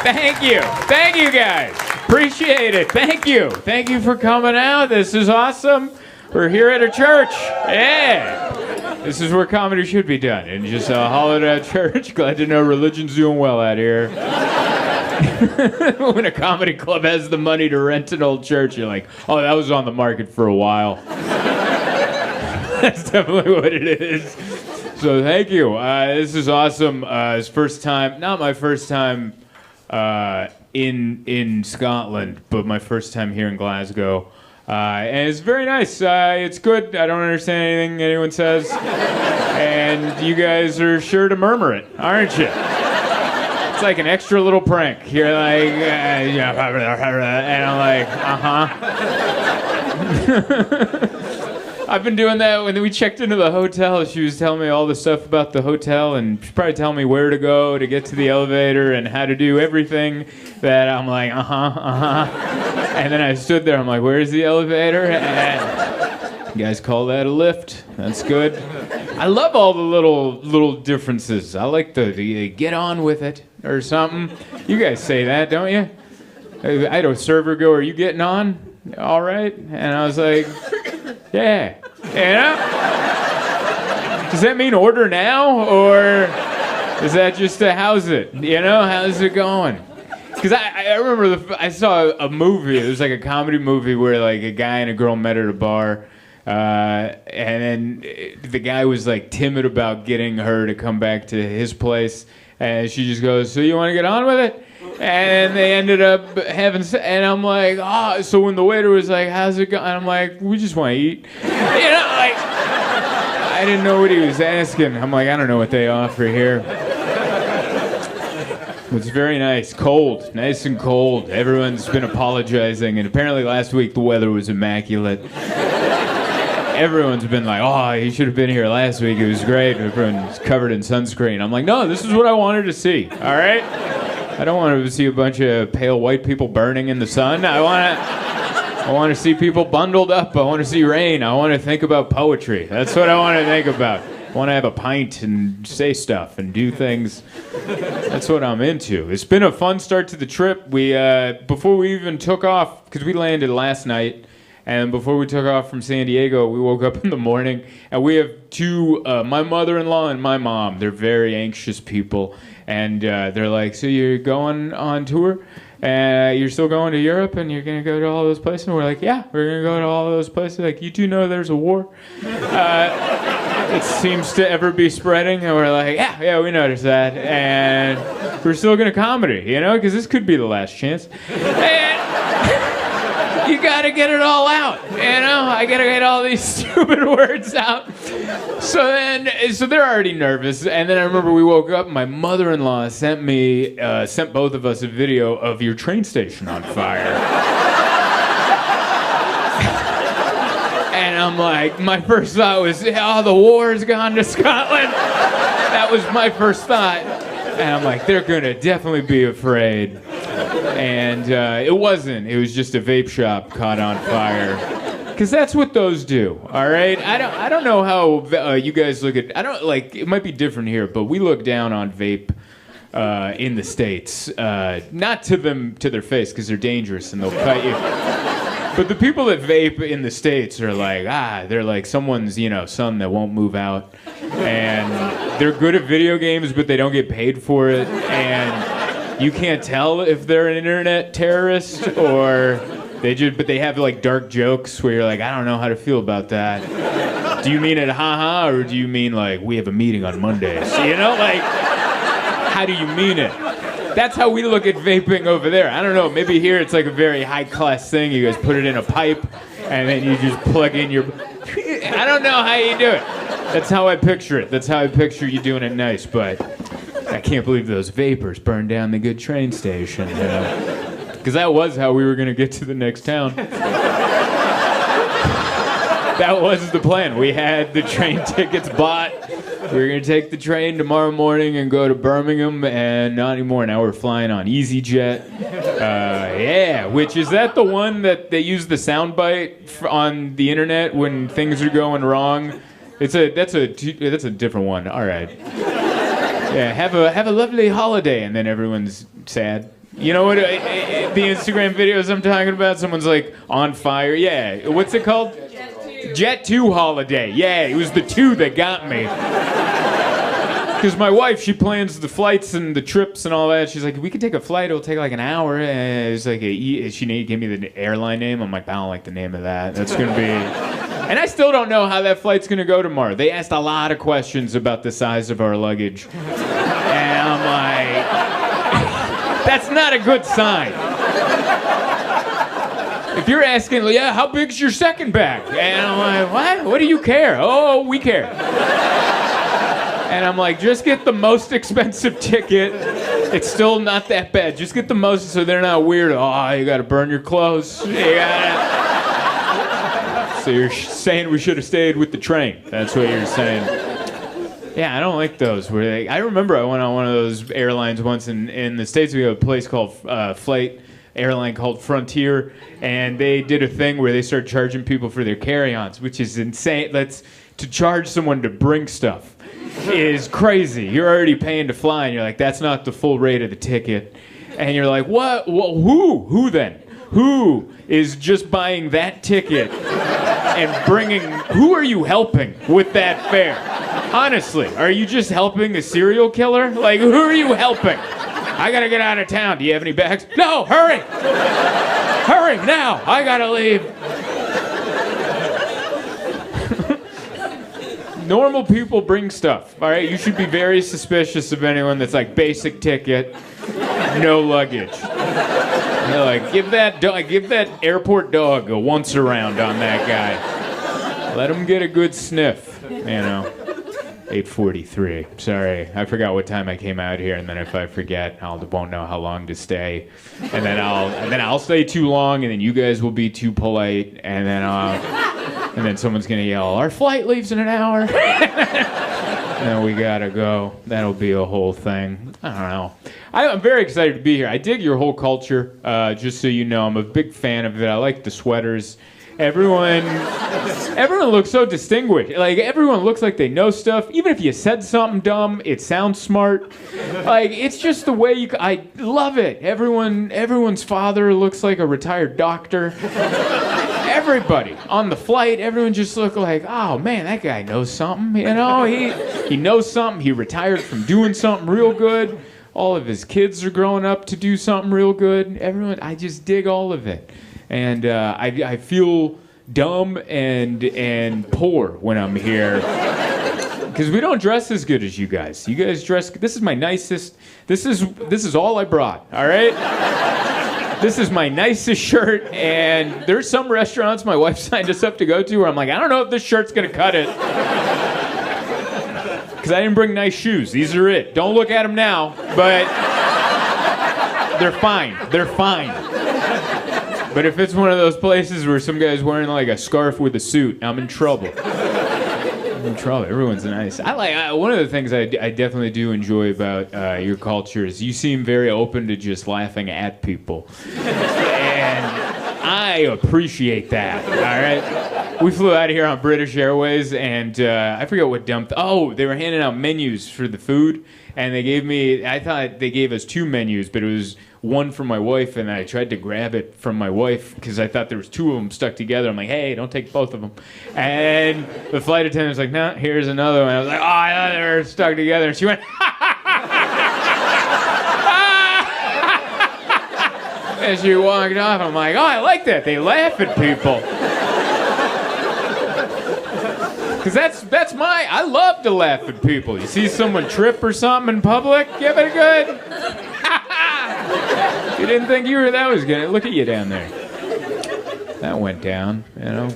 Thank you. Thank you, guys. Appreciate it. Thank you. Thank you for coming out. This is awesome. We're here at a church. Yeah. This is where comedy should be done. And just a hollowed out church. Glad to know religion's doing well out here. When a comedy club has the money to rent an old church, you're like, oh, that was on the market for a while. That's definitely what it is. So thank you. This is awesome. It's first time, not my first time in Scotland, but my first time here in Glasgow. And it's very nice. It's good. I don't understand anything anyone says. And you guys are sure to murmur it, aren't you? It's like an extra little prank. You're like, and I'm like, I've been doing that when we checked into the hotel. She was telling me all the stuff about the hotel, and she's probably telling me where to go to get to the elevator and how to do everything that I'm like, And then I stood there, I'm like, where's the elevator? And you guys call that a lift. That's good. I love all the little differences. I like the get on with it or something. You guys say that, don't you? I had a server go, are you getting on? All right. And I was like, yeah. You know? Does that mean order now? Or is that just a how's it? You know, how's it going? Because I remember I saw a movie. It was like a comedy movie where like a guy and a girl met at a bar. And then the guy was like timid about getting her to come back to his place. And she just goes, so you want to get on with it? And they ended up having, and I'm like, so when the waiter was like, how's it going? I'm like, we just want to eat. You know, like, I didn't know what he was asking. I'm like, I don't know what they offer here. It's very nice. Cold. Nice and cold. Everyone's been apologizing, and apparently last week the weather was immaculate. Everyone's been like, oh, you should have been here last week. It was great. Everyone's covered in sunscreen. I'm like, no, this is what I wanted to see, all right? I don't want to see a bunch of pale white people burning in the sun. I want to see people bundled up. I want to see rain. I want to think about poetry. That's what I want to think about. I want to have a pint and say stuff and do things. That's what I'm into. It's been a fun start to the trip. We before we even took off, because we landed last night, and before we took off from San Diego, we woke up in the morning, and we have two, my mother-in-law and my mom. They're very anxious people, and they're like, so you're going on tour? You're still going to Europe, and you're going to go to all those places? And we're like, yeah, we're going to go to all those places. Like, you do know there's a war? It seems to ever be spreading, and we're like, yeah, we noticed that, and we're still going to comedy, you know, because this could be the last chance. And you gotta get it all out, you know? I gotta get all these stupid words out. So they're already nervous, and then I remember we woke up, and my mother-in-law sent both of us a video of your train station on fire. And I'm like, my first thought was, oh, the war's gone to Scotland. That was my first thought. And I'm like, they're gonna definitely be afraid. And it wasn't. It was just a vape shop caught on fire. Because that's what those do, all right? I don't know how you guys look at... it might be different here, but we look down on vape in the States. Not to their face, because they're dangerous and they'll cut you. But the people that vape in the States are like, they're like someone's, son that won't move out. And they're good at video games, but they don't get paid for it. And you can't tell if they're an internet terrorist or but they have like dark jokes where you're like, I don't know how to feel about that. Do you mean it haha, or do you mean like we have a meeting on Mondays? You know, like, how do you mean it? That's how we look at vaping over there. I don't know, maybe here it's like a very high class thing. You guys put it in a pipe and then you just plug in your... I don't know how you do it. That's how I picture it. That's how I picture you doing it nice, but I can't believe those vapors burned down the good train station, you know? Because that was how we were going to get to the next town. That was the plan. We had the train tickets bought. We were going to take the train tomorrow morning and go to Birmingham, and not anymore. Now we're flying on EasyJet. Which is that the one that they use the soundbite on the internet when things are going wrong? That's a different one. All right. Yeah, have a lovely holiday, and then everyone's sad. You know what? The Instagram videos I'm talking about, someone's like on fire. Yeah, what's it called? Jet 2 holiday. Yeah, it was the 2 that got me. Because my wife, she plans the flights and the trips and all that. She's like, we could take a flight. It'll take like an hour. And it's like, she gave me the airline name. I'm like, I don't like the name of that. That's going to be... And I still don't know how that flight's going to go tomorrow. They asked a lot of questions about the size of our luggage. And I'm like, that's not a good sign. If you're asking, yeah, how big's your second bag? And I'm like, what? What do you care? Oh, we care. And I'm like, just get the most expensive ticket. It's still not that bad. Just get the most so they're not weird. Oh, you got to burn your clothes. You gotta... So you're saying we should have stayed with the train. That's what you're saying. Yeah, I don't like those. I remember I went on one of those airlines once in the States. We have a place called airline called Frontier, and they did a thing where they started charging people for their carry-ons, which is insane. To charge someone to bring stuff is crazy. You're already paying to fly, and you're like, that's not the full rate of the ticket. And you're like, what? Who then? Who is just buying that ticket and bringing... Who are you helping with that fare? Honestly, are you just helping a serial killer? Like, who are you helping? I gotta get out of town. Do you have any bags? No, hurry! Hurry, now! I gotta leave. Normal people bring stuff, all right? You should be very suspicious of anyone that's like basic ticket, no luggage. You're like, give that airport dog a once around on that guy. Let him get a good sniff, you know. 8:43. Sorry, I forgot what time I came out here, and then if I forget, I won't know how long to stay, and then I'll stay too long, and then you guys will be too polite, and then someone's gonna yell, "Our flight leaves in an hour," and we gotta go. That'll be a whole thing. I don't know. I'm very excited to be here. I dig your whole culture. Just so you know, I'm a big fan of it. I like the sweaters. Everyone looks so distinguished. Like, everyone looks like they know stuff. Even if you said something dumb, it sounds smart. Like, it's just the way I love it. Everyone's father looks like a retired doctor. Everybody on the flight, everyone just looked like, oh man, that guy knows something. You know, he knows something. He retired from doing something real good. All of his kids are growing up to do something real good. I just dig all of it. And I feel dumb and poor when I'm here. Because we don't dress as good as you guys. You guys dress... This is my nicest... This is all I brought, all right? This is my nicest shirt, and there's some restaurants my wife signed us up to go to where I'm like, I don't know if this shirt's going to cut it. Because I didn't bring nice shoes. These are it. Don't look at them now, but they're fine. They're fine. But if it's one of those places where some guy's wearing like a scarf with a suit, I'm in trouble. I'm in trouble. Everyone's nice. One of the things I definitely do enjoy about your culture is you seem very open to just laughing at people. And I appreciate that, all right? We flew out of here on British Airways, and I forget what they were handing out menus for the food, and I thought they gave us 2 menus, but it was one for my wife, and I tried to grab it from my wife because I thought there was 2 of them stuck together. I'm like, hey, don't take both of them. And the flight attendant was like, no, here's another one. I was like, oh, I thought they were stuck together. And she went, and she walked off. I'm like, oh, I like that. They laugh at people. Because I love to laugh at people. You see someone trip or something in public, give it a good... You didn't think that was gonna... Look at you down there. That went down, you know.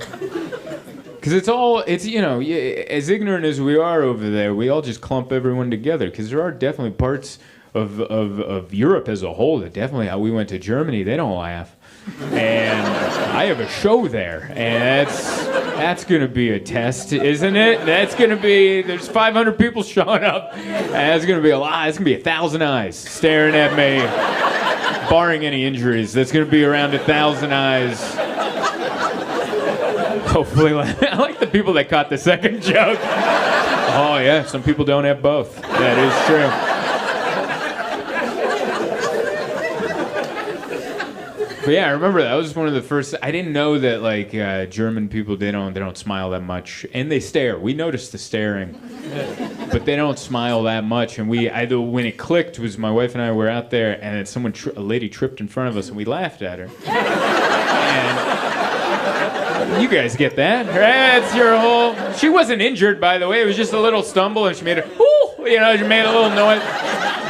Because you know, as ignorant as we are over there, we all just clump everyone together. Because there are definitely parts of Europe as a whole that definitely... We went to Germany, they don't laugh. And I have a show there, and that's going to be a test, isn't it? There's 500 people showing up, and that's going to be a lot. It's going to be 1,000 eyes staring at me, barring any injuries. That's going to be around 1,000 eyes. Hopefully, I like the people that caught the second joke. Oh, yeah, some people don't have both. That is true. But yeah, I remember that was one of the first. I didn't know that like German people they don't smile that much, and they stare. We noticed the staring, but they don't smile that much. And when it clicked was my wife and I were out there, and then a lady tripped in front of us, and we laughed at her. And you guys get that, right? That's your whole. She wasn't injured, by the way. It was just a little stumble, and she made she made a little noise.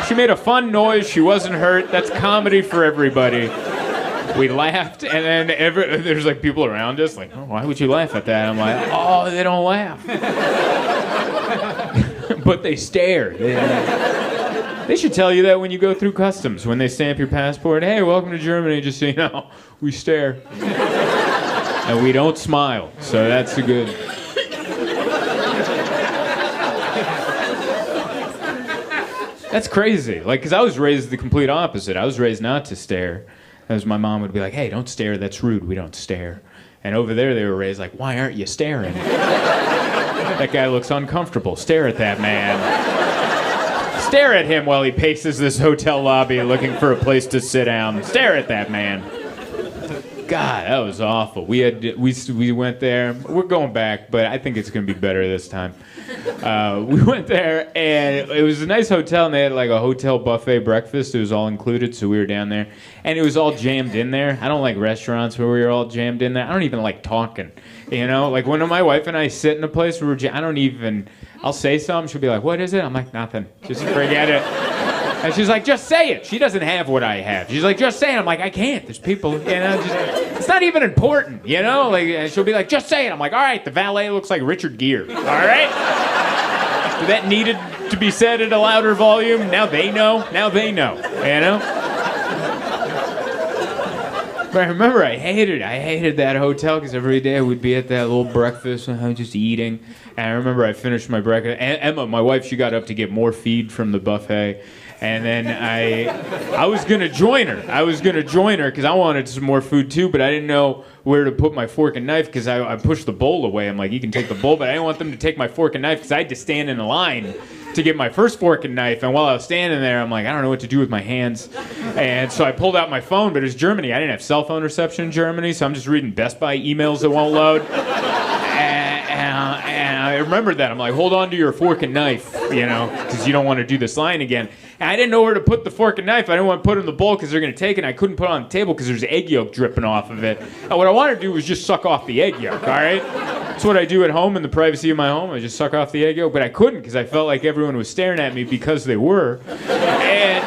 She made a fun noise. She wasn't hurt. That's comedy for everybody. We laughed, and then there's like people around us like, oh, why would you laugh at that? I'm like, oh, they don't laugh. But they stare. They should tell you that when you go through customs. When they stamp your passport, hey, welcome to Germany, just so you know, we stare. And we don't smile, so that's a good... That's crazy. Like, because I was raised the complete opposite. I was raised not to stare. As my mom would be like, hey, don't stare. That's rude. We don't stare. And over there, they were raised like, why aren't you staring? That guy looks uncomfortable. Stare at that man. Stare at him while he paces this hotel lobby looking for a place to sit down. Stare at that man. God, that was awful. We went there. We're going back, but I think it's going to be better this time. We went there, and it was a nice hotel, and they had like a hotel buffet breakfast. It was all included, so we were down there. And it was all jammed in there. I don't like restaurants where we were all jammed in there. I don't even like talking, you know? Like when my wife and I sit in a place where I'll say something, she'll be like, what is it? I'm like, nothing. Just forget it. And she's like, just say it. She doesn't have what I have. She's like, just say it. I'm like, I can't. There's people, you know. It's not even important, you know. Like, and she'll be like, just say it. I'm like, all right. The valet looks like Richard Gere. All right. That needed to be said at a louder volume. Now they know. You know. But I remember I hated that hotel because every day I would be at that little breakfast and I was just eating. And I remember I finished my breakfast. And Emma, my wife, she got up to get more feed from the buffet. And then I was going to join her. Because I wanted some more food too, but I didn't know where to put my fork and knife because I pushed the bowl away. I'm like, you can take the bowl, but I didn't want them to take my fork and knife because I had to stand in a line to get my first fork and knife. And while I was standing there, I'm like, I don't know what to do with my hands. And so I pulled out my phone, but it was Germany. I didn't have cell phone reception in Germany, so I'm just reading Best Buy emails that won't load. And I remembered that. I'm like, hold on to your fork and knife, you know, because you don't want to do this line again. And I didn't know where to put the fork and knife. I didn't want to put it in the bowl because they're going to take it. And I couldn't put it on the table because there's egg yolk dripping off of it. And what I wanted to do was just suck off the egg yolk, all right? That's what I do at home in the privacy of my home. I just suck off the egg yolk. But I couldn't because I felt like everyone was staring at me because they were. And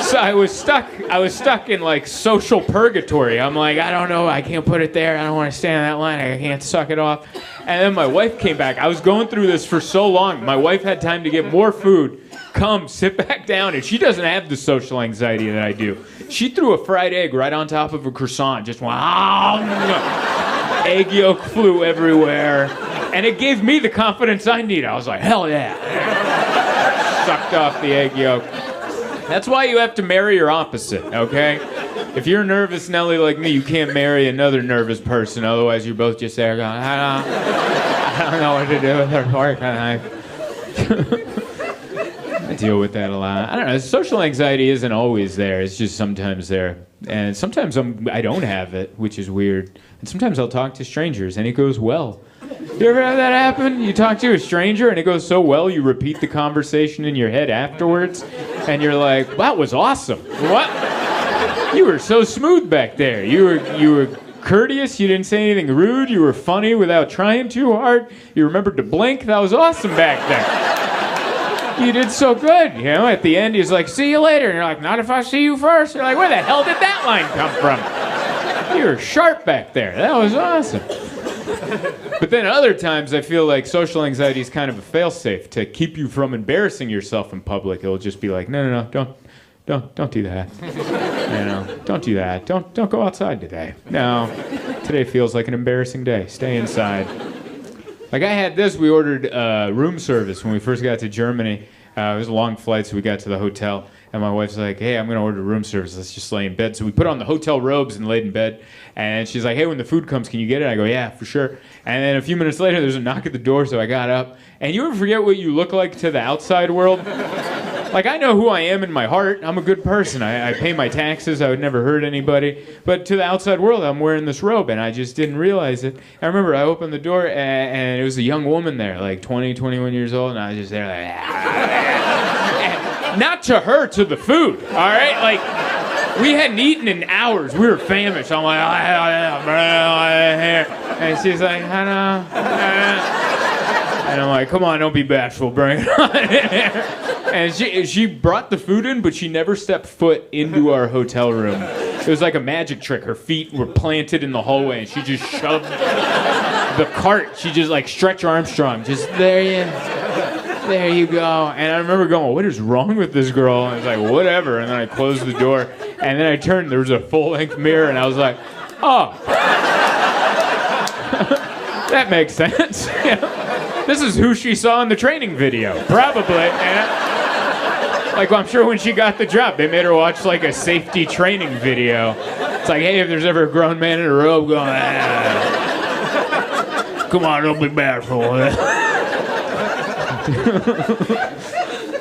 so I was stuck in like social purgatory. I'm like, I don't know. I can't put it there. I don't want to stand in that line. I can't suck it off. And then my wife came back. I was going through this for so long. My wife had time to get more food. Come, sit back down. And she doesn't have the social anxiety that I do. She threw a fried egg right on top of a croissant. Just wow. Egg yolk flew everywhere. And it gave me the confidence I need. I was like, hell yeah. Sucked off the egg yolk. That's why you have to marry your opposite, okay? If you're nervous, Nelly, like me, you can't marry another nervous person. Otherwise, you're both just there going, I don't know what to do with her fork and knife. I deal with that a lot. I don't know. Social anxiety isn't always there. It's just sometimes there. And sometimes I don't have it, which is weird. And sometimes I'll talk to strangers, and it goes well. You ever have that happen? You talk to a stranger, and it goes so well, you repeat the conversation in your head afterwards, and you're like, that was awesome. What? You were so smooth back there. You were courteous. You didn't say anything rude. You were funny without trying too hard. You remembered to blink. That was awesome back there. You did so good. You know, at the end, he's like, see you later. And you're like, not if I see you first. You're like, where the hell did that line come from? You were sharp back there. That was awesome. But then other times, I feel like social anxiety is kind of a failsafe to keep you from embarrassing yourself in public. It'll just be like, no, don't do that. You know, don't do that. Don't go outside today. No, today feels like an embarrassing day. Stay inside. Like I had this, we ordered room service when we first got to Germany. It was a long flight, so we got to the hotel. And my wife's like, hey, I'm going to order room service. Let's just lay in bed. So we put on the hotel robes and laid in bed. And she's like, hey, when the food comes, can you get it? I go, yeah, for sure. And then a few minutes later, there's a knock at the door, so I got up. And you ever forget what you look like to the outside world? Like, I know who I am in my heart. I'm a good person. I pay my taxes. I would never hurt anybody. But to the outside world, I'm wearing this robe, and I just didn't realize it. I remember I opened the door, and it was a young woman there, like 20, 21 years old, and I was just there like... Not to her, to the food, all right? Like, we hadn't eaten in hours. We were famished. I'm like... And she's like, I know. And I'm like, come on, don't be bashful, bring it on in here. And she brought the food in, but she never stepped foot into our hotel room. It was like a magic trick. Her feet were planted in the hallway, and she just shoved the cart. She just like Stretch Armstrong, just there you go. And I remember going, what is wrong with this girl? And I was like, whatever. And then I closed the door, and then I turned. There was a full-length mirror, and I was like, oh, that makes sense. This is who she saw in the training video, probably. Like, well, I'm sure when she got the job, they made her watch, like, a safety training video. It's like, hey, if there's ever a grown man in a robe going, come on, don't be bashful.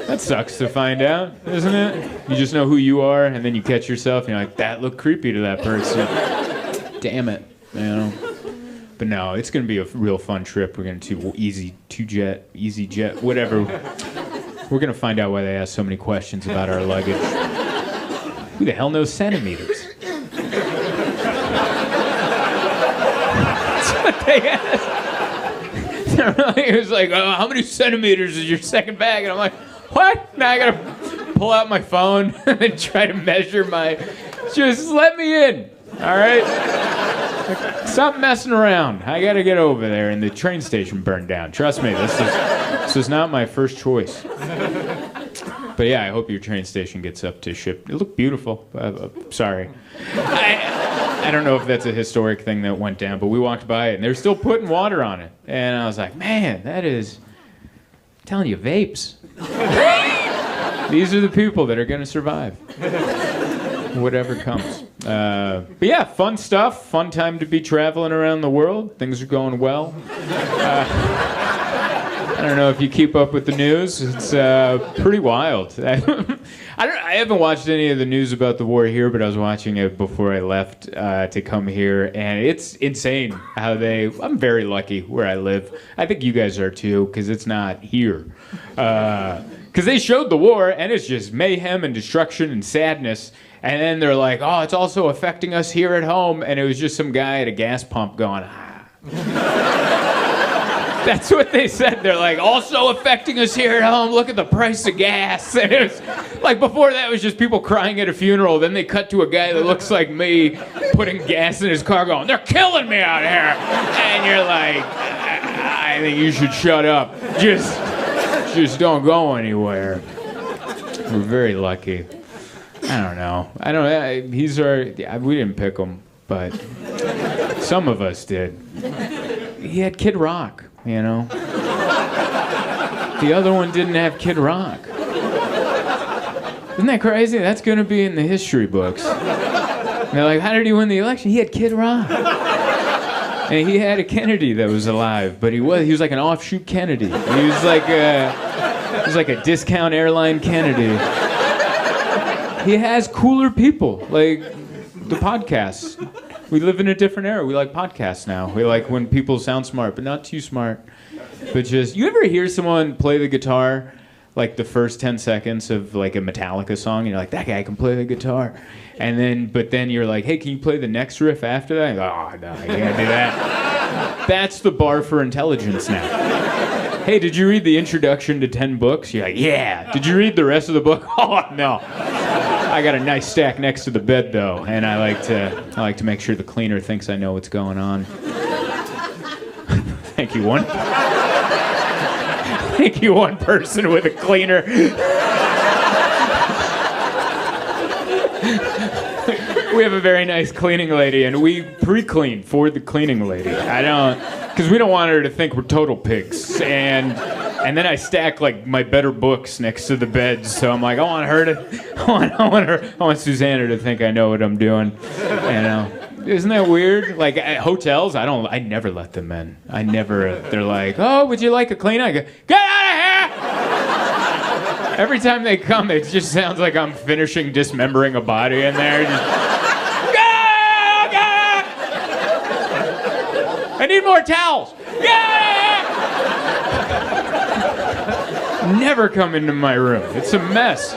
That sucks to find out, isn't it? You just know who you are, and then you catch yourself, and you're like, that looked creepy to that person. Damn it, you know? But no, it's going to be a real fun trip. We're going to EasyJet, whatever. We're going to find out why they ask so many questions about our luggage. Who the hell knows centimeters? That's what they asked. It was like, oh, how many centimeters is your second bag? And I'm like, what? Now I got to pull out my phone and try to measure my... Just let me in, all right? Stop messing around. I gotta get over there, and the train station burned down. Trust me, this is not my first choice. But yeah, I hope your train station gets up to ship. It looked beautiful. Sorry. I don't know if that's a historic thing that went down, but we walked by it, and they're still putting water on it. And I was like, man, that is... I'm telling you, vapes. These are the people that are gonna survive. Whatever comes. But yeah, fun stuff. Fun time to be traveling around the world. Things are going well. I don't know if you keep up with the news. It's pretty wild. I haven't watched any of the news about the war here, but I was watching it before I left to come here, and it's insane how I'm very lucky where I live. I think you guys are too, because it's not here. Because they showed the war, and it's just mayhem and destruction and sadness. And then they're like, oh, it's also affecting us here at home. And it was just some guy at a gas pump going, ah. That's what they said. They're like, also affecting us here at home. Look at the price of gas. And it was like, before that was just people crying at a funeral. Then they cut to a guy that looks like me putting gas in his car going, they're killing me out here. And you're like, I think you should shut up. Just don't go anywhere. We're very lucky. I don't know. We didn't pick him, but some of us did. He had Kid Rock, you know. The other one didn't have Kid Rock. Isn't that crazy? That's going to be in the history books. And they're like, how did he win the election? He had Kid Rock. And he had a Kennedy that was alive, but he was like an offshoot Kennedy. He was like a discount airline Kennedy. He has cooler people, like the podcasts. We live in a different era. We like podcasts now. We like when people sound smart, but not too smart. But just, you ever hear someone play the guitar, like the first 10 seconds of like a Metallica song, and you're like, that guy can play the guitar. But then you're like, hey, can you play the next riff after that? You're like, oh, no, I can't do that. That's the bar for intelligence now. Hey, did you read the introduction to 10 books? You're like, yeah. Did you read the rest of the book? Oh, no. I got a nice stack next to the bed, though, and I like to make sure the cleaner thinks I know what's going on. Thank you, one. Thank you, one person with a cleaner. We have a very nice cleaning lady, and we pre-clean for the cleaning lady. Because we don't want her to think we're total pigs. And then I stack like my better books next to the bed, so I'm like, I want Susanna to think I know what I'm doing. You know, isn't that weird? Like at hotels, I never let them in. They're like, oh, would you like a clean? I go, get out of here! Every time they come, it just sounds like I'm finishing dismembering a body in there. Just, I need more towels. Never come into my room. It's a mess.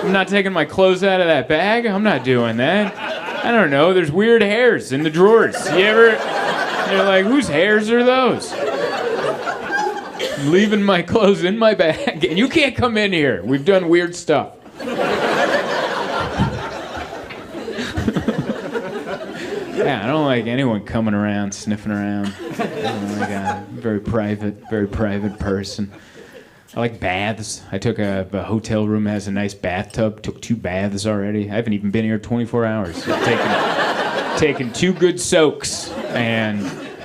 I'm not taking my clothes out of that bag. I'm not doing that. I don't know. There's weird hairs in the drawers. You're like, whose hairs are those? I'm leaving my clothes in my bag, and you can't come in here. We've done weird stuff. Yeah, I don't like anyone coming around, sniffing around. I'm like a very private person. I like baths. I took a hotel room that has a nice bathtub. Took 2 baths already. I haven't even been here 24 hours. I've taken 2 good soaks. And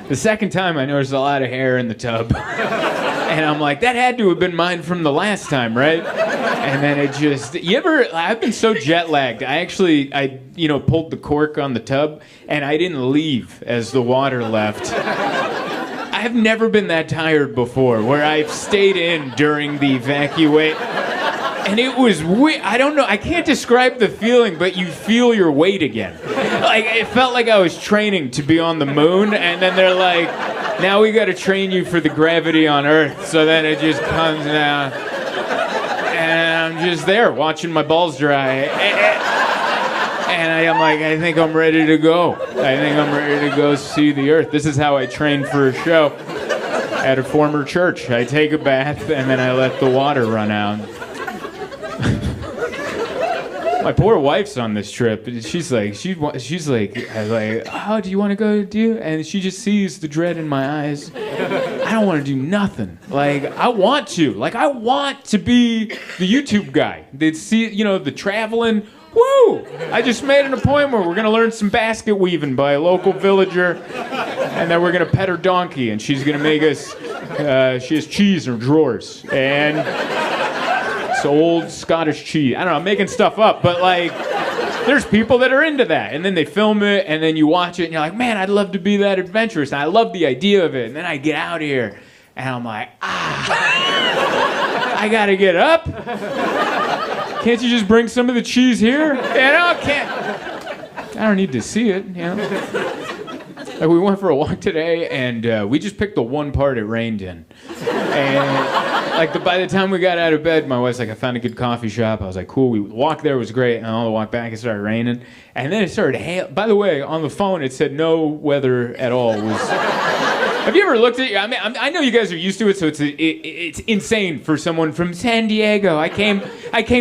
the second time I noticed a lot of hair in the tub. And I'm like, that had to have been mine from the last time, right? And then it just, I've been so jet lagged. I pulled the cork on the tub and I didn't leave as the water left. I've never been that tired before, where I've stayed in during the evacuate. And it was weird. I don't know. I can't describe the feeling, but you feel your weight again. Like, it felt like I was training to be on the moon, and then they're like, now we got to train you for the gravity on Earth. So then it just comes down. And I'm just there watching my balls dry. And I'm like, I think I'm ready to go. I think I'm ready to go see the Earth. This is how I train for a show at a former church. I take a bath and then I let the water run out. My poor wife's on this trip. She's like, oh, do you want to go? And she just sees the dread in my eyes. I don't want to do nothing. Like, I want to be the YouTube guy. They'd see, the traveling. Woo! I just made an appointment. We're going to learn some basket weaving by a local villager. And then we're going to pet her donkey. And she's going to make us, she has cheese in her drawers. And it's old Scottish cheese. I don't know, I'm making stuff up. But, like, there's people that are into that. And then they film it. And then you watch it. And you're like, man, I'd love to be that adventurous. And I love the idea of it. And then I get out here. And I'm like, I got to get up. Can't you just bring some of the cheese here? I don't need to see it, Like, we went for a walk today, and we just picked the one part it rained in. And, by the time we got out of bed, my wife's like, I found a good coffee shop. I was like, cool. We walked there, it was great. And on the walk back, it started raining. And then it started hail. By the way, on the phone, it said no weather at all. Have you ever looked at? I know you guys are used to it, so it's insane for someone from San Diego. I came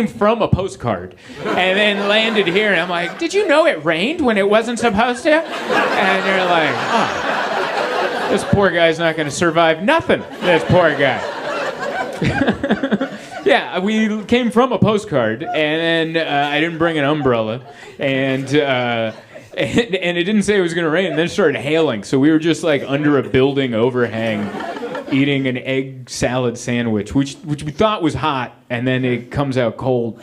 from a postcard, and then landed here, and I'm like, did you know it rained when it wasn't supposed to? And they're like, oh, this poor guy's not going to survive nothing. This poor guy. Yeah, we came from a postcard, and then I didn't bring an umbrella, and it didn't say it was going to rain, and then it started hailing. So we were just like under a building overhang eating an egg salad sandwich, which we thought was hot, and then it comes out cold.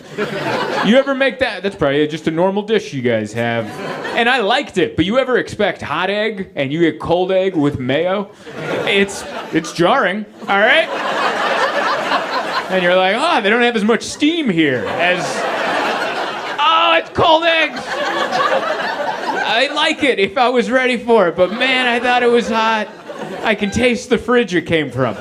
You ever make that? That's probably just a normal dish you guys have. And I liked it, but you ever expect hot egg and you get cold egg with mayo? It's jarring, all right? And you're like, oh, they don't have as much steam here as... Oh, it's cold eggs! I'd like it if I was ready for it, but man, I thought it was hot. I can taste the fridge it came from.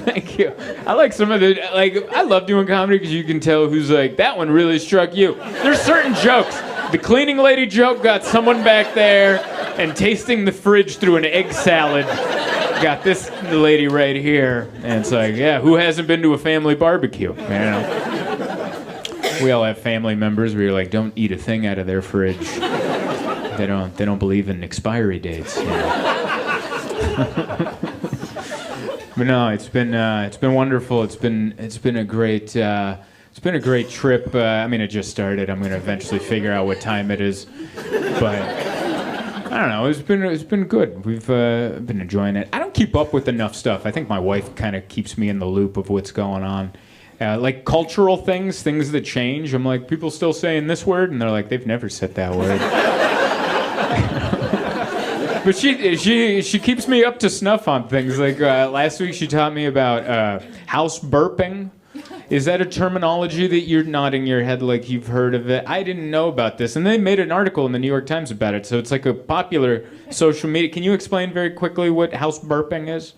Thank you. I like some of the, I love doing comedy because you can tell who's like, that one really struck you. There's certain jokes. The cleaning lady joke got someone back there, and tasting the fridge through an egg salad got this lady right here. And it's like, yeah, who hasn't been to a family barbecue? We all have family members where you're like, don't eat a thing out of their fridge. They don't believe in expiry dates. But no, it's been wonderful. It's been a great trip. It just started. I'm gonna eventually figure out what time it is, but I don't know. It's been good. We've been enjoying it. I don't keep up with enough stuff. I think my wife kind of keeps me in the loop of what's going on. Like cultural things that change. I'm like, people still saying this word, and they're like, they've never said that word. But she keeps me up to snuff on things. Like last week, she taught me about house burping. Is that a terminology that you're nodding your head like you've heard of it? I didn't know about this. And they made an article in the New York Times about it. So it's like a popular social media. Can you explain very quickly what house burping is?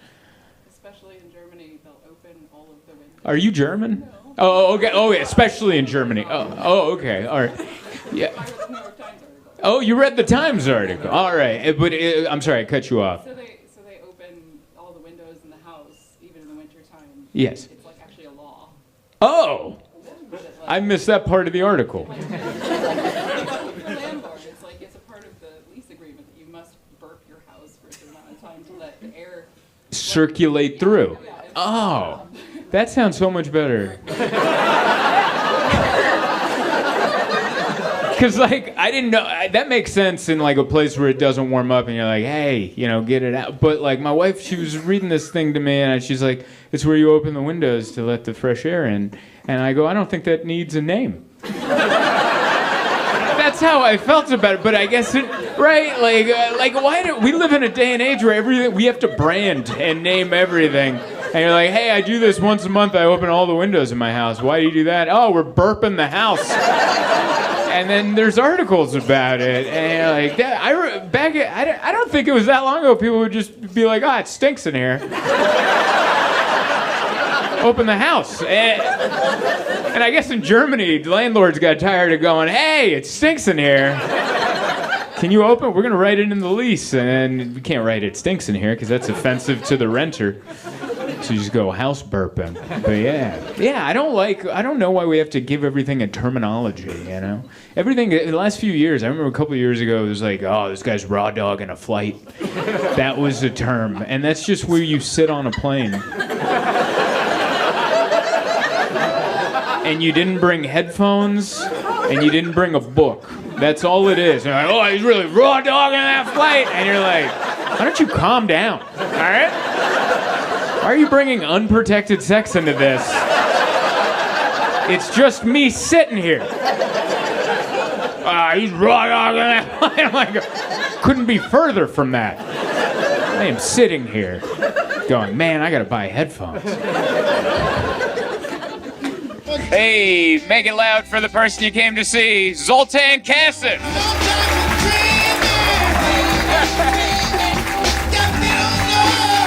Especially in Germany, they'll open all of the windows. Are you German? No. Oh, okay. Oh, yeah, especially in Germany. Oh, okay. All right. Yeah. I read the New York Times article. Oh, you read the Times article. All right. But I'm sorry, I cut you off. So they open all the windows in the house, even in the wintertime. Yes. It's like actually a law. Oh! I missed that part of the article. For the landlord, it's a part of the lease agreement that you must burp your house for a certain amount of time to let the air Circulate through. Oh, that sounds so much better. Because, like, I didn't know, that makes sense in, like, a place where it doesn't warm up and you're like, hey, get it out. But, like, my wife, she was reading this thing to me and she's like, it's where you open the windows to let the fresh air in. And I go, I don't think that needs a name. That's how I felt about it, but I guess right? Like why do we live in a day and age where everything, we have to brand and name everything. And you're like, hey, I do this once a month. I open all the windows in my house. Why do you do that? Oh, we're burping the house. And then there's articles about it, and like that. I don't think it was that long ago. People would just be like, it stinks in here. Open the house. And I guess in Germany, landlords got tired of going, hey, it stinks in here. Can you open? We're going to write it in the lease. And we can't write it stinks in here because that's offensive to the renter. So you just go house burping. But yeah, I don't know why we have to give everything a terminology, Everything, in the last few years, I remember a couple of years ago, it was like, oh, this guy's raw dog in a flight. That was a term. And that's just where you sit on a plane. And you didn't bring headphones, and you didn't bring a book. That's all it is. You're like, oh, he's really raw dog in that flight. And you're like, why don't you calm down, all right? Why are you bringing unprotected sex into this? It's just me sitting here. He's raw dog in that flight. I'm like, couldn't be further from that. I am sitting here going, man, I gotta buy headphones. Hey, make it loud for the person you came to see, Zoltan Kaszas.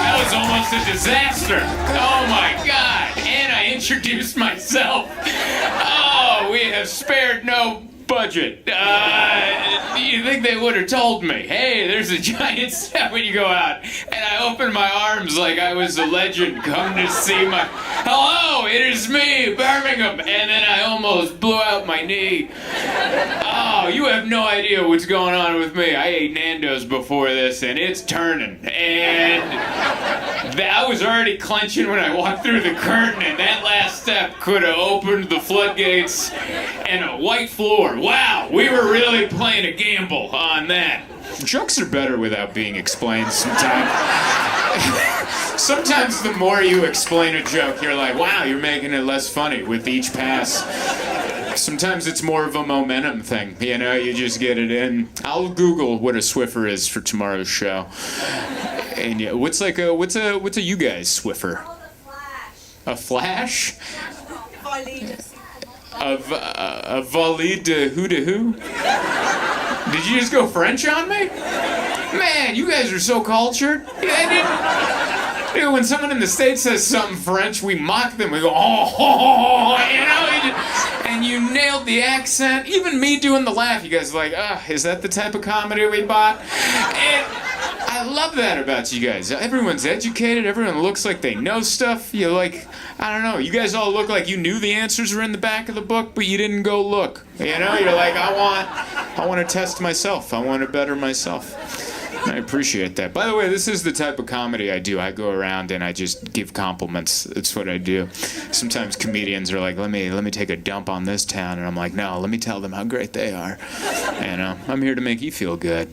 That was almost a disaster. Oh my God. And I introduced myself. Oh, we have spared no budget. You think they would have told me, hey, there's a giant step when you go out. And I opened my arms like I was a legend come to see my... Hello, it is me, Birmingham. And then I almost blew out my knee. Oh, you have no idea what's going on with me. I ate Nando's before this, and it's turning. And I was already clenching when I walked through the curtain, and that last step could have opened the floodgates and a white floor. Wow, we were really playing a gamble on that. Jokes are better without being explained sometimes. Sometimes the more you explain a joke, you're like, wow, you're making it less funny with each pass. Sometimes it's more of a momentum thing, you just get it in. I'll Google what a Swiffer is for tomorrow's show. And yeah, what's a you guys Swiffer? A flash? A valide de who? Did you just go French on me? Man, you guys are so cultured. Dude, when someone in the States says something French, we mock them. We go, oh, and you nailed the accent. Even me doing the laugh, you guys are like, is that the type of comedy we bought? And I love that about you guys. Everyone's educated. Everyone looks like they know stuff. You I don't know. You guys all look like you knew the answers were in the back of the book, but you didn't go look. You're like, I want to test myself. I want to better myself. I appreciate that. By the way, this is the type of comedy I do. I go around and I just give compliments. That's what I do. Sometimes comedians are like, let me take a dump on this town, and I'm like, no, let me tell them how great they are. And I'm here to make you feel good.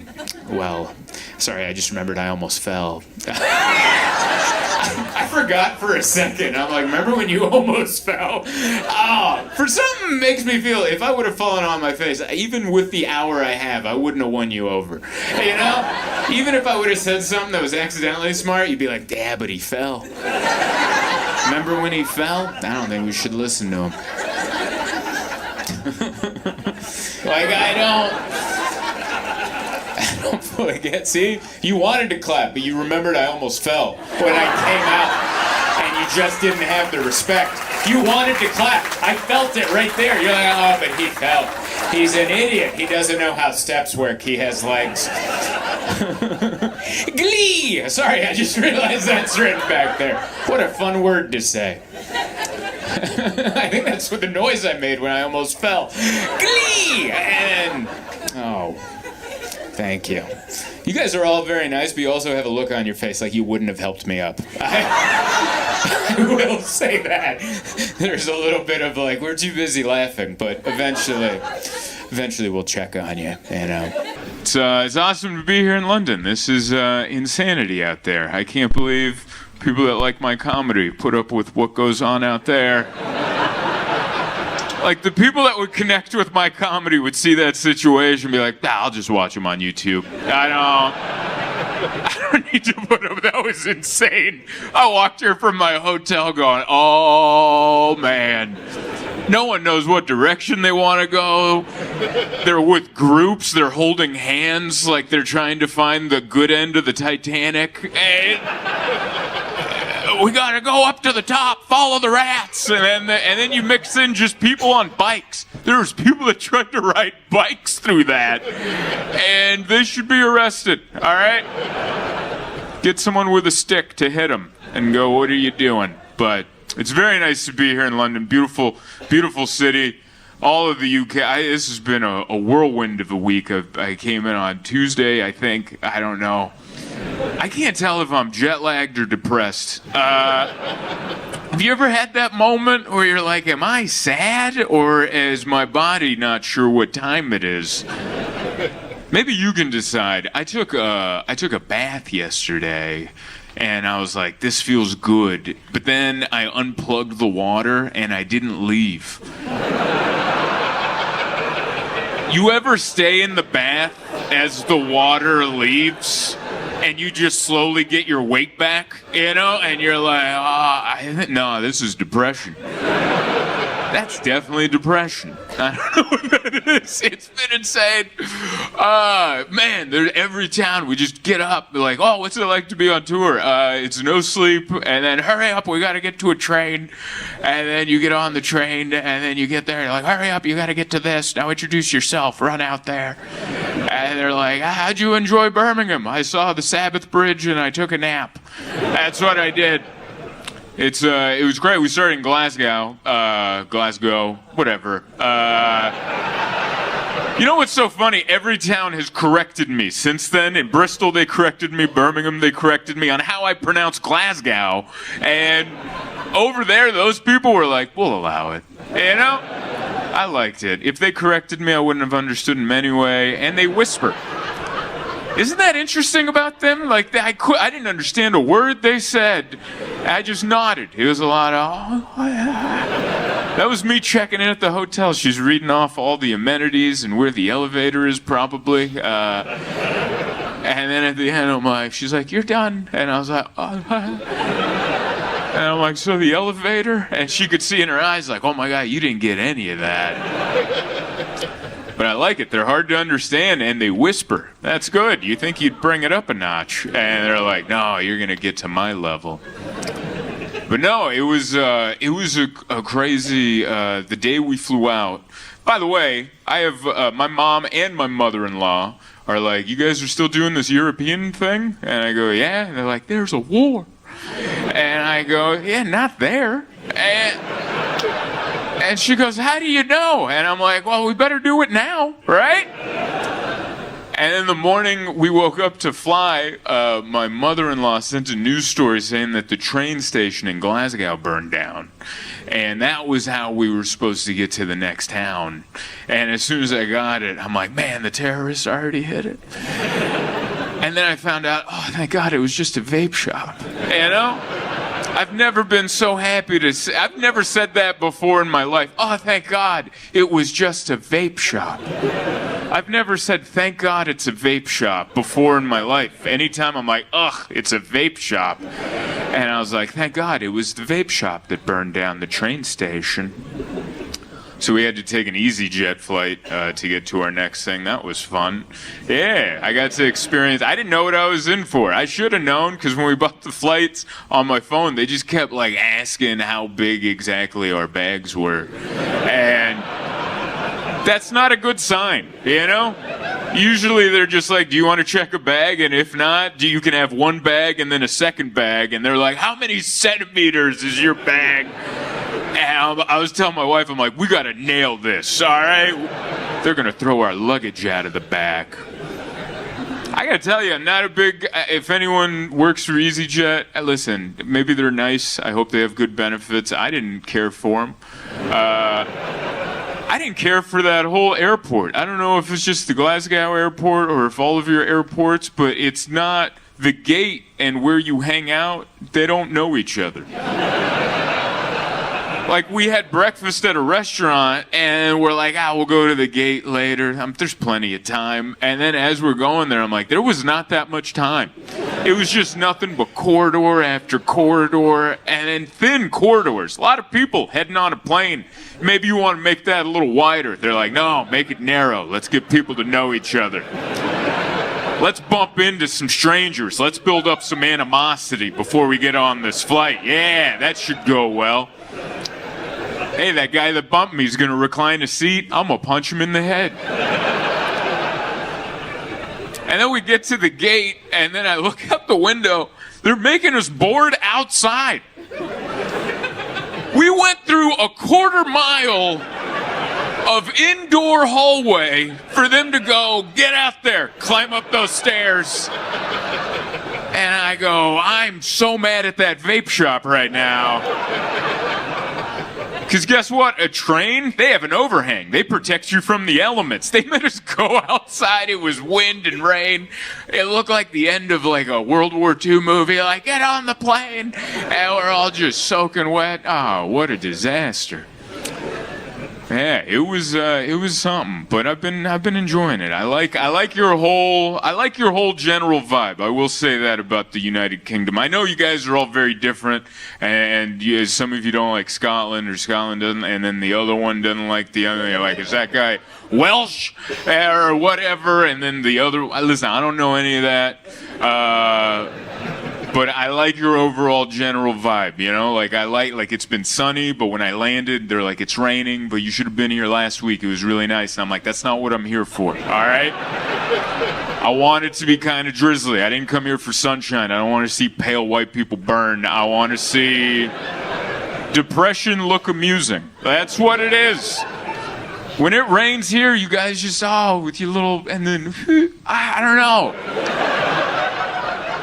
Well, sorry, I just remembered I almost fell. I forgot for a second. I'm like, remember when you almost fell? Oh, for something makes me feel, if I would have fallen on my face, even with the hour I have, I wouldn't have won you over. You know? Even if I would have said something that was accidentally smart, you'd be like, yeah, but he fell. Remember when he fell? I don't think we should listen to him. Like, I don't fully get. See, you wanted to clap, but you remembered I almost fell when I came out, and you just didn't have the respect. You wanted to clap. I felt it right there. You're like, oh, but he fell. He's an idiot. He doesn't know how steps work. He has legs. Glee! Sorry, I just realized that's written back there. What a fun word to say. I think that's what the noise I made when I almost fell. Glee! And... oh... thank you. You guys are all very nice, but you also have a look on your face like you wouldn't have helped me up. I will say that. There's a little bit of like, we're too busy laughing, but eventually we'll check on you, you know. It's awesome to be here in London. This is insanity out there. I can't believe people that like my comedy put up with what goes on out there. Like, the people that would connect with my comedy would see that situation and be like, I'll just watch them on YouTube. I don't need to put up, that was insane. I walked here from my hotel going, oh, man. No one knows what direction they want to go. They're with groups, they're holding hands like they're trying to find the good end of the Titanic. And... we gotta go up to the top, follow the rats, and then you mix in just people on bikes. There's people that tried to ride bikes through that, and they should be arrested, all right? Get someone with a stick to hit them and go, what are you doing? But it's very nice to be here in London. Beautiful, beautiful city. All of the UK. This has been a whirlwind of a week. I came in on Tuesday, I think. I don't know. I can't tell if I'm jet lagged or depressed. Have you ever had that moment where you're like, am I sad or is my body not sure what time it is? Maybe you can decide. I took a bath yesterday and I was like, this feels good. But then I unplugged the water and I didn't leave. You ever stay in the bath as the water leaves? And you just slowly get your weight back, you know? And you're like, no, this is depression. That's definitely depression. I don't know what that is. It's been insane. Man, every town we just get up, like, oh, what's it like to be on tour? It's no sleep, and then hurry up, we gotta get to a train. And then you get on the train, and then you get there, you're like, hurry up, you gotta get to this. Now introduce yourself, run out there. And they're like, how'd you enjoy Birmingham? I saw the Sabbath Bridge and I took a nap. That's what I did. It was great. We started in Glasgow, whatever. You know what's so funny? Every town has corrected me since then. In Bristol, they corrected me. Birmingham, they corrected me on how I pronounce Glasgow. And over there, those people were like, we'll allow it. You know? I liked it. If they corrected me, I wouldn't have understood them anyway. And they whisper. Isn't that interesting about them? Like, I didn't understand a word they said. I just nodded. It was a lot of, oh, yeah. That was me checking in at the hotel. She's reading off all the amenities and where the elevator is, probably. And then at the end, I'm like, she's like, you're done. And I was like, oh. And I'm like, so the elevator? And she could see in her eyes, like, oh my God, you didn't get any of that. But I like it. They're hard to understand, and they whisper. That's good. You think you'd bring it up a notch. And they're like, no, you're going to get to my level. But no, it was a crazy, the day we flew out. By the way, I have my mom and my mother-in-law are like, you guys are still doing this European thing? And I go, yeah. And they're like, there's a war. And I go, yeah, not there. And she goes, how do you know? And I'm like, well, we better do it now, right? And in the morning, we woke up to fly. My mother-in-law sent a news story saying that the train station in Glasgow burned down. And that was how we were supposed to get to the next town. And as soon as I got it, I'm like, man, the terrorists already hit it. And then I found out, oh, thank God, it was just a vape shop, you know? I've never been so happy to say, I've never said that before in my life. Oh, thank God, it was just a vape shop. I've never said, thank God it's a vape shop before in my life. Anytime I'm like, ugh, it's a vape shop. And I was like, thank God it was the vape shop that burned down the train station. So we had to take an EasyJet flight to get to our next thing. That was fun. Yeah, I got to experience. I didn't know what I was in for. I should have known, because when we bought the flights on my phone, they just kept like asking how big exactly our bags were. And that's not a good sign, you know? Usually they're just like, do you want to check a bag? And if not, you can have one bag and then a second bag. And they're like, how many centimeters is your bag? And I was telling my wife, I'm like, we got to nail this, all right? They're going to throw our luggage out of the back. I got to tell you, I'm not a big, if anyone works for EasyJet, listen, maybe they're nice. I hope they have good benefits. I didn't care for them. I didn't care for that whole airport. I don't know if it's just the Glasgow airport or if all of your airports, but it's not the gate and where you hang out, they don't know each other. Like, we had breakfast at a restaurant, and we're like, we'll go to the gate later. There's plenty of time. And then as we're going there, I'm like, there was not that much time. It was just nothing but corridor after corridor, and then thin corridors. A lot of people heading on a plane. Maybe you want to make that a little wider. They're like, no, make it narrow. Let's get people to know each other. Let's bump into some strangers. Let's build up some animosity before we get on this flight. Yeah, that should go well. Hey, that guy that bumped me is going to recline a seat. I'm going to punch him in the head. And then we get to the gate, and then I look out the window. They're making us board outside. We went through a quarter mile of indoor hallway for them to go, get out there, climb up those stairs. And I go, I'm so mad at that vape shop right now. Because guess what? A train, they have an overhang. They protect you from the elements. They made us go outside. It was wind and rain. It looked like the end of like a World War II movie. Like, get on the plane. And we're all just soaking wet. Oh, what a disaster. Yeah, it was something, but I've been enjoying it. I like your whole general vibe. I will say that about the United Kingdom. I know you guys are all very different, and some of you don't like Scotland, or Scotland doesn't, and then the other one doesn't like the other. You're like, is that guy Welsh or whatever? And then the other. Listen, I don't know any of that. But I like your overall general vibe, you know? Like, I like it's been sunny, but when I landed, they're like, it's raining, but you should have been here last week. It was really nice. And I'm like, that's not what I'm here for, all right? I want it to be kind of drizzly. I didn't come here for sunshine. I don't want to see pale white people burn. I want to see depression look amusing. That's what it is. When it rains here, you guys just, with your little, and then, I don't know.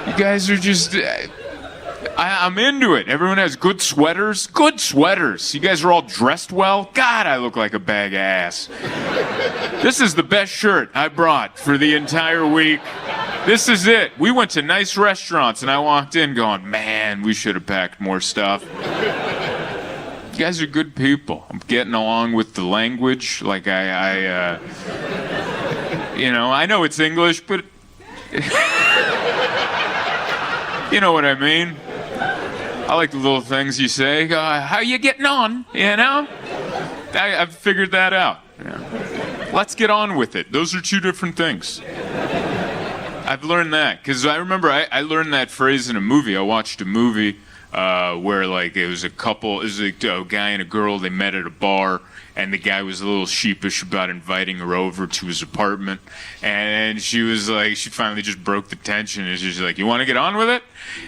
You guys are just, I'm into it. Everyone has good sweaters. Good sweaters. You guys are all dressed well. God, I look like a bag of ass. This is the best shirt I brought for the entire week. This is it. We went to nice restaurants, and I walked in going, man, we should have packed more stuff. You guys are good people. I'm getting along with the language. Like, I know it's English, but... You know what I mean? I like the little things you say. How you getting on? You know? I've figured that out. Yeah. Let's get on with it. Those are two different things. I've learned that. Because I remember I learned that phrase in a movie. I watched a movie where like it was a couple, it was a guy and a girl, they met at a bar. And the guy was a little sheepish about inviting her over to his apartment. And she was like, she finally just broke the tension. And she's like, you want to get on with it?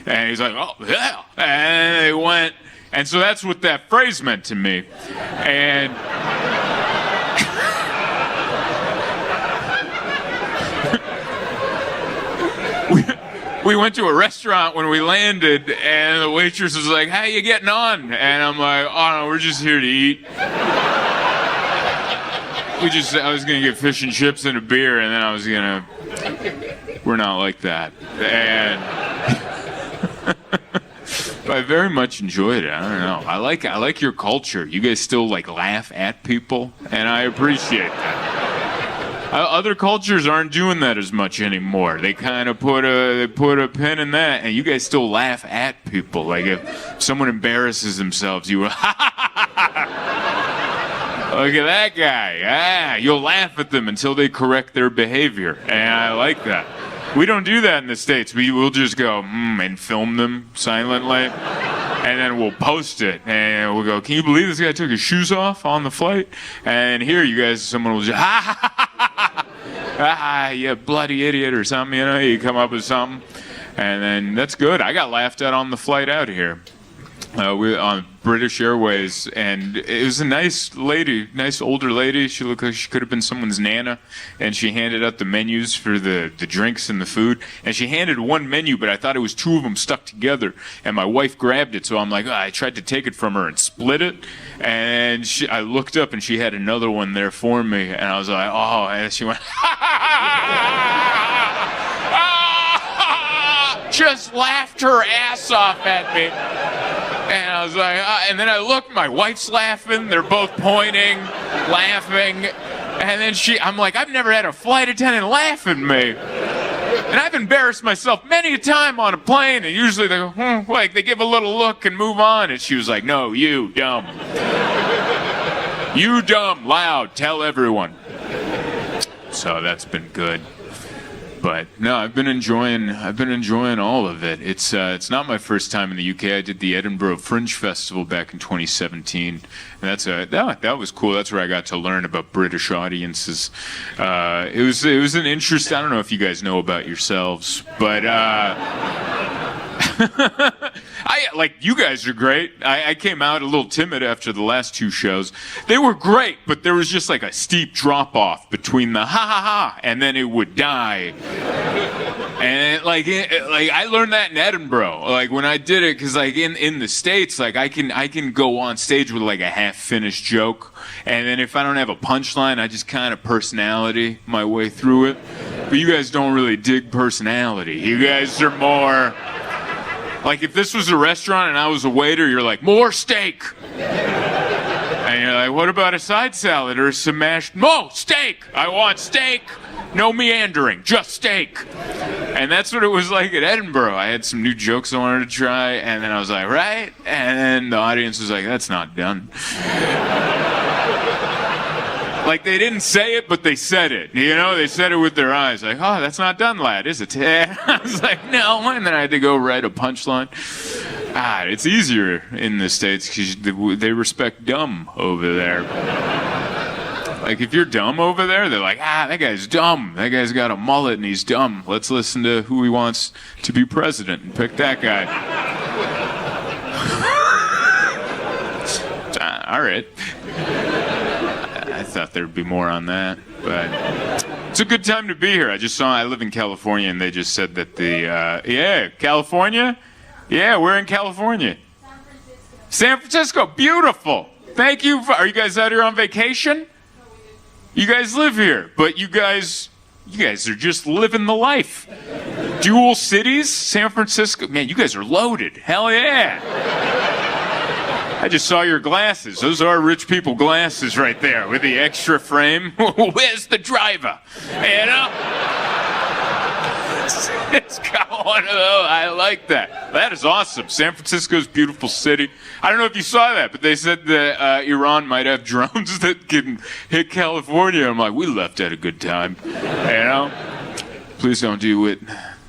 And he's like, oh, yeah. And they went. And so that's what that phrase meant to me. And we went to a restaurant when we landed, and the waitress was like, how you getting on? And I'm like, oh, no, we're just here to eat. I was going to get fish and chips and a beer, and then I was going to, we're not like that. And, I very much enjoyed it. I don't know. I like your culture. You guys still like laugh at people, and I appreciate that. Other cultures aren't doing that as much anymore. They kind of put a pin in that, and you guys still laugh at people. Like if someone embarrasses themselves, you will. Look at that guy. You'll laugh at them until they correct their behavior. And I like that. We don't do that in the States. We'll just go, and film them silently. And then we'll post it. And we'll go, can you believe this guy took his shoes off on the flight? And here you guys, someone will just, you bloody idiot or something, you know? You come up with something. And then that's good. I got laughed at on the flight out here. On British Airways, and it was a nice older lady. She looked like she could have been someone's nana, and she handed out the menus for the drinks and the food, and she handed one menu, but I thought it was two of them stuck together, and my wife grabbed it, so I'm like, I tried to take it from her and split it, and I looked up, and she had another one there for me, and I was like, oh, and she went, just laughed her ass off at me. And I was like, and then I looked, my wife's laughing, they're both pointing, laughing, and then I'm like, I've never had a flight attendant laugh at me. And I've embarrassed myself many a time on a plane, and usually they go, like they give a little look and move on, and she was like, no, you dumb. You dumb, loud, tell everyone. So that's been good. But no, I've been enjoying all of it. It's not my first time in the UK. I did the Edinburgh Fringe Festival back in 2017, and that was cool. That's where I got to learn about British audiences. It was an interest. I don't know if you guys know about yourselves, but you guys are great. I came out a little timid after the last two shows. They were great, but there was just like a steep drop off between the ha ha ha and then it would die. And I learned that in Edinburgh. Like when I did it, because like in the States, like I can go on stage with like a half finished joke, and then if I don't have a punchline, I just kind of personality my way through it. But you guys don't really dig personality. You guys are more. Like, if this was a restaurant and I was a waiter, you're like, more steak. And you're like, what about a side salad or some mashed? No, steak. I want steak. No meandering, just steak. And that's what it was like at Edinburgh. I had some new jokes I wanted to try, and then I was like, right? And then the audience was like, that's not done. Like, they didn't say it, but they said it. You know, they said it with their eyes. Like, oh, that's not done, lad, is it? I was like, no. And then I had to go write a punchline. It's easier in the States because they respect dumb over there. Like, if you're dumb over there, they're like, that guy's dumb. That guy's got a mullet and he's dumb. Let's listen to who he wants to be president and pick that guy. All right. I thought there'd be more on that, but it's a good time to be here. I live in California, and they just said that California? Yeah, we're in California. San Francisco, beautiful. Thank you. Are you guys out here on vacation? You guys live here, but you guys are just living the life. Dual cities, San Francisco. Man, you guys are loaded. Hell yeah. I just saw your glasses. Those are rich people glasses right there with the extra frame. Where's the driver? You know? It's got one of those. I like that. That is awesome. San Francisco's a beautiful city. I don't know if you saw that, but they said that Iran might have drones that can hit California. I'm like, we left at a good time. You know? Please don't do what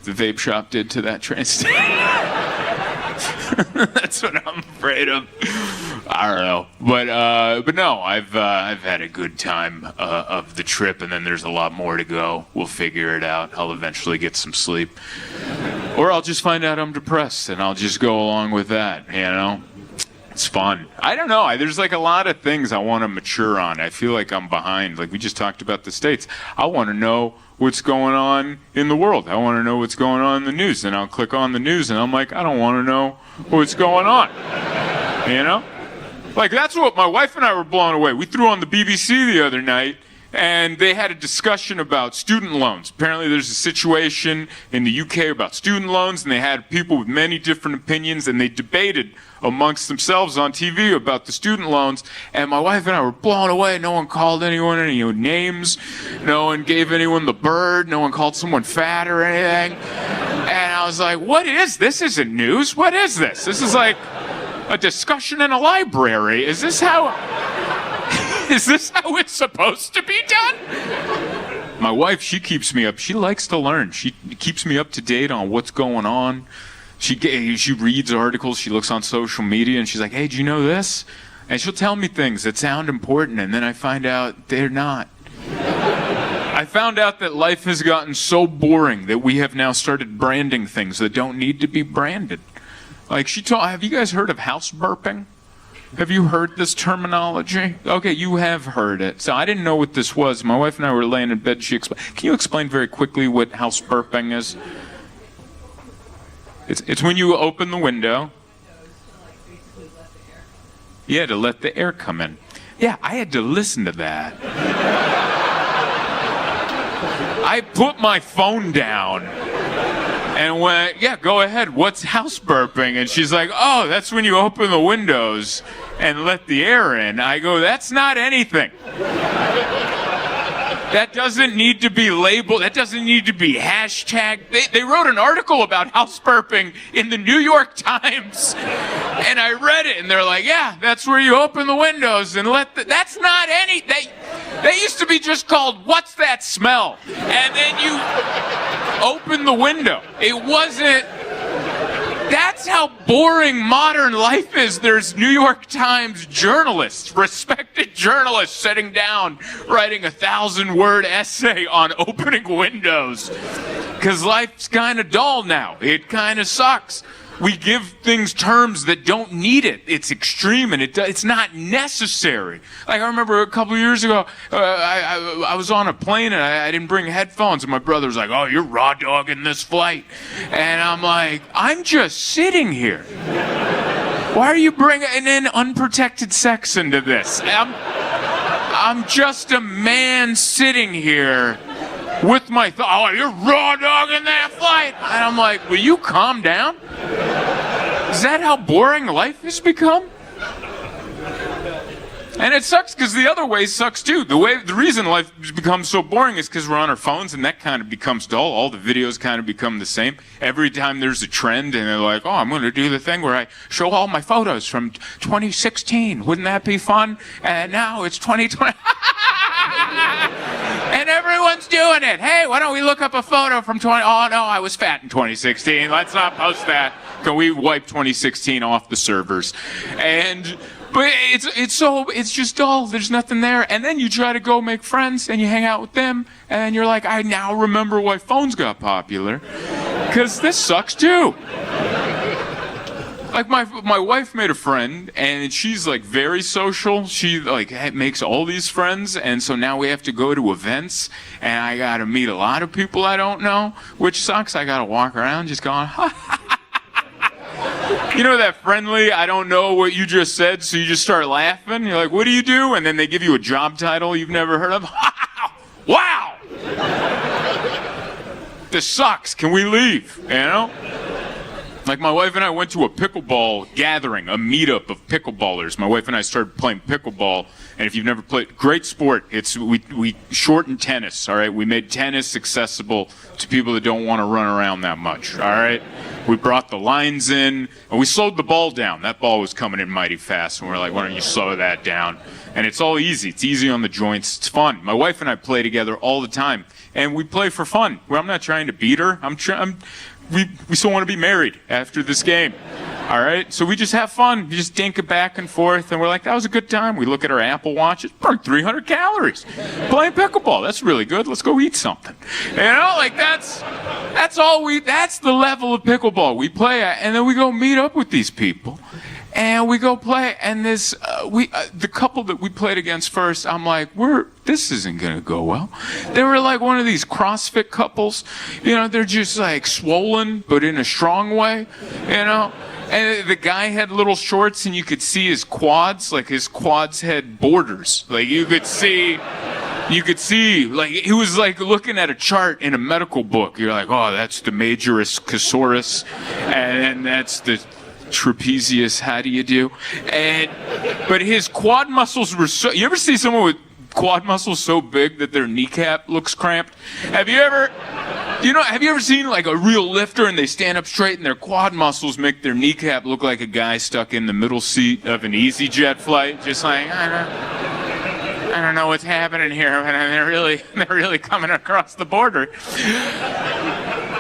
the vape shop did to that train station. That's what I'm afraid of. I don't know, but no, I've had a good time of the trip, and then there's a lot more to go. We'll figure it out. I'll eventually get some sleep, or I'll just find out I'm depressed, and I'll just go along with that. You know, it's fun. I don't know. There's like a lot of things I want to mature on. I feel like I'm behind. Like we just talked about the States. I want to know what's going on in the world. I want to know what's going on in the news. And I'll click on the news and I'm like, I don't want to know what's going on. You know? Like, that's what my wife and I were blown away. We threw on the BBC the other night and they had a discussion about student loans. Apparently there's a situation in the UK about student loans, and they had people with many different opinions, and they debated amongst themselves on TV about the student loans, and my wife and I were blown away. No one called anyone any names, no one gave anyone the bird, no one called someone fat or anything. And I was like, what is this? This isn't news. What is this? This is like a discussion in a library. Is this how it's supposed to be done? My wife, she keeps me up. She likes to learn. She keeps me up to date on what's going on. She reads articles, she looks on social media, and she's like, hey, do you know this? And she'll tell me things that sound important, and then I find out they're not. I found out that life has gotten so boring that we have now started branding things that don't need to be branded. Like have you guys heard of house burping? Have you heard this terminology? Okay, you have heard it. So I didn't know what this was. My wife and I were laying in bed. Can you explain very quickly what house burping is? It's when you open the window. Yeah, to let the air come in. Yeah, I had to listen to that. I put my phone down and went, yeah, go ahead, what's house burping? And she's like, oh, that's when you open the windows and let the air in. I go, that's not anything. That doesn't need to be labeled. That doesn't need to be hashtagged. They wrote an article about house burping in the New York Times, and I read it, and they're like, yeah, that's where you open the windows and that's not any... They used to be just called, what's that smell? And then you open the window. It wasn't... That's how boring modern life is. There's New York Times journalists, respected journalists, sitting down, writing a 1,000-word essay on opening windows. Because life's kind of dull now. It kind of sucks. We give things terms that don't need it. It's extreme, and it's not necessary. Like, I remember a couple of years ago, I was on a plane, and I didn't bring headphones, and my brother was like, oh, you're raw dogging this flight. And I'm like, I'm just sitting here. Why are you bringing in unprotected sex into this? I'm just a man sitting here with my oh, you're raw dogging that flight. And I'm like, will you calm down? Is that how boring life has become? And it sucks because the other way sucks too. The reason life becomes so boring is because we're on our phones, and that kind of becomes dull. All the videos kind of become the same. Every time there's a trend, and they're like, oh, I'm going to do the thing where I show all my photos from 2016. Wouldn't that be fun? And now it's 2020. And everyone's doing it. Hey, why don't we look up a photo from oh no, I was fat in 2016. Let's not post that. Can we wipe 2016 off the servers? But it's just dull. There's nothing there. And then you try to go make friends and you hang out with them, and you're like, I now remember why phones got popular. Because this sucks too. Like my wife made a friend, and she's like very social. She like makes all these friends, and so now we have to go to events, and I gotta meet a lot of people I don't know, which sucks. I gotta walk around just going, you know that friendly, I don't know what you just said, so you just start laughing. You're like, what do you do? And then they give you a job title you've never heard of. Wow! This sucks. Can we leave? You know? Like, my wife and I went to a pickleball gathering, a meetup of pickleballers. My wife and I started playing pickleball, and if you've never played, great sport. We shortened tennis, all right? We made tennis accessible to people that don't want to run around that much, all right? We brought the lines in, and we slowed the ball down. That ball was coming in mighty fast, and we're like, why don't you slow that down? And it's all easy. It's easy on the joints. It's fun. My wife and I play together all the time, and we play for fun. Well, I'm not trying to beat her. We still want to be married after this game. All right? So we just have fun. We just dink it back and forth, and we're like, that was a good time. We look at our Apple Watch. It's burned 300 calories. Playing pickleball. That's really good. Let's go eat something. You know, like that's the level of pickleball we play at. And then we go meet up with these people. And we go play, and the couple that we played against first, I'm like, this isn't gonna go well. They were like one of these CrossFit couples, you know, they're just like swollen, but in a strong way, you know. And the guy had little shorts, and you could see his quads, like his quads had borders. Like you could see You could see, like, he was like looking at a chart in a medical book. You're like, oh, that's the Majorus Casaurus, and that's the trapezius. How do you do? But his quad muscles were so. You ever see someone with quad muscles so big that their kneecap looks cramped? Have you ever seen like a real lifter and they stand up straight and their quad muscles make their kneecap look like a guy stuck in the middle seat of an EasyJet flight, just like, I don't know what's happening here, but they're really coming across the border.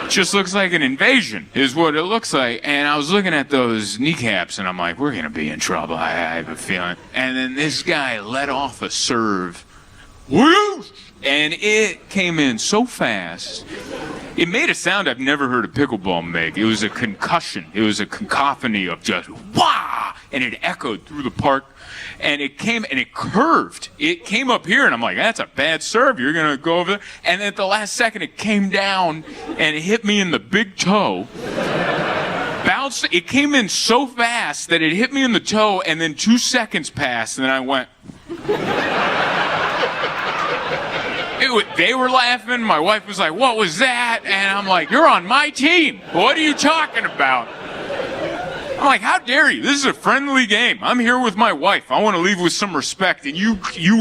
Just looks like an invasion, is what it looks like. And I was looking at those kneecaps, and I'm like, we're gonna be in trouble. I have a feeling. And then this guy let off a serve, and it came in so fast. It made a sound I've never heard a pickleball make. It was a concussion. It was a cacophony of just wah, and it echoed through the park. And it came and it curved. It came up here, and I'm like, that's a bad serve. You're going to go over there. And then at the last second, it came down and it hit me in the big toe. Bounced. It came in so fast that it hit me in the toe, and then 2 seconds passed, and then I went. They were laughing. My wife was like, what was that? And I'm like, you're on my team. What are you talking about? I'm like, how dare you? This is a friendly game. I'm here with my wife. I want to leave with some respect. And you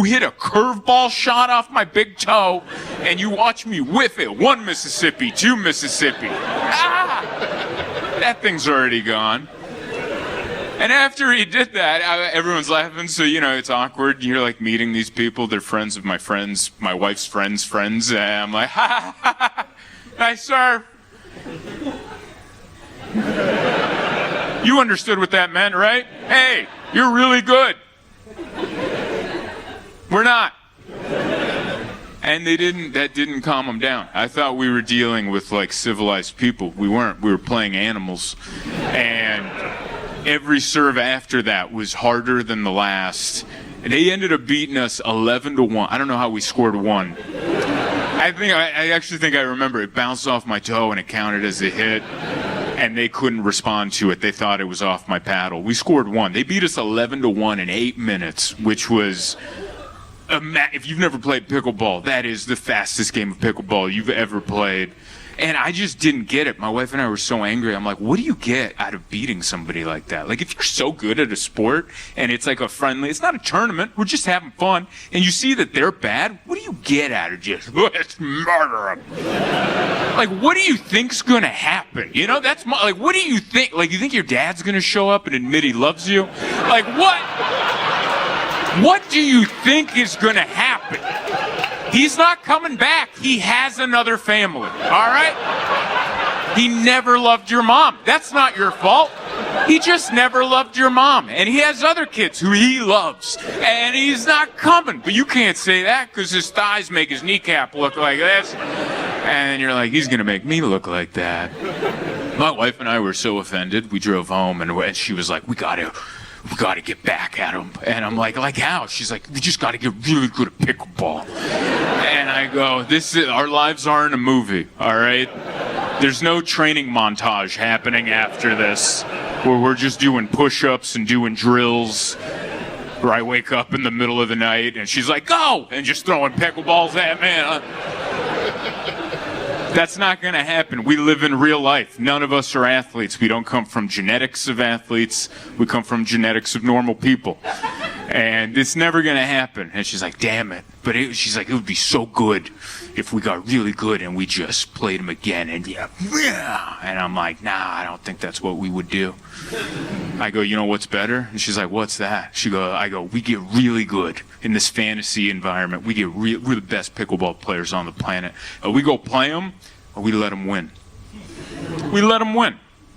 hit a curveball shot off my big toe, and you watch me whiff it. 1 Mississippi, 2 Mississippi. Ah! That thing's already gone. And after he did that, everyone's laughing, so, it's awkward. You're, like, meeting these people. They're friends of my friends, my wife's friends. And I'm like, ha, ha, ha, ha. Nice serve. You understood what that meant, right? Hey, you're really good. We're not. And that didn't calm them down. I thought we were dealing with, like, civilized people. We weren't. We were playing animals. And every serve after that was harder than the last. They ended up beating us 11-1. I don't know how we scored 1. I actually think I remember it bounced off my toe and it counted as a hit. And they couldn't respond to it. They thought it was off my paddle. We scored 1. They beat us 11-1 in 8 minutes, which was, if you've never played pickleball, that is the fastest game of pickleball you've ever played. And I just didn't get it. My wife and I were so angry. I'm like, what do you get out of beating somebody like that? Like, if you're so good at a sport and it's like it's not a tournament, we're just having fun, and you see that they're bad, what do you get out of just, let's murder them? Like, what do you think's going to happen? That's like, what do you think? Like, you think your dad's going to show up and admit he loves you? Like, what? What do you think is going to happen? He's not coming back. He has another family, all right? He never loved your mom. That's not your fault. He just never loved your mom. And he has other kids who he loves. And he's not coming. But you can't say that because his thighs make his kneecap look like this. And you're like, he's going to make me look like that. My wife and I were so offended. We drove home, and she was like, we got to get back at him. And I'm like how? She's like, we just got to get really good at pickleball. And I go, our lives aren't a movie, all right? There's no training montage happening after this where we're just doing push-ups and doing drills, where I wake up in the middle of the night and she's like, go! And just throwing pickleballs at me. That's not going to happen. We live in real life. None of us are athletes. We don't come from genetics of athletes. We come from genetics of normal people. And it's never going to happen. And she's like, damn it. But she's like, it would be so good if we got really good and we just played them again. And and I'm like, nah, I don't think that's what we would do. I go, you know what's better? And she's like, what's that? I go, we get really good in this fantasy environment. We're the best pickleball players on the planet. We go play them, or we let them win. We let them win.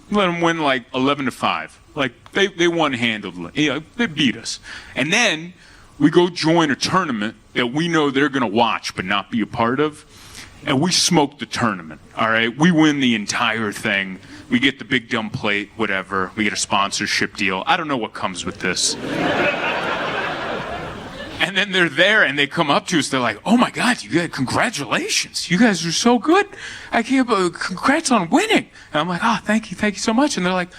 We let them win like 11-5. Like, they won handedly. They beat us. And then we go join a tournament that we know they're going to watch but not be a part of. And we smoke the tournament, all right? We win the entire thing. We get the big dumb plate, whatever. We get a sponsorship deal. I don't know what comes with this. And then they're there and they come up to us. They're like, oh my God, you guys, congratulations. You guys are so good. I can't believe, congrats on winning. And I'm like, oh, thank you so much. And they're like,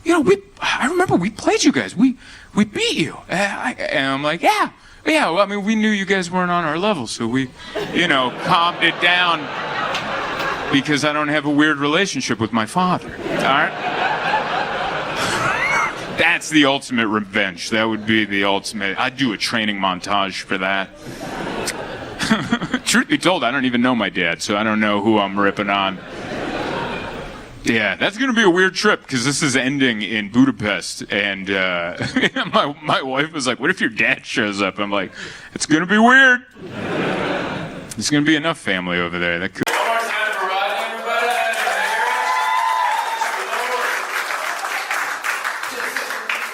I remember we played you guys. We beat you. And I'm like, yeah. Yeah, well, I mean, we knew you guys weren't on our level, so we, calmed it down because I don't have a weird relationship with my father. All right? That's the ultimate revenge. That would be the ultimate. I'd do a training montage for that. Truth be told, I don't even know my dad, so I don't know who I'm ripping on. Yeah, that's going to be a weird trip because this is ending in Budapest, and my wife was like, what if your dad shows up? I'm like, it's going to be weird. There's going to be enough family over there. That could... One more time for Rodney, everybody.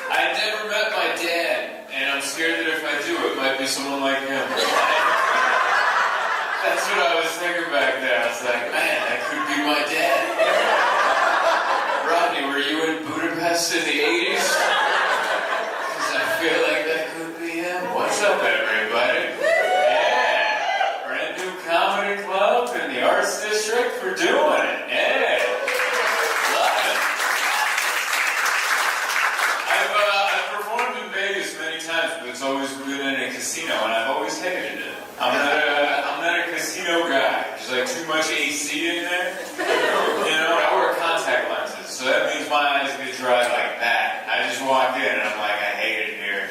I never met my dad, and I'm scared that if I do, it might be someone like him. That's what I was thinking back there. I was like, man, that could be my dad. Rodney, were you in Budapest in the 80s? Because I feel like that could be him. What's up, everybody? Yeah, brand new comedy club in the Arts District. We're doing it. Yeah, love it. I've performed in Vegas many times, but it's always been in a casino, and I've always hated it. I'm not a casino guy. There's like too much AC in there. I wear contact lenses, so that means my eyes get dry like that. I just walk in and I'm like, I hate it here.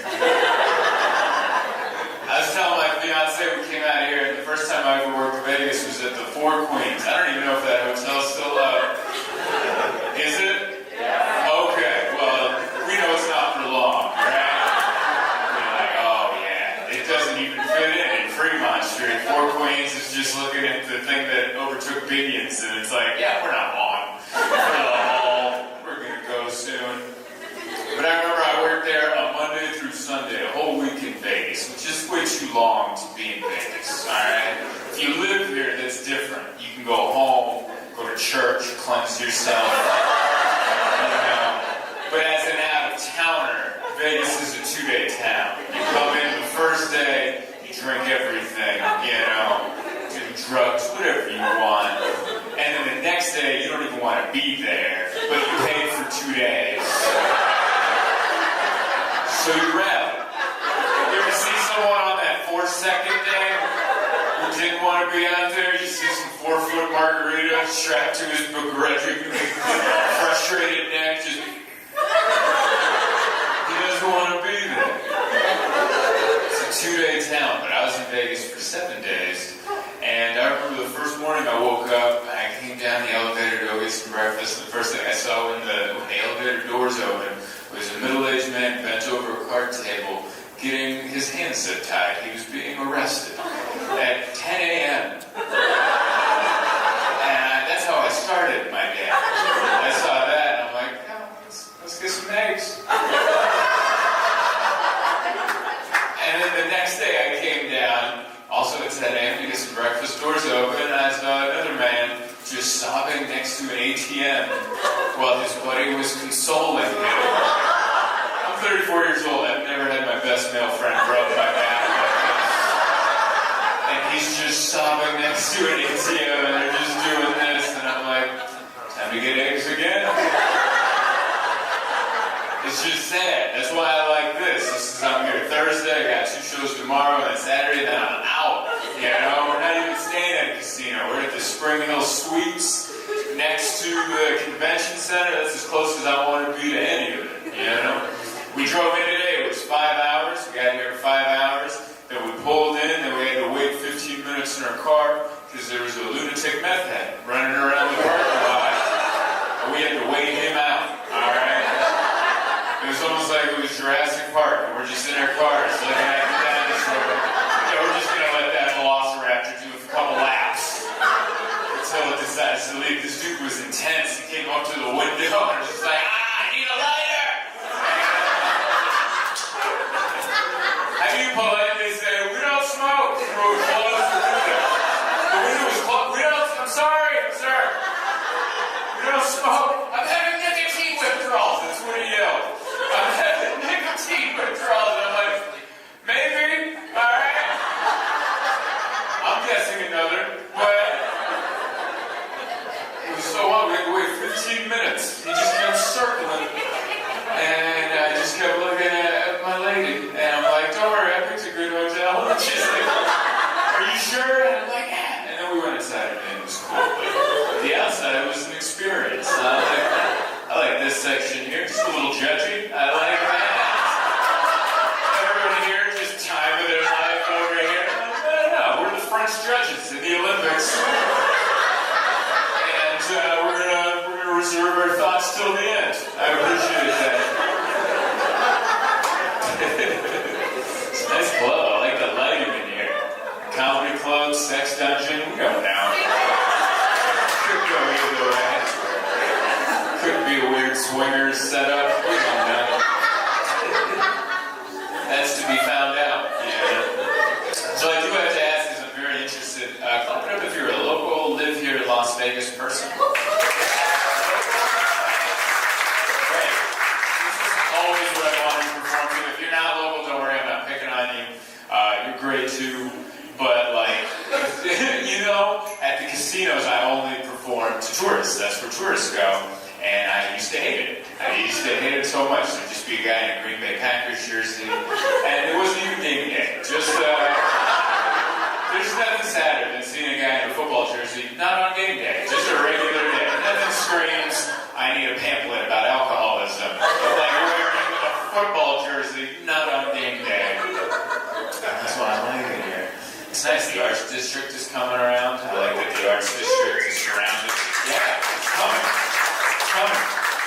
I was telling my fiance we came out here, and the first time I ever worked in Vegas was at the Four Queens. I don't even know if that hotel's still up. Is it? Yeah. Okay, well, we know it's not for long, right? We're like, oh yeah, it doesn't even fit in Fremont Street. Four Queens is just looking at the thing that overtook Binions, and it's like, yeah, we're not long. We're gonna go soon. But I remember I worked there on Monday through Sunday, a whole week in Vegas, which is way too long to be in Vegas, alright? If you live here, that's different. You can go home, go to church, cleanse yourself, But as an out-of-towner, Vegas is a 2-day town. You come in the first day, you drink everything, do drugs, whatever you want. And then the next day, you don't even want to be there, but you paid for 2 days. So you rev. You ever see someone on that 4-second day who didn't want to be out there? You see some 4-foot margarita strapped to his begrudging, frustrated neck, just... He doesn't want to be there. It's a 2-day town, but I was in Vegas for 7 days. And I remember the first morning I woke up, I came down the elevator to go get some breakfast. The first thing I saw when the elevator doors opened was a middle-aged man bent over a card table getting his hands zip tied. He was being arrested at 10 a.m. And that's how I started my day. I saw that and I'm like, let's get some eggs. And then the next day I came down, also at 10 a.m. to get some breakfast, doors open, and I saw another man just sobbing next to an ATM while his buddy was consoling him. I'm 34 years old. I've never had my best male friend rub my back like this. And he's just sobbing next to an ATM, and they're just doing this, and I'm like, time to get eggs again? It's just sad. That's why I like this. I'm here Thursday, I got 2 shows tomorrow, and then Saturday, then I'm out. We're not even staying at a casino. We're at the Spring Hill Suites next to the convention center. That's as close as I want to be to any of it, We drove in today, it was 5 hours. We got here 5 hours. Then we pulled in, then we had to wait 15 minutes in our car because there was a lunatic meth head running around the parking lot. And we had to wait him out, alright? It was almost like it was Jurassic Park, and we're just in our cars looking at the dinosaur. We're just going to let that velociraptor do a couple laps until it decides to leave. This dude was intense. He came up to the window and was just like, I need a lighter! How do you politely say, we don't smoke? We're closed the window. The window was closed. I'm sorry, sir. We don't smoke. I'm having nicotine withdrawals. That's what he yelled. I'm having nicotine withdrawals, and I'm like, maybe, alright? I'm guessing another, but it was so long, we had to wait 15 minutes. He just She's like, are you sure? And I'm like, yeah. And then we went inside and it was cool. But the outside was an experience. I like this section here, just a little judgy. I like that. Everyone here just time of their life over here. No, we're the French judges in the Olympics. And we're gonna reserve our thoughts till the end. I appreciate that. It's a nice club. I like the lighting in here. Comedy club, sex dungeon, we go down. Could go either way. Could be a weird swingers setup. We go down. That's to be found out. Yeah. So I do have to ask, because I'm very interested. Clap it up if you're a local, live here in Las Vegas person. Always what I want to perform to. If you're not local, don't worry, I'm not picking on you. You're great too. But like, you know, at the casinos I only perform to tourists. That's where tourists go. And I used to hate it. I used to hate it so much. There'd just be a guy in a Green Bay Packers jersey. And it wasn't even game day. Just, there's nothing sadder than seeing a guy in a football jersey not on game day. Just a regular day. Nothing screams, I need a pamphlet about alcoholism. Like wearing a football jersey not on game day. That's what I like in here. It's nice. The Arts District is coming around. I like that the Arts District is surrounded. Yeah, it's coming. It's coming.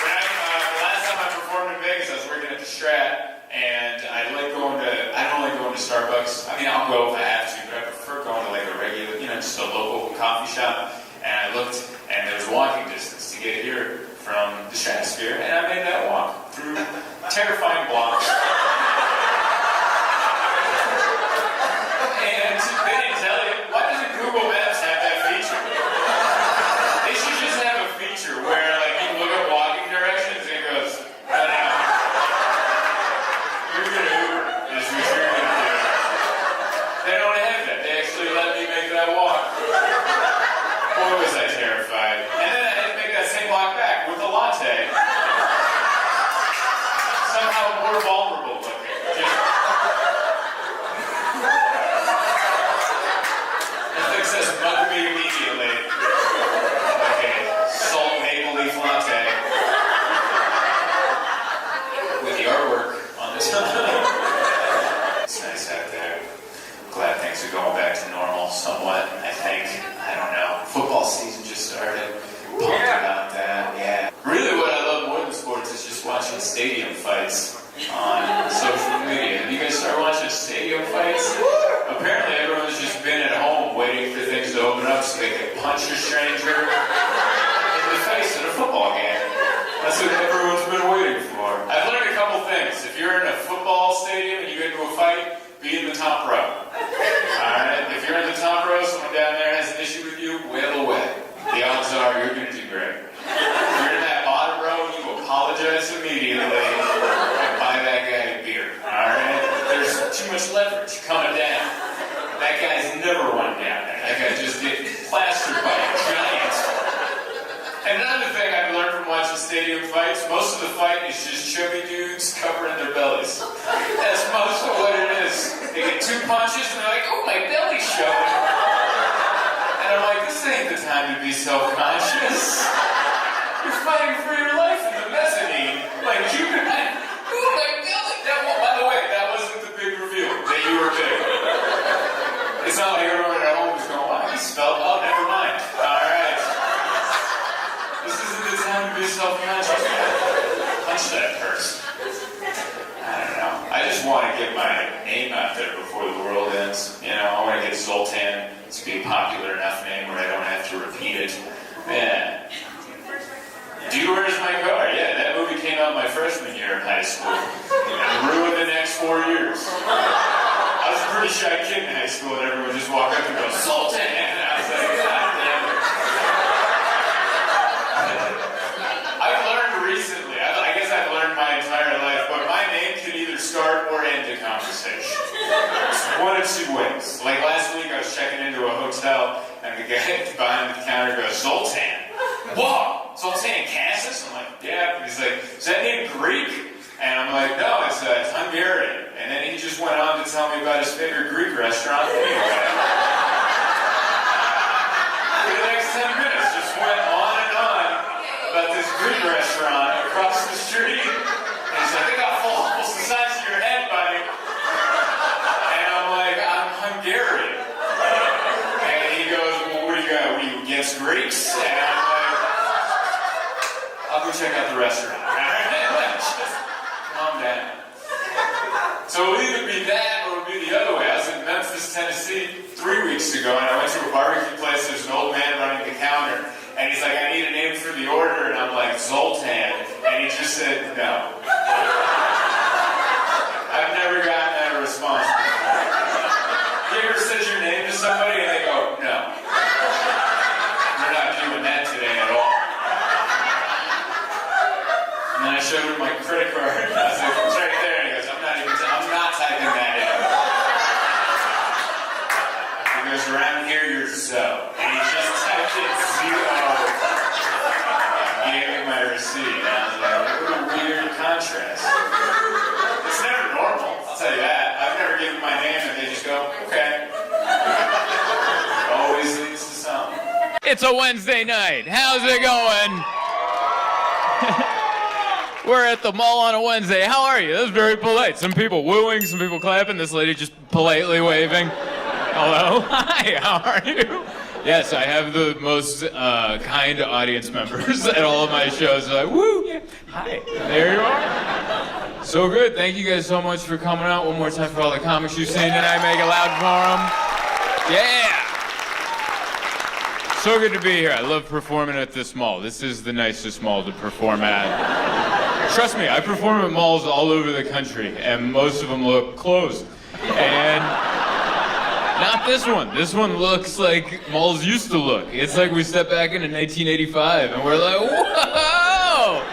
The last time I performed in Vegas, I was working at the Strat, and I don't like going to Starbucks. I mean, I'll go if I have to, but I prefer going to like a regular, just a local coffee shop. And I looked, and there was walking distance to get here from the Stratosphere, and I made that walk through terrifying blocks. And they didn't tell you, why doesn't Google Maps have that feature? They should just have a feature where like you look up walking directions and it goes, no. You're gonna Uber, is what you're gonna do. They don't have that. They actually let me make that walk. Boy, was I terrified. And then I had to make that same walk back with a latte. Somehow more vulnerable looking. Netflix says mug me immediately. Okay, salt maple leaf latte. With the artwork on this. It's nice out there. Glad things are going back to normal somewhat, I think. I don't know. Football season just started. Pumped about that, yeah. Really what I love more than sports is just watching stadium fights on social media. Have you guys started watching stadium fights? Apparently everyone's just been at home waiting for things to open up so they can punch a stranger in the face at a football game. That's what everyone's been waiting for. I've learned a couple things. If you're in a football stadium and you get into a fight, be in the top row. Alright? If you're in the top row, someone down there has an issue with you, wail away. The odds are you're going to do great. If you're in that bottom row, you apologize immediately and buy that guy a beer. Alright? There's too much leverage coming down. That guy's never won down there. That guy just get plastered by a giant. And another thing I've learned from watching stadium fights, most of the fight is just chubby dudes covering their bellies. That's most of what it is. They get two punches and they're like, oh, my belly's showing. And I'm like, this ain't the time to be self-conscious. You're fighting for your life in the mezzanine. Like, you can, ooh, my belly. By the way, that wasn't the big reveal that you were big. It's not like everyone at home is going, wow, he spelled, oh, never mind. All right. This isn't the time to be self-conscious. Punch that person. I don't know. I just want to get my name out there before the world ends. I want to get Zoltan to be a popular enough name where I don't have to repeat it. Yeah. Do you Where's My Car? Yeah, that movie came out my freshman year in high school. And ruined the next 4 years. I was a pretty shy kid in high school and everyone would just walk up and go, Zoltan! And I was like, God damn it. I've learned recently, I guess I've learned my entire life, but my name can either start or end a conversation. It's one of two ways. Like last week I was checking into a hotel and the guy behind the counter goes, Zoltan. Whoa! Zoltan Kaszas? I'm like, yeah. He's like, is that name Greek? And I'm like, no, it's Hungarian. And then he just went went on to tell me about his favorite Greek restaurant anyway. For the next 10 minutes, just went on and on about this Greek restaurant across the street. And he's like, they got falafels the size of your head, buddy. And I'm like, I'm Hungarian. And he goes, well, what do you got? What are you against Greeks? And I'm like, I'll go check out the restaurant. Just calm down. So it'll either be that or it'll be the other way. I was in Memphis, Tennessee 3 weeks ago, and I went to a barbecue place. There's an old man running the counter, and he's like, I need a name for the order, and I'm like, Zoltan, and he just said, no. I've never gotten that response before. You ever said your name to somebody, and they go, no. We're not doing that today at all. And then I showed him my credit card, and I was like, it's right there, and he goes, I'm not typing that in. He goes, around here, you're so. And he just typed in zero. He gave me my receipt, and I was like, what a weird contrast. It's never normal, I'll tell you that. I've never given my name, and they just go, okay. It always leads to something. It's a Wednesday night. How's it going? We're at the mall on a Wednesday. How are you? That was very polite. Some people wooing, some people clapping. This lady just politely waving. Hello. Hi, how are you? Yes, I have the most kind audience members at all of my shows. They're like, woo, yeah. Hi, there you are. So good. Thank you guys so much for coming out. One more time for all the comics you've seen tonight. Make it loud for them. Yeah. So good to be here. I love performing at this mall. This is the nicest mall to perform at. Trust me, I perform at malls all over the country, and most of them look closed. And not this one. This one looks like malls used to look. It's like we stepped back into 1985, and we're like, whoa!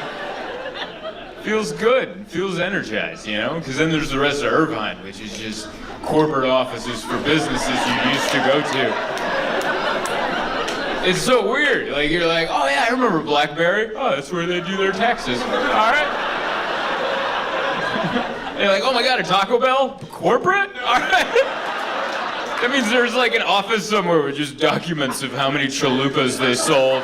Feels good. Feels energized, you know? Because then there's the rest of Irvine, which is just corporate offices for businesses you used to go to. It's so weird. Like, you're like, oh yeah, I remember BlackBerry. Oh, that's where they do their taxes. All right. And you're like, oh my God, a Taco Bell? Corporate? All right. That means there's like an office somewhere with just documents of how many chalupas they sold.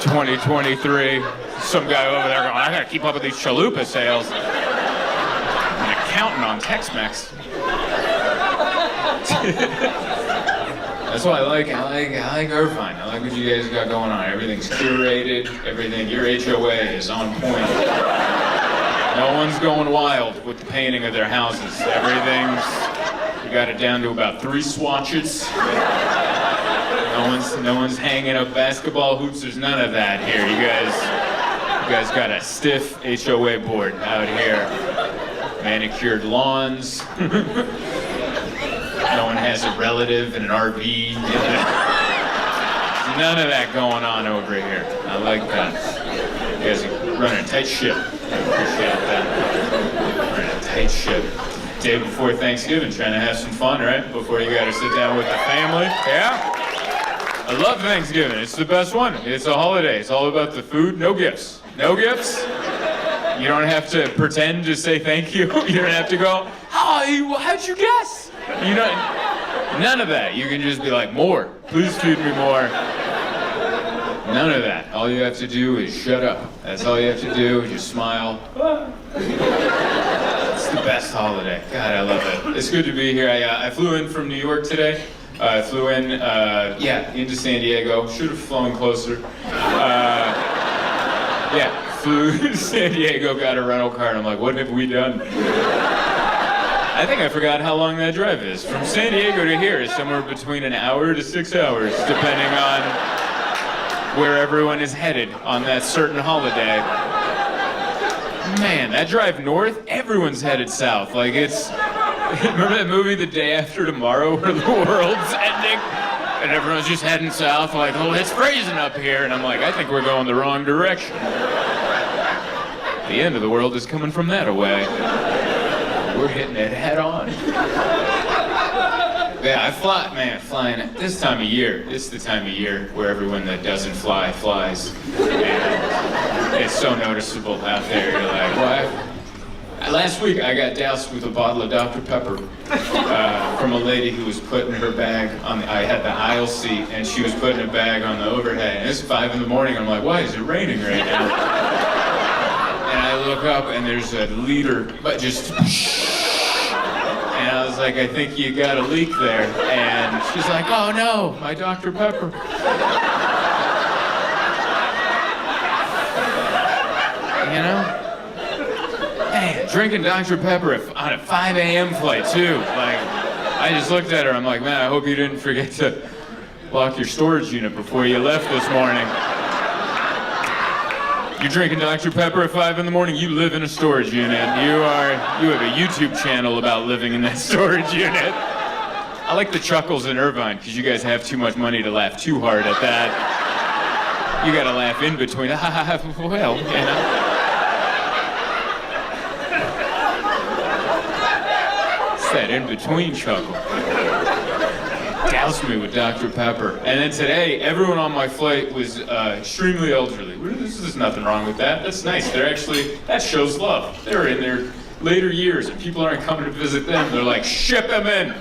2023. Some guy over there going, I gotta keep up with these chalupa sales. An accountant on Tex-Mex. That's what I like Irvine. I like what you guys got going on. Everything's curated. Everything. Your HOA is on point. No one's going wild with the painting of their houses. Everything's, you got it down to about 3 swatches. No one's hanging up basketball hoops. There's none of that here. You guys got a stiff HOA board out here. Manicured lawns. No one has a relative in an RV. None of that going on over here. I like that. You guys are running a tight ship. I appreciate that. Running a tight ship. Day before Thanksgiving, trying to have some fun, right? Before you got to sit down with the family. Yeah? I love Thanksgiving. It's the best one. It's a holiday. It's all about the food. No gifts. No gifts. You don't have to pretend to say thank you. You don't have to go, oh, how'd you guess? You know, none of that. You can just be like, more. Please feed me more. None of that. All you have to do is shut up. That's all you have to do. Just smile. It's the best holiday. God, I love it. It's good to be here. I flew in from New York today. I flew in, into San Diego. Should have flown closer. Flew to San Diego, got a rental car, and I'm like, what have we done? I think I forgot how long that drive is. From San Diego to here is somewhere between an hour to 6 hours, depending on where everyone is headed on that certain holiday. Man, that drive north, everyone's headed south. Like it's, remember that movie The Day After Tomorrow where the world's ending? And everyone's just heading south like, oh, it's freezing up here. And I'm like, I think we're going the wrong direction. The end of the world is coming from that away. We're hitting it head on. Yeah, flying this time of year. It's the time of year where everyone that doesn't fly, flies. And it's so noticeable out there. You're like, what? Last week I got doused with a bottle of Dr. Pepper from a lady who was putting her bag on the, I had the aisle seat and she was putting a bag on the overhead. And it's 5 in the morning. I'm like, why is it raining right now? And I look up and there's a liter, but just and I was like, I think you got a leak there. And she's like, oh no, my Dr. Pepper. You know? Man, drinking Dr. Pepper on a 5 a.m. flight, too. Like, I just looked at her, I'm like, man, I hope you didn't forget to lock your storage unit before you left this morning. You're drinking Dr. Pepper at 5 in the morning, you live in a storage unit. You have a YouTube channel about living in that storage unit. I like the chuckles in Irvine, because you guys have too much money to laugh too hard at that. You gotta laugh in between. Well, you know. That in-between chuckle. Doused me with Dr. Pepper. And then today, everyone on my flight was extremely elderly. There's nothing wrong with that. That's nice. That shows love. They're in their later years and people aren't coming to visit them. They're like, ship him in.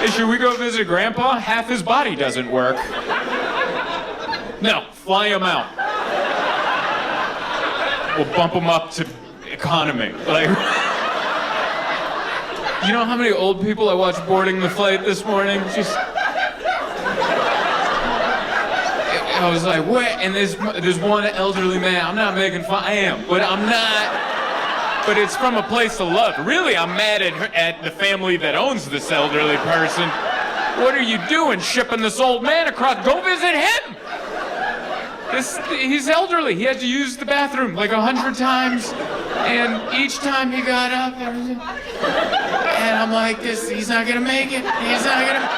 Hey, should we go visit Grandpa? Half his body doesn't work. No, fly him out. We'll bump him up to economy. Like, you know how many old people I watched boarding the flight this morning? I was like, what? And there's one elderly man. I'm not making fun. I am, but I'm not. But it's from a place of love. Really, I'm mad at the family that owns this elderly person. What are you doing, shipping this old man across? Go visit him. He's elderly. He had to use the bathroom like 100 times, and each time he got up, and I'm like, he's not gonna make it. He's not gonna.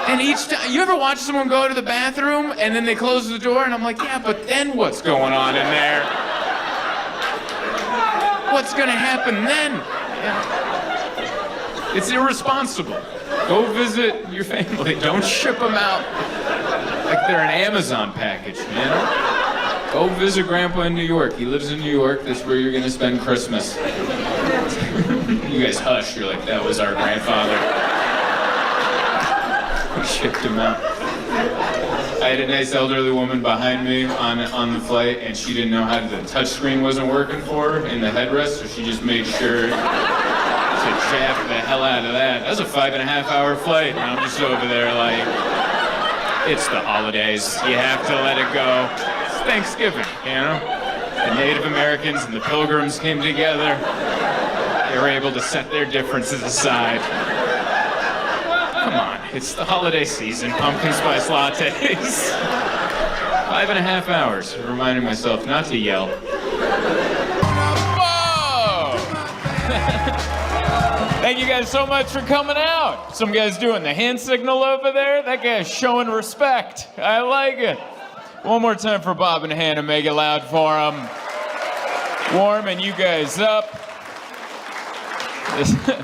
And each time, you ever watch someone go to the bathroom and then they close the door, and I'm like, yeah, but then what's going on in there? What's gonna happen then? Yeah. It's irresponsible. Go visit your family. Don't ship them out like they're an Amazon package, man. Go visit Grandpa in New York. He lives in New York. That's where you're gonna spend Christmas. You guys hush. You're like, that was our grandfather. We shipped him out. I had a nice elderly woman behind me on the flight, and she didn't know how the touchscreen wasn't working for her in the headrest, so she just made sure to jab the hell out of that. That was a 5.5-hour flight, and I'm just over there like, it's the holidays. You have to let it go. It's Thanksgiving, you know? The Native Americans and the Pilgrims came together. They were able to set their differences aside. Come on, it's the holiday season. Pumpkin spice lattes. 5.5 hours, reminding myself not to yell. Whoa! Thank you guys so much for coming out. Some guy's doing the hand signal over there. That guy's showing respect. I like it. One more time for Bob and Hannah. Make it loud for them. Warming you guys up.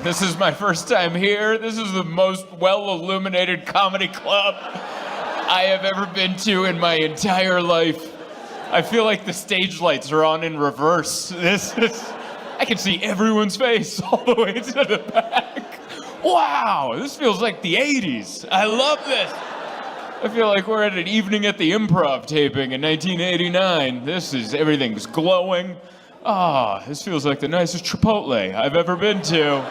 This is my first time here. This is the most well-illuminated comedy club I have ever been to in my entire life. I feel like the stage lights are on in reverse. I can see everyone's face all the way to the back. Wow, this feels like the 80s. I love this. I feel like we're at an evening at the Improv taping in 1989. Everything's glowing. This feels like the nicest Chipotle I've ever been to.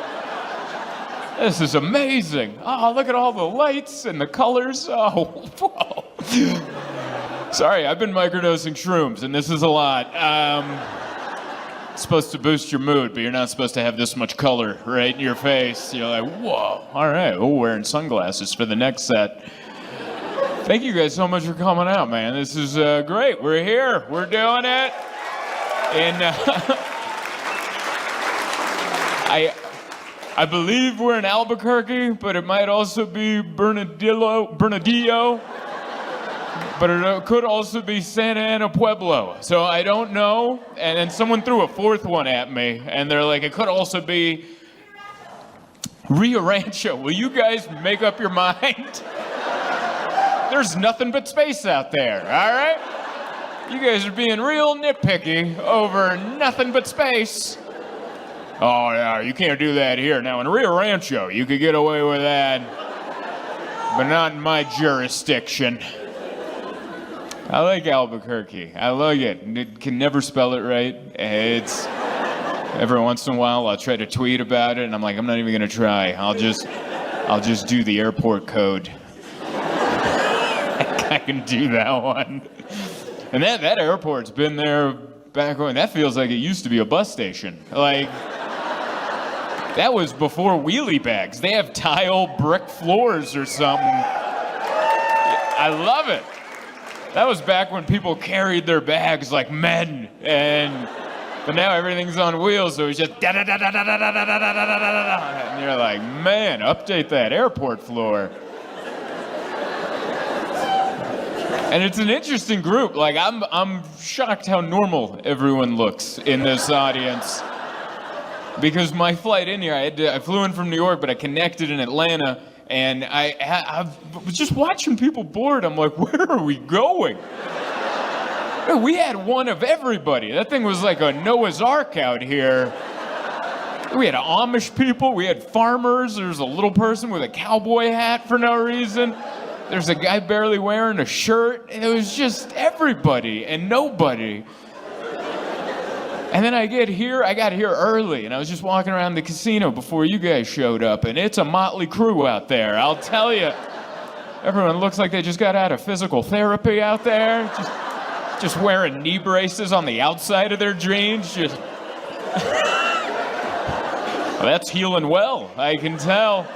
This is amazing. Look at all the lights and the colors. Whoa. Sorry, I've been microdosing shrooms, and this is a lot. It's supposed to boost your mood, but you're not supposed to have this much color right in your face. You're like, whoa, all right. Oh, wearing sunglasses for the next set. Thank you guys so much for coming out, man. This is great. We're here. We're doing it. And I believe we're in Albuquerque, but it might also be Bernardillo, but it could also be Santa Ana Pueblo. So I don't know. And then someone threw a fourth one at me, and they're like, it could also be Rio Rancho. Will you guys make up your mind? There's nothing but space out there, all right? You guys are being real nitpicky over nothing but space. Oh, yeah, you can't do that here. Now, in Rio Rancho, you could get away with that, but not in my jurisdiction. I like Albuquerque. I like it. It can never spell it right. It's every once in a while I'll try to tweet about it, and I'm like, I'm not even gonna try. I'll just do the airport code. I can do that one. And that airport's been there back when. That feels like it used to be a bus station. Like. That was before wheelie bags. They have tile brick floors or something. I love it. That was back when people carried their bags like men, but now everything's on wheels, so it's just da da da da da da da da da da da, and you're like, man, update that airport floor. And it's an interesting group. Like I'm shocked how normal everyone looks in this audience. Because my flight in here, I flew in from New York, but I connected in Atlanta, and I was just watching people board. I'm like, where are we going? We had one of everybody. That thing was like a Noah's Ark out here. We had Amish people, we had farmers, there's a little person with a cowboy hat for no reason. There's a guy barely wearing a shirt. It was just everybody and nobody. And then I got here early, and I was just walking around the casino before you guys showed up, and it's a motley crew out there, I'll tell you. Everyone looks like they just got out of physical therapy out there, just wearing knee braces on the outside of their jeans, Well, that's healing well, I can tell.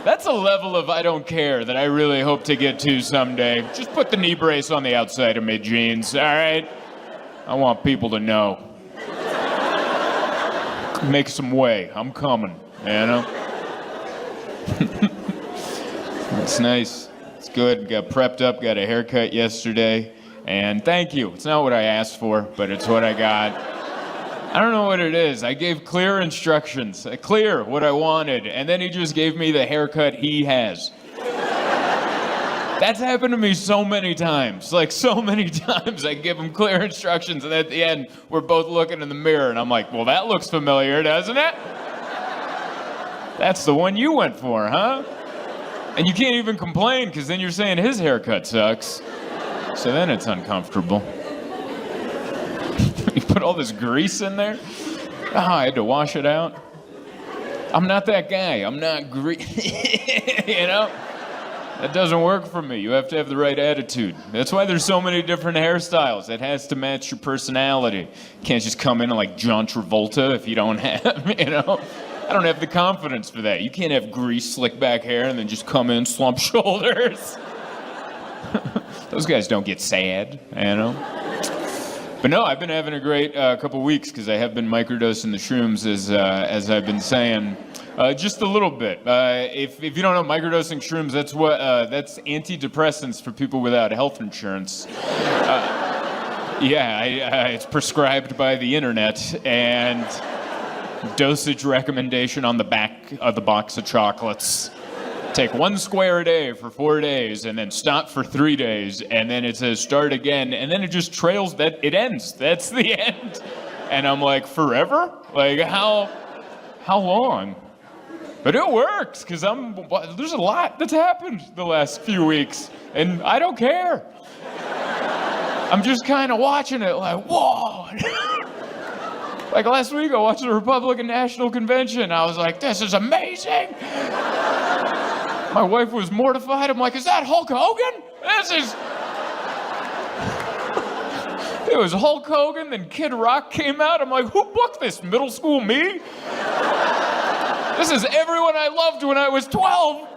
That's a level of I don't care that I really hope to get to someday. Just put the knee brace on the outside of my jeans, all right? I want people to know. Make some way. I'm coming, you know? It's nice. It's good. Got prepped up, got a haircut yesterday. And thank you. It's not what I asked for, but it's what I got. I don't know what it is. I gave clear instructions, clear what I wanted, and then he just gave me the haircut he has. That's happened to me so many times. Like, so many times I give him clear instructions, and at the end, we're both looking in the mirror, and I'm like, well, that looks familiar, doesn't it? That's the one you went for, huh? And you can't even complain, because then you're saying his haircut sucks. So then it's uncomfortable. You put all this grease in there? Oh, I had to wash it out. I'm not that guy. I'm not you know? That doesn't work for me. You have to have the right attitude. That's why there's so many different hairstyles. It has to match your personality. You can't just come in like John Travolta if you don't have, you know? I don't have the confidence for that. You can't have grease, slick back hair, and then just come in, slump shoulders. Those guys don't get sad, you know? But no, I've been having a great couple weeks because I have been microdosing the shrooms, as I've been saying. Just a little bit. If you don't know, microdosing shrooms, that's antidepressants for people without health insurance. It's prescribed by the internet, and dosage recommendation on the back of the box of chocolates. Take 1 square a day for 4 days, and then stop for 3 days, and then it says start again, and then it just trails, it ends. That's the end. And I'm like, forever? Like, how long? But it works, because there's a lot that's happened the last few weeks, and I don't care. I'm just kind of watching it like, whoa. Like last week, I watched the Republican National Convention. I was like, this is amazing. My wife was mortified. I'm like, is that Hulk Hogan? It was Hulk Hogan, then Kid Rock came out. I'm like, who booked this? Middle school me? This is everyone I loved when I was 12.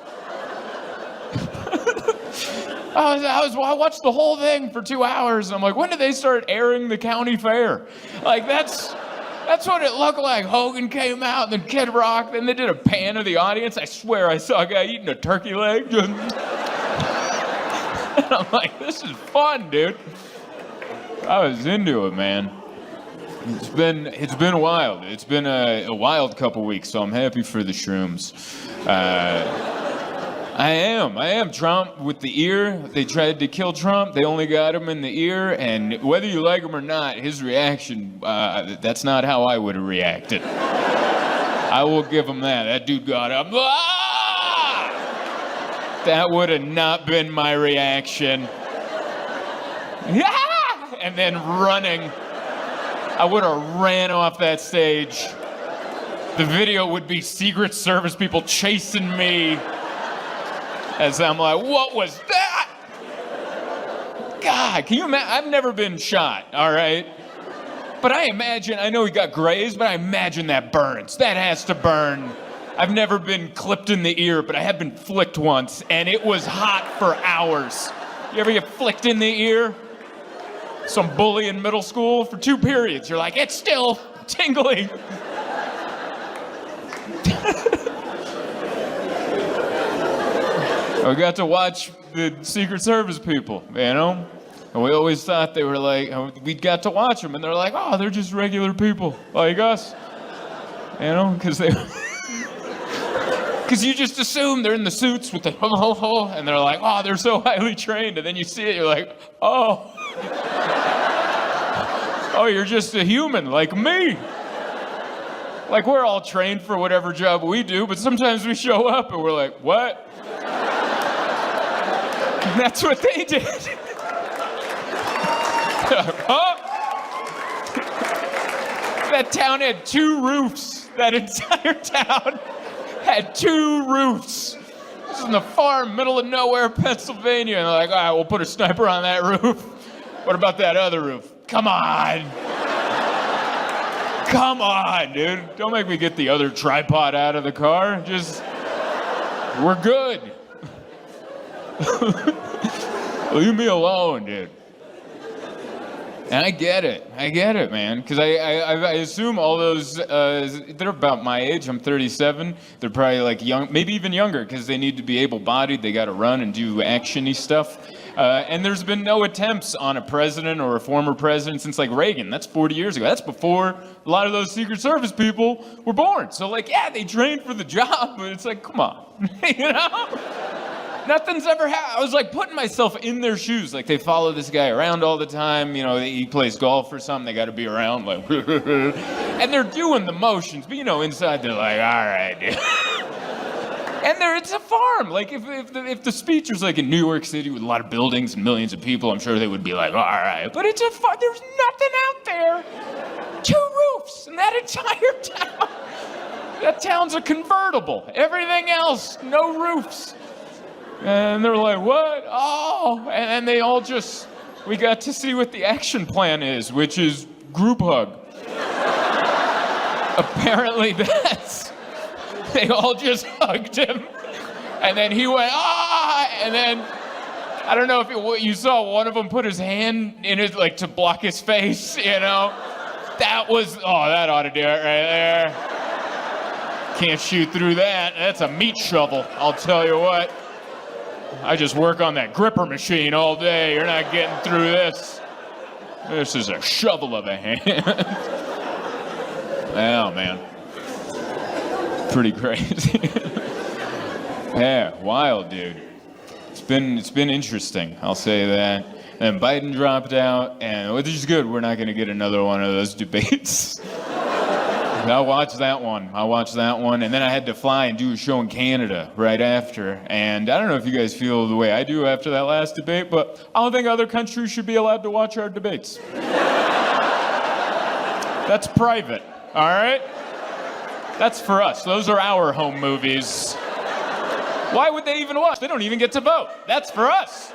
I watched the whole thing for 2 hours. And I'm like, when did they start airing the county fair? Like, that's what it looked like. Hogan came out, and then Kid Rock, then they did a pan of the audience. I swear I saw a guy eating a turkey leg. And I'm like, this is fun, dude. I was into it, man. It's been wild. It's been a wild couple weeks, so I'm happy for the shrooms. I am. Trump with the ear. They tried to kill Trump. They only got him in the ear. And whether you like him or not, his reaction, that's not how I would have reacted. I will give him that. That dude got up. Ah! That would have not been my reaction. Yeah! And then running. I would have ran off that stage. The video would be Secret Service people chasing me as I'm like, what was that? God, can you imagine? I've never been shot, all right? But I know he got grazed, but I imagine that burns. That has to burn. I've never been clipped in the ear, but I have been flicked once, and it was hot for hours. You ever get flicked in the ear? Some bully in middle school for 2 periods. You're like, it's still tingling. We got to watch the Secret Service people, you know? And we always thought they were like, we got to watch them, and they're like, oh, they're just regular people like us. You know, because you just assume they're in the suits with the and they're like, oh, they're so highly trained. And then you see it, you're like, oh. Oh, you're just a human like me. Like, we're all trained for whatever job we do, but sometimes we show up and we're like, what? And that's what they did. Huh? That town had 2 roofs. That entire town had 2 roofs. This is in the far middle of nowhere, Pennsylvania. And they're like, all right, we'll put a sniper on that roof. What about that other roof? Come on. Come on, dude. Don't make me get the other tripod out of the car. Just, we're good. Leave me alone, dude. And I get it, man. Because I assume all those, they're about my age. I'm 37. They're probably like young, maybe even younger, because they need to be able-bodied. They got to run and do action-y stuff. And there's been no attempts on a president or a former president since like Reagan. That's 40 years ago. That's before a lot of those Secret Service people were born. So like, yeah, they trained for the job, but it's like, come on, you know? Nothing's ever happened. I was like putting myself in their shoes. Like they follow this guy around all the time. You know, he plays golf or something. They got to be around like, and they're doing the motions. But you know, inside they're like, all right, dude. And it's a farm. Like if the speech was like in New York City with a lot of buildings and millions of people, I'm sure they would be like, all right. But it's a farm. There's nothing out there. 2 roofs in that entire town. That town's a convertible. Everything else, no roofs. And they're like, what? Oh, and then they all just, we got to see what the action plan is, which is group hug. Apparently they all just hugged him. And then he went, ah, and then, I don't know if you saw one of them put his hand in it, like to block his face, you know? That ought to do it right there. Can't shoot through that. That's a meat shovel, I'll tell you what. I just work on that gripper machine all day. You're not getting through this. This is a shovel of a hand. Oh, man. Pretty crazy. Yeah, wild, dude. It's been interesting, I'll say that. And Biden dropped out, and which is good. We're not going to get another one of those debates. I watched that one, and then I had to fly and do a show in Canada right after. And I don't know if you guys feel the way I do after that last debate, but I don't think other countries should be allowed to watch our debates. That's private, all right? That's for us. Those are our home movies. Why would they even watch? They don't even get to vote. That's for us.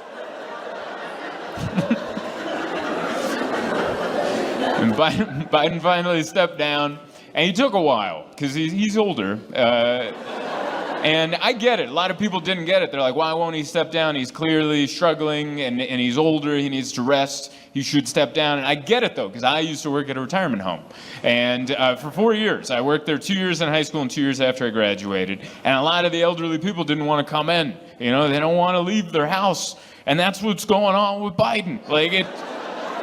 And Biden finally stepped down. And he took a while, because he's older. And I get it. A lot of people didn't get it. They're like, why won't he step down? He's clearly struggling, and he's older. He needs to rest. He should step down. And I get it, though, because I used to work at a retirement home. And for 4 years, I worked there 2 years in high school and 2 years after I graduated. And a lot of the elderly people didn't want to come in. You know, they don't want to leave their house. And that's what's going on with Biden. Like,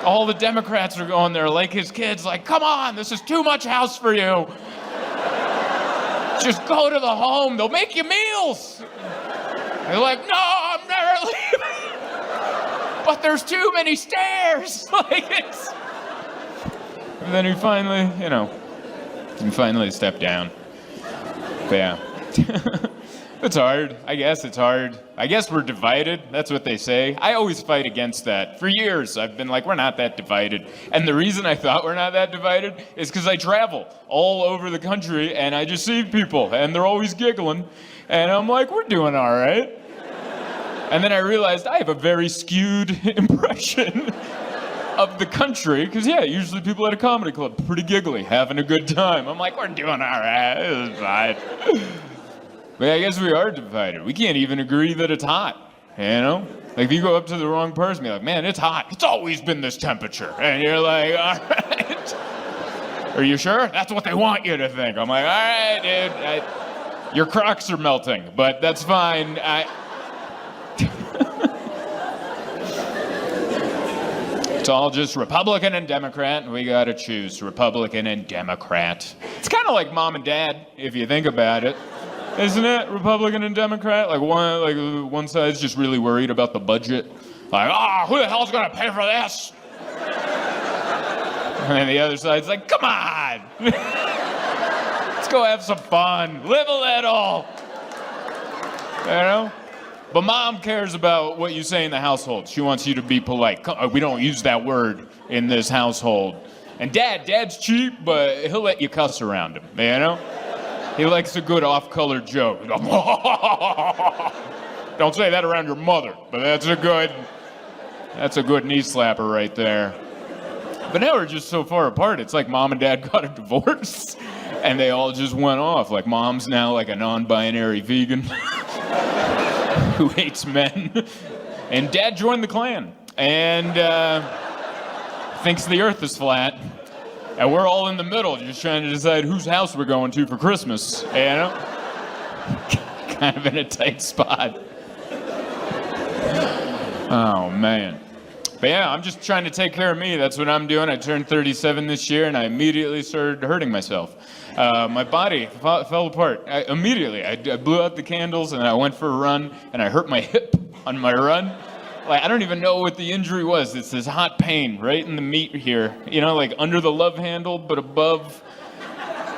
all the Democrats are going there like his kids, like, come on, this is too much house for you. Just go to the home, they'll make you meals. They're like, no, I'm never leaving. But there's too many stairs. Like it's. And then he finally stepped down. But yeah. It's hard. I guess it's hard. I guess we're divided. That's what they say. I always fight against that. For years, I've been like, we're not that divided. And the reason I thought we're not that divided is because I travel all over the country and I just see people and they're always giggling. And I'm like, we're doing all right. And then I realized I have a very skewed impression of the country. Because, yeah, usually people at a comedy club, pretty giggly, having a good time. I'm like, we're doing all right. This is fine. But I guess we are divided. We can't even agree that it's hot, you know? Like, if you go up to the wrong person, be like, man, it's hot. It's always been this temperature. And you're like, all right. Are you sure? That's what they want you to think. I'm like, all right, dude. Your Crocs are melting, but that's fine. It's all just Republican and Democrat, and we gotta choose Republican and Democrat. It's kind of like mom and dad, if you think about it. Isn't it? Republican and Democrat? Like one side's just really worried about the budget. Like, who the hell's gonna pay for this? And then the other side's like, come on! Let's go have some fun. Live a little. You know? But mom cares about what you say in the household. She wants you to be polite. We don't use that word in this household. And dad's cheap, but he'll let you cuss around him, you know? He likes a good off-color joke. Don't say that around your mother, but that's a good knee slapper right there. But now we're just so far apart. It's like mom and dad got a divorce, and they all just went off. Like mom's now like a non-binary vegan who hates men, and dad joined the Klan and thinks the Earth is flat. And we're all in the middle, just trying to decide whose house we're going to for Christmas, you know? Kind of in a tight spot. Oh, man. But yeah, I'm just trying to take care of me. That's what I'm doing. I turned 37 this year, and I immediately started hurting myself. My body fell apart. Immediately. I blew out the candles, and I went for a run, and I hurt my hip on my run. Like, I don't even know what the injury was. It's this hot pain right in the meat here. You know, like under the love handle, but above.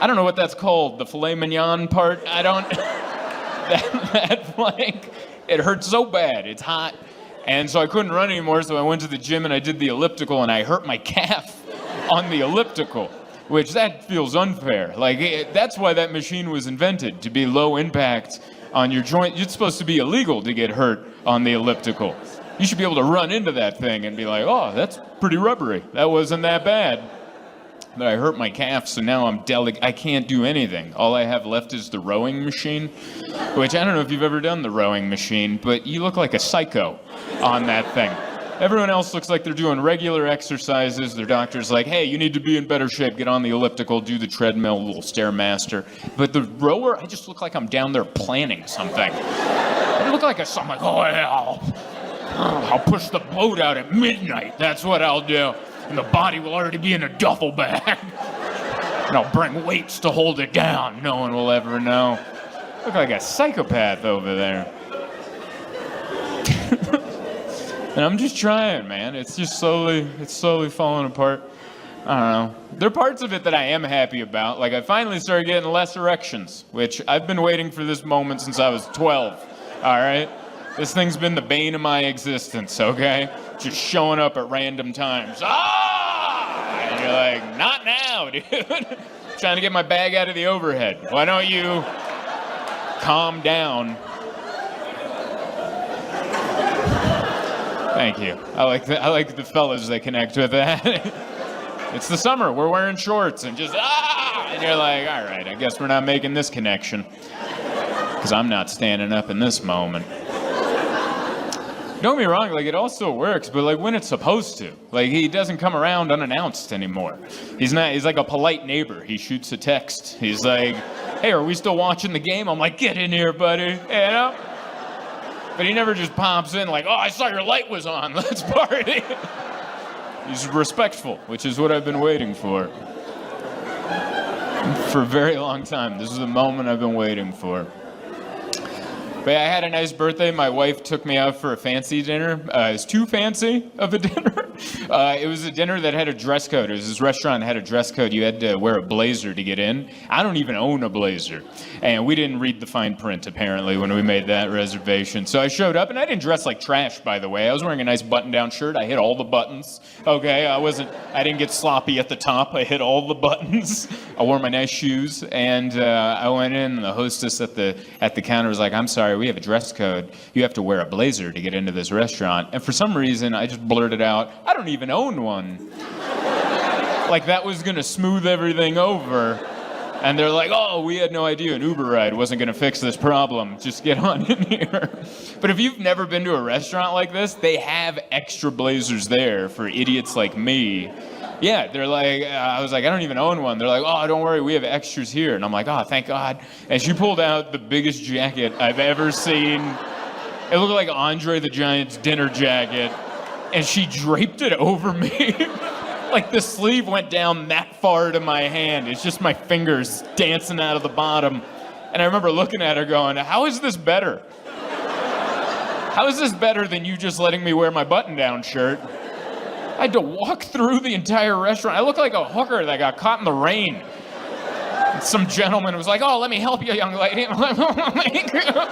I don't know what that's called. The filet mignon part. I don't. that flank. It hurts so bad. It's hot. And so I couldn't run anymore, so I went to the gym and I did the elliptical, and I hurt my calf on the elliptical, which that feels unfair. Like, that's why that machine was invented, to be low impact on your joint. It's supposed to be illegal to get hurt on the elliptical. You should be able to run into that thing and be like, oh, that's pretty rubbery. That wasn't that bad. But I hurt my calf, so now I'm I can't do anything. All I have left is the rowing machine, which I don't know if you've ever done the rowing machine, but you look like a psycho on that thing. Everyone else looks like they're doing regular exercises. Their doctor's like, hey, you need to be in better shape. Get on the elliptical, do the treadmill, little Stairmaster. But the rower, I just look like I'm down there planning something. I look like I'm like, oh, yeah, I'll push the boat out at midnight. That's what I'll do. And the body will already be in a duffel bag. And I'll bring weights to hold it down. No one will ever know. Look like a psychopath over there. And I'm just trying, man. It's slowly falling apart. I don't know. There are parts of it that I am happy about. Like, I finally started getting less erections, which I've been waiting for this moment since I was 12. All right? This thing's been the bane of my existence, okay? Just showing up at random times. And you're like, not now, dude. Trying to get my bag out of the overhead. Why don't you calm down? Thank you. I like the fellas that connect with that. It's the summer. We're wearing shorts and just, and you're like, all right, I guess we're not making this connection. Because I'm not standing up in this moment. Don't get me wrong, like, it all still works, but like when it's supposed to. Like, he doesn't come around unannounced anymore. He's like a polite neighbor. He shoots a text. He's like, hey, are we still watching the game? I'm like, get in here, buddy, you know? But he never just pops in like, oh, I saw your light was on, let's party. He's respectful, which is what I've been waiting for a very long time. This is the moment I've been waiting for. But yeah, I had a nice birthday. My wife took me out for a fancy dinner. It was too fancy of a dinner. It was a dinner that had a dress code. It was this restaurant that had a dress code. You had to wear a blazer to get in. I don't even own a blazer. And we didn't read the fine print, apparently, when we made that reservation. So I showed up, and I didn't dress like trash, by the way. I was wearing a nice button-down shirt. I hit all the buttons. Okay, I didn't get sloppy at the top. I hit all the buttons. I wore my nice shoes, and I went in, and the hostess at the counter was like, "I'm sorry, we have a dress code. You have to wear a blazer to get into this restaurant." And for some reason, I just blurted out, "I don't even own one." Like that was gonna smooth everything over. And they're like, "Oh, we had no idea an Uber ride wasn't gonna fix this problem. Just get on in here." But if you've never been to a restaurant like this, they have extra blazers there for idiots like me. Yeah, they're like, I was like, "I don't even own one." They're like, "Oh, don't worry, we have extras here." And I'm like, "Oh, thank God." And she pulled out the biggest jacket I've ever seen. It looked like Andre the Giant's dinner jacket. And she draped it over me. Like the sleeve went down that far to my hand. It's just my fingers dancing out of the bottom. And I remember looking at her going, "How is this better? How is this better than you just letting me wear my button-down shirt?" I had to walk through the entire restaurant. I looked like a hooker that got caught in the rain. And some gentleman was like, "Oh, let me help you, young lady." I'm like, "Oh my God."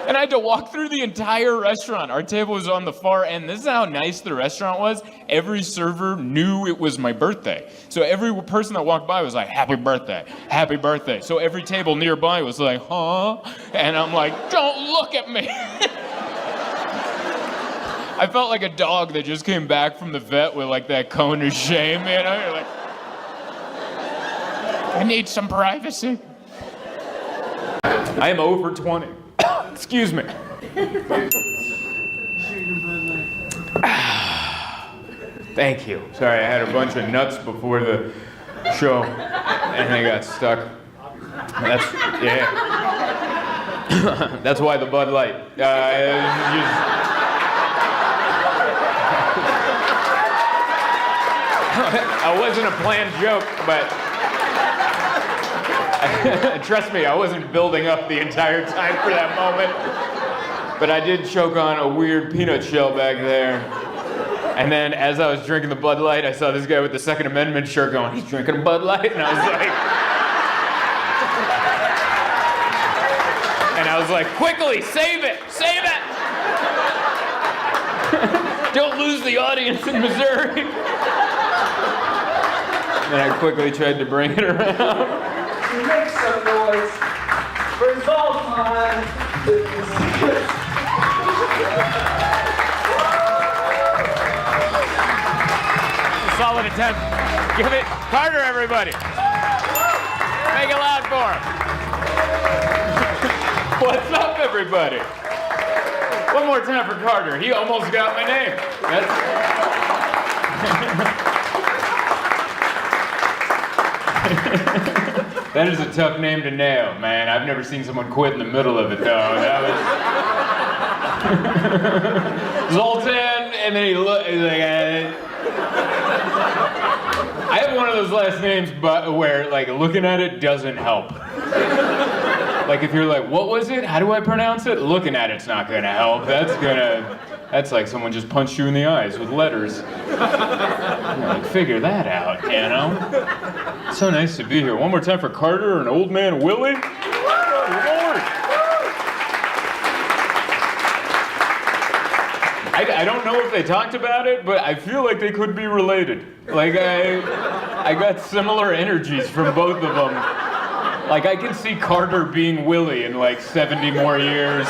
And I had to walk through the entire restaurant. Our table was on the far end. This is how nice the restaurant was. Every server knew it was my birthday. So every person that walked by was like, "Happy birthday, happy birthday." So every table nearby was like, "Huh?" And I'm like, "Don't look at me." I felt like a dog that just came back from the vet with like that cone of shame, you know? You're like, "I need some privacy." I am over 20. Excuse me. Thank you. Sorry, I had a bunch of nuts before the show, and they got stuck. Yeah. That's why the Bud Light. It wasn't a planned joke, but trust me, I wasn't building up the entire time for that moment. But I did choke on a weird peanut shell back there. And then as I was drinking the Bud Light, I saw this guy with the Second Amendment shirt going, "He's drinking a Bud Light?" And I was like, "Quickly, save it, save it!" Don't lose the audience in Missouri. And I quickly tried to bring it around. Make some noise for Zoltan. Solid attempt. Give it Carter, everybody. Make it loud for him. What's up, everybody? One more time for Carter. He almost got my name. That is a tough name to nail, man. I've never seen someone quit in the middle of it, though. That was Zoltan, and then he's like, I have one of those last names, but where like looking at it doesn't help. Like if you're like, "What was it? How do I pronounce it?" Looking at it's not gonna help. That's like someone just punched you in the eyes with letters. You're like, figure that out, you know? So nice to be here. One more time for Carter and Old Man Willie. Oh, Lord. I don't know if they talked about it, but I feel like they could be related. Like I got similar energies from both of them. Like I can see Carter being Willie in like 70 more years.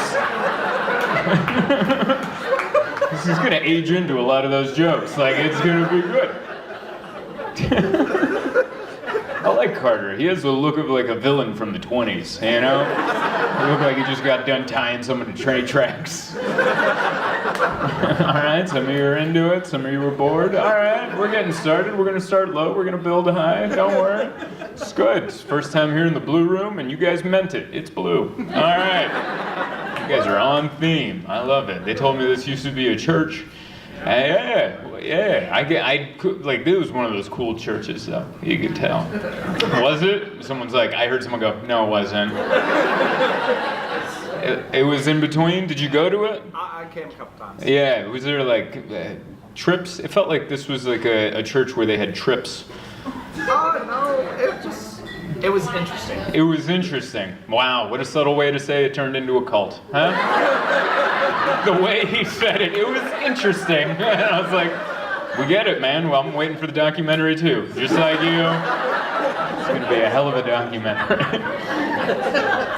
He's gonna age into a lot of those jokes. Like it's gonna be good. I like Carter. He has the look of like a villain from the 20s, you know? He looked like he just got done tying someone to train tracks. All right, some of you are into it, some of you were bored. All right, we're getting started. We're gonna start low, we're gonna build high, don't worry. It's good. It's first time here in the blue room, and you guys meant it. It's blue. All right. You guys are on theme. I love it. They told me this used to be a church, Yeah. I could, like, it was one of those cool churches, though. You could tell. Was it? Someone's like, I heard someone go, no, it wasn't. It was in between. Did you go to it? I came a couple times. Yeah. Was there like trips? It felt like this was like a church where they had trips. No, it was interesting. It was interesting. Wow, what a subtle way to say it turned into a cult, huh? The way he said it, it was interesting. And I was like, we get it, man. Well, I'm waiting for the documentary too. Just like you. It's gonna be a hell of a documentary.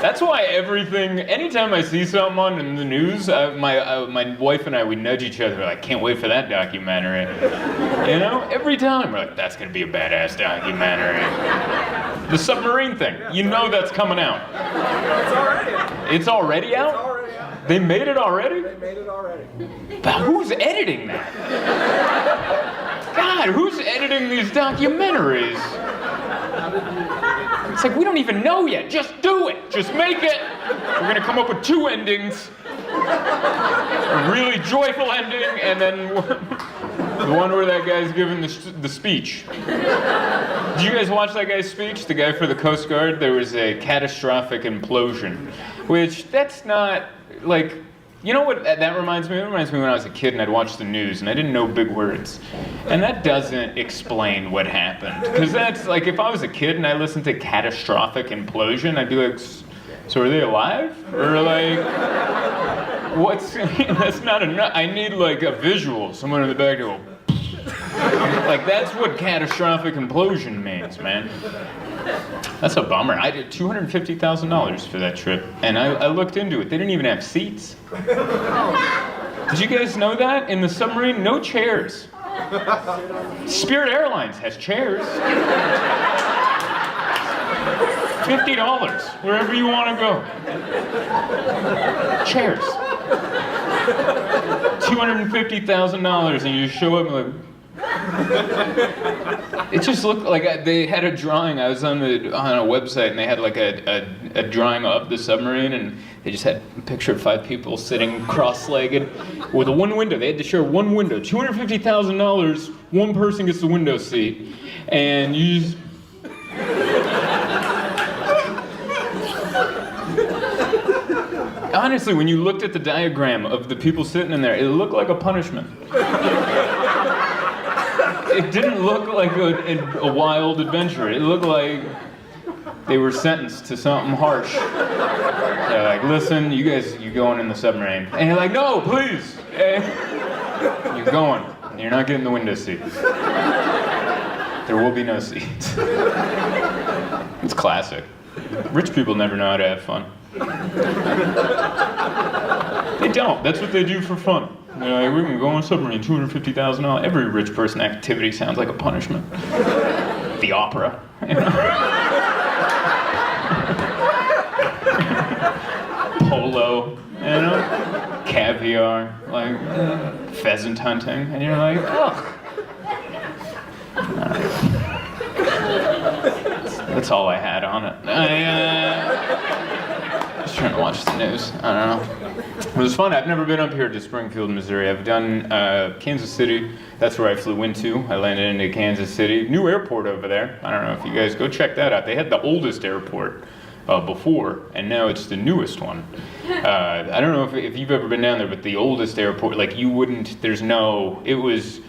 That's why anytime I see someone in the news, my wife and I, we nudge each other like, can't wait for that documentary. You know, every time we're like, that's gonna be a badass documentary. The submarine thing, you know that's coming out. It's already out. It's already out? It's already out. They made it already? They made it already. But who's editing that? God, who's editing these documentaries? It's like, we don't even know yet. Just do it. Just make it. We're going to come up with 2 endings. A really joyful ending, and then the one where that guy's giving the speech. Did you guys watch that guy's speech? The guy for the Coast Guard? There was a catastrophic implosion, which that's not, like, you know what that reminds me? It reminds me when I was a kid and I'd watch the news and I didn't know big words. And that doesn't explain what happened. Because that's like, if I was a kid and I listened to catastrophic implosion, I'd be like, so are they alive? Or like, that's not enough. I need like a visual, someone in the back to go, like that's what catastrophic implosion means, man. That's a bummer. I did $250,000 for that trip, and I looked into it. They didn't even have seats. Did you guys know that? In the submarine, no chairs. Spirit Airlines has chairs. $50, wherever you want to go. Chairs. $250,000, and you show up and like, it just looked like they had a drawing. I was on a website and they had like a drawing of the submarine, and they just had a picture of 5 people sitting cross-legged with a one window. They had to share one window. $250,000, one person gets the window seat, and you just... Honestly, when you looked at the diagram of the people sitting in there, it looked like a punishment. It didn't look like a wild adventure. It looked like they were sentenced to something harsh. They're like, listen, you guys, you're going in the submarine. And you're like, no, please. You're going. You're not getting the window seat. There will be no seats. It's classic. Rich people never know how to have fun. They don't. That's what they do for fun. They're like, we're going to go on a submarine, $250,000. Every rich person activity sounds like a punishment. The opera, you know? Polo, you know? Caviar, like pheasant hunting, and you're like, ugh. That's all I had on it. I was trying to watch the news. I don't know. It was fun. I've never been up here to Springfield, Missouri. I've done Kansas City. That's where I flew into. I landed into Kansas City. New airport over there. I don't know if you guys go check that out. They had the oldest airport before, and now it's the newest one. I don't know if you've ever been down there, but the oldest airport, like you wouldn't, it was,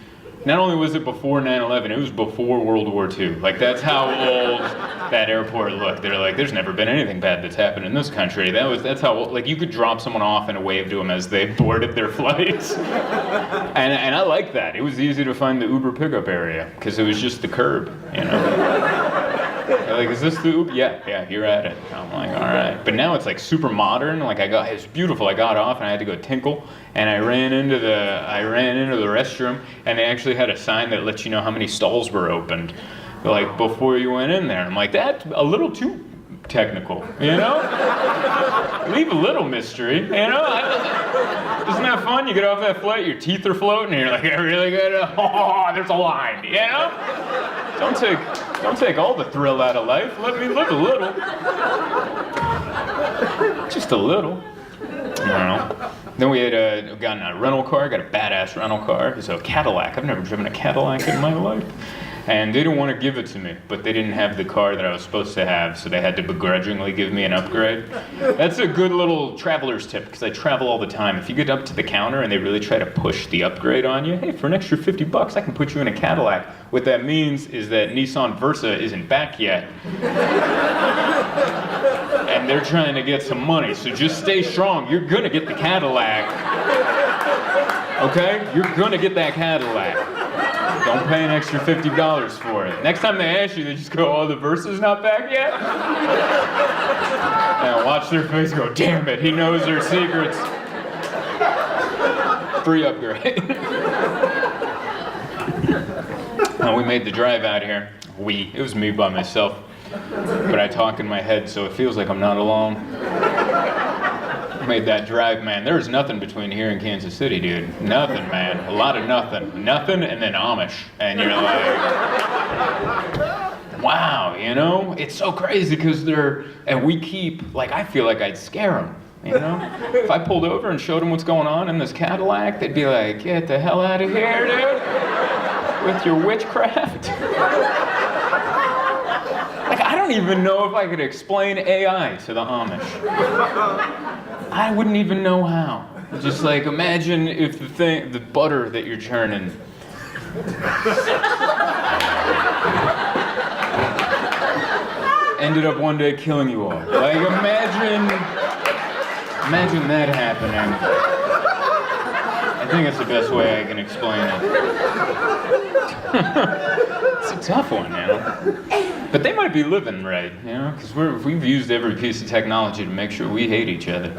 not only was it before 9/11, it was before World War II. Like that's how old that airport looked. They're like, there's never been anything bad that's happened in this country. That's how old, like you could drop someone off and wave to them as they boarded their flights. And I like that. It was easy to find the Uber pickup area because it was just the curb, you know. They're like, is this the Uber? Yeah, you're at it. I'm like, all right. But now it's like super modern. Like it's beautiful. I got off and I had to go tinkle, and I ran into the restroom, and they actually had a sign that lets you know how many stalls were opened, like before you went in there. I'm like, that's a little too technical, you know? Leave a little mystery, you know? Isn't that fun? You get off that flight, your teeth are floating, and you're like, I really gotta, there's a line, you know? Don't take all the thrill out of life. Let me live a little. Just a little. I don't know. Then we had gotten a rental car, got a badass rental car. It was a Cadillac. I've never driven a Cadillac in my life. And they didn't want to give it to me, but they didn't have the car that I was supposed to have, so they had to begrudgingly give me an upgrade. That's a good little traveler's tip, because I travel all the time. If you get up to the counter and they really try to push the upgrade on you, hey, for an extra $50, I can put you in a Cadillac. What that means is that Nissan Versa isn't back yet. And they're trying to get some money, so just stay strong. You're gonna get the Cadillac. Okay? You're gonna get that Cadillac. Don't pay an extra $50 for it. Next time they ask you, they just go, oh, the Versa's not back yet? And watch their face go, damn it, he knows their secrets. Free upgrade. Now, we made the drive out here. It was me by myself. But I talk in my head, so it feels like I'm not alone. Made that drive, man. There was nothing between here and Kansas City, dude. Nothing, man. A lot of nothing. Nothing, and then Amish. And you're like, wow, you know? It's so crazy because and we keep, like, I feel like I'd scare them, you know? If I pulled over and showed them what's going on in this Cadillac, they'd be like, get the hell out of here, dude. With your witchcraft. Like, I don't even know if I could explain AI to the Amish. I wouldn't even know how. Just like, imagine if the butter that you're churning ended up one day killing you all. Like, imagine that happening. I think that's the best way I can explain it. It's a tough one, you know? But they might be living right, you know? Because we've used every piece of technology to make sure we hate each other.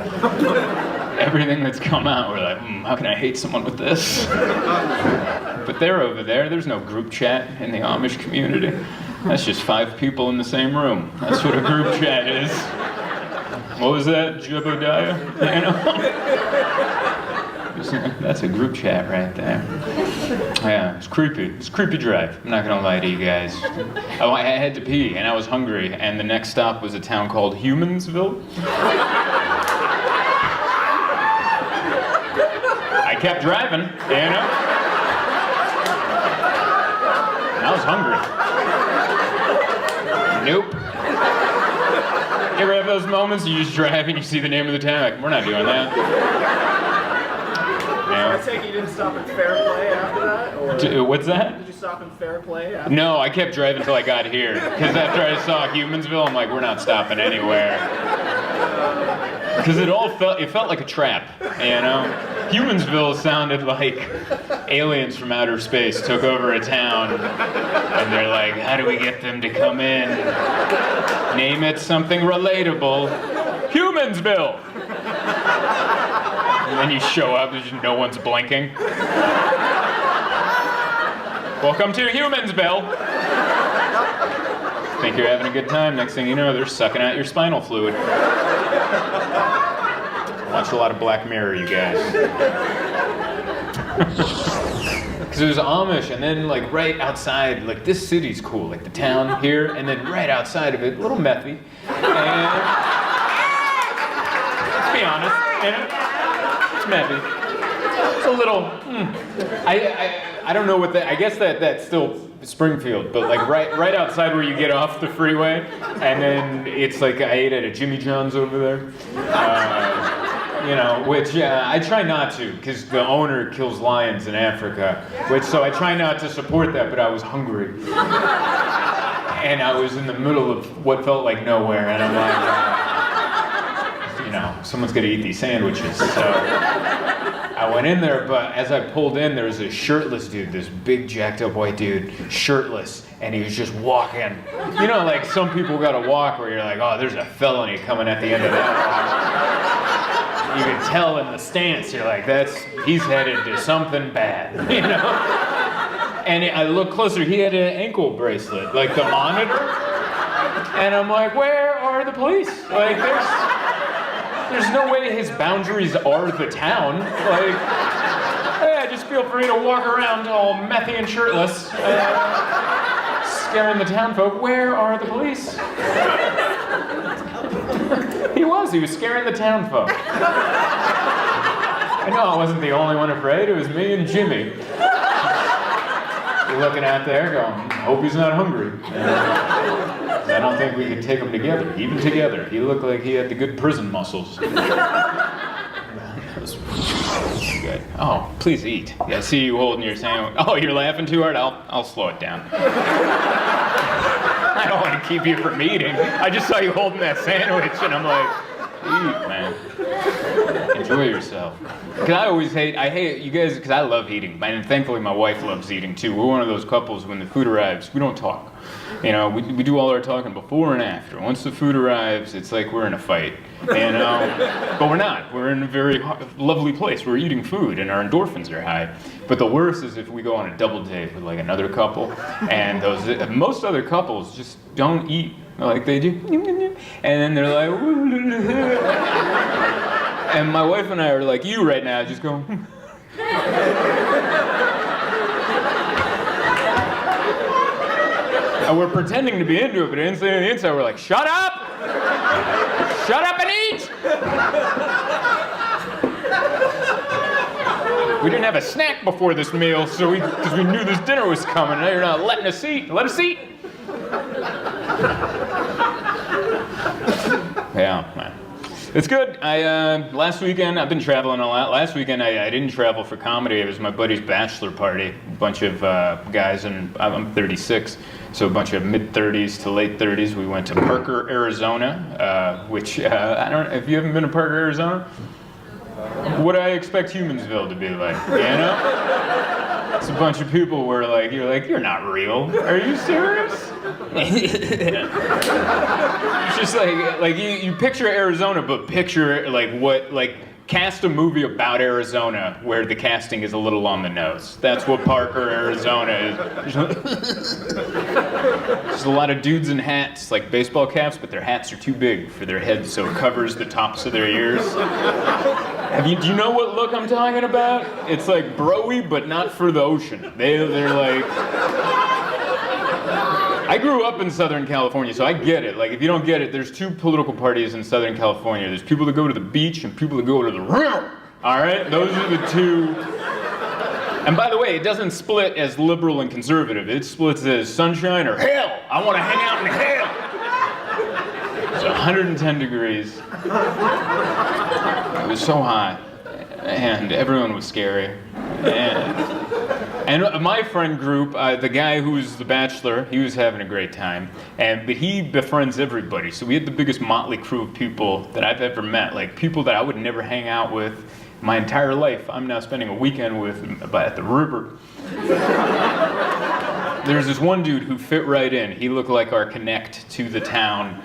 Everything that's come out, we're like, how can I hate someone with this? But they're over there. There's no group chat in the Amish community. That's just 5 people in the same room. That's what a group chat is. What was that, Jebediah? You know? That's a group chat right there. Yeah, it's creepy. It's a creepy drive. I'm not gonna lie to you guys. Oh, I had to pee, and I was hungry, and the next stop was a town called Humansville. I kept driving, you know? And I was hungry. Nope. You ever have those moments you just drive and you see the name of the town, like, we're not doing that. I take it you didn't stop at Fair Play after that? Or What's that? did you stop in Fair Play after? No, I kept driving until I got here. Because after I saw Humansville, I'm like, we're not stopping anywhere. Because it felt like a trap, you know? Humansville sounded like aliens from outer space took over a town. And they're like, how do we get them to come in? Name it something relatable. Humansville! And then you show up, there's no one's blinking. Welcome to Humansville. Think you're having a good time. Next thing you know, they're sucking out your spinal fluid. Watch a lot of Black Mirror, you guys. Because it was Amish, and then like right outside, like this city's cool, like the town here, and then right outside of it, a little methy. And let's be honest, you know? Maybe. It's a little, I don't know what that, I guess that's still Springfield, but like right outside where you get off the freeway, and then it's like I ate at a Jimmy John's over there. You know, which I try not to, because the owner kills lions in Africa, so I try not to support that, but I was hungry. And I was in the middle of what felt like nowhere, and I'm like, you know, someone's gonna eat these sandwiches, so I went in there, but as I pulled in, there was a shirtless dude, this big jacked up white dude, shirtless, and he was just walking. You know, like some people gotta walk where you're like, oh, there's a felony coming at the end of that walk. You can tell in the stance, you're like, he's headed to something bad, you know? And I looked closer, he had an ankle bracelet, like the monitor, and I'm like, where are the police? Like, there's no way his boundaries are the town. Like, yeah, just feel free to walk around all methy and shirtless, scaring the town folk. Where are the police? He was scaring the town folk. I know I wasn't the only one afraid. It was me and Jimmy. We're looking out there going, hope he's not hungry. I don't think we could take him together, even together. He looked like he had the good prison muscles. That was good. Oh, please eat. Yeah, I see you holding your sandwich. Oh, you're laughing too hard? I'll slow it down. I don't want to keep you from eating. I just saw you holding that sandwich, and I'm like, eat, man. Enjoy yourself. Because I hate you guys, because I love eating. And thankfully, my wife loves eating, too. We're one of those couples, when the food arrives, we don't talk. You know, we do all our talking before and after. Once the food arrives, it's like we're in a fight, you know? But we're not. We're in a very lovely place. We're eating food, and our endorphins are high. But the worst is if we go on a double date with, like, another couple, and most other couples just don't eat like they do. And then they're like, and my wife and I are like you right now, just going, and we're pretending to be into it, but instantly on the inside we're like, shut up! Shut up and eat! We didn't have a snack before this meal, so because we knew this dinner was coming. Now you're not letting us eat. Let us eat! Yeah, man. It's good. Last weekend, I've been traveling a lot. Last weekend, I didn't travel for comedy. It was my buddy's bachelor party. A bunch of guys, and I'm 36, so a bunch of mid-30s to late 30s. We went to Parker, Arizona, which, I don't know, if you haven't been to Parker, Arizona, what I expect Humansville to be like, you know? It's a bunch of people where you're not real. Are you serious? It's just like you picture Arizona, but picture cast a movie about Arizona where the casting is a little on the nose. That's what Parker, Arizona is. There's a lot of dudes in hats, like baseball caps, but their hats are too big for their heads, so it covers the tops of their ears. Do you know what look I'm talking about? It's like bro-y, but not for the ocean. They're like... I grew up in Southern California, so I get it. Like, if you don't get it, there's two political parties in Southern California. There's people that go to the beach and people that go to the river. All right? Those are the two. And by the way, it doesn't split as liberal and conservative. It splits as sunshine or hell. I want to hang out in hell. It's 110 degrees. It was so hot. And everyone was scary. And my friend group, the guy who was the bachelor, he was having a great time, but he befriends everybody. So we had the biggest motley crew of people that I've ever met, like people that I would never hang out with my entire life. I'm now spending a weekend with at the river. There's this one dude who fit right in. He looked like our connect to the town.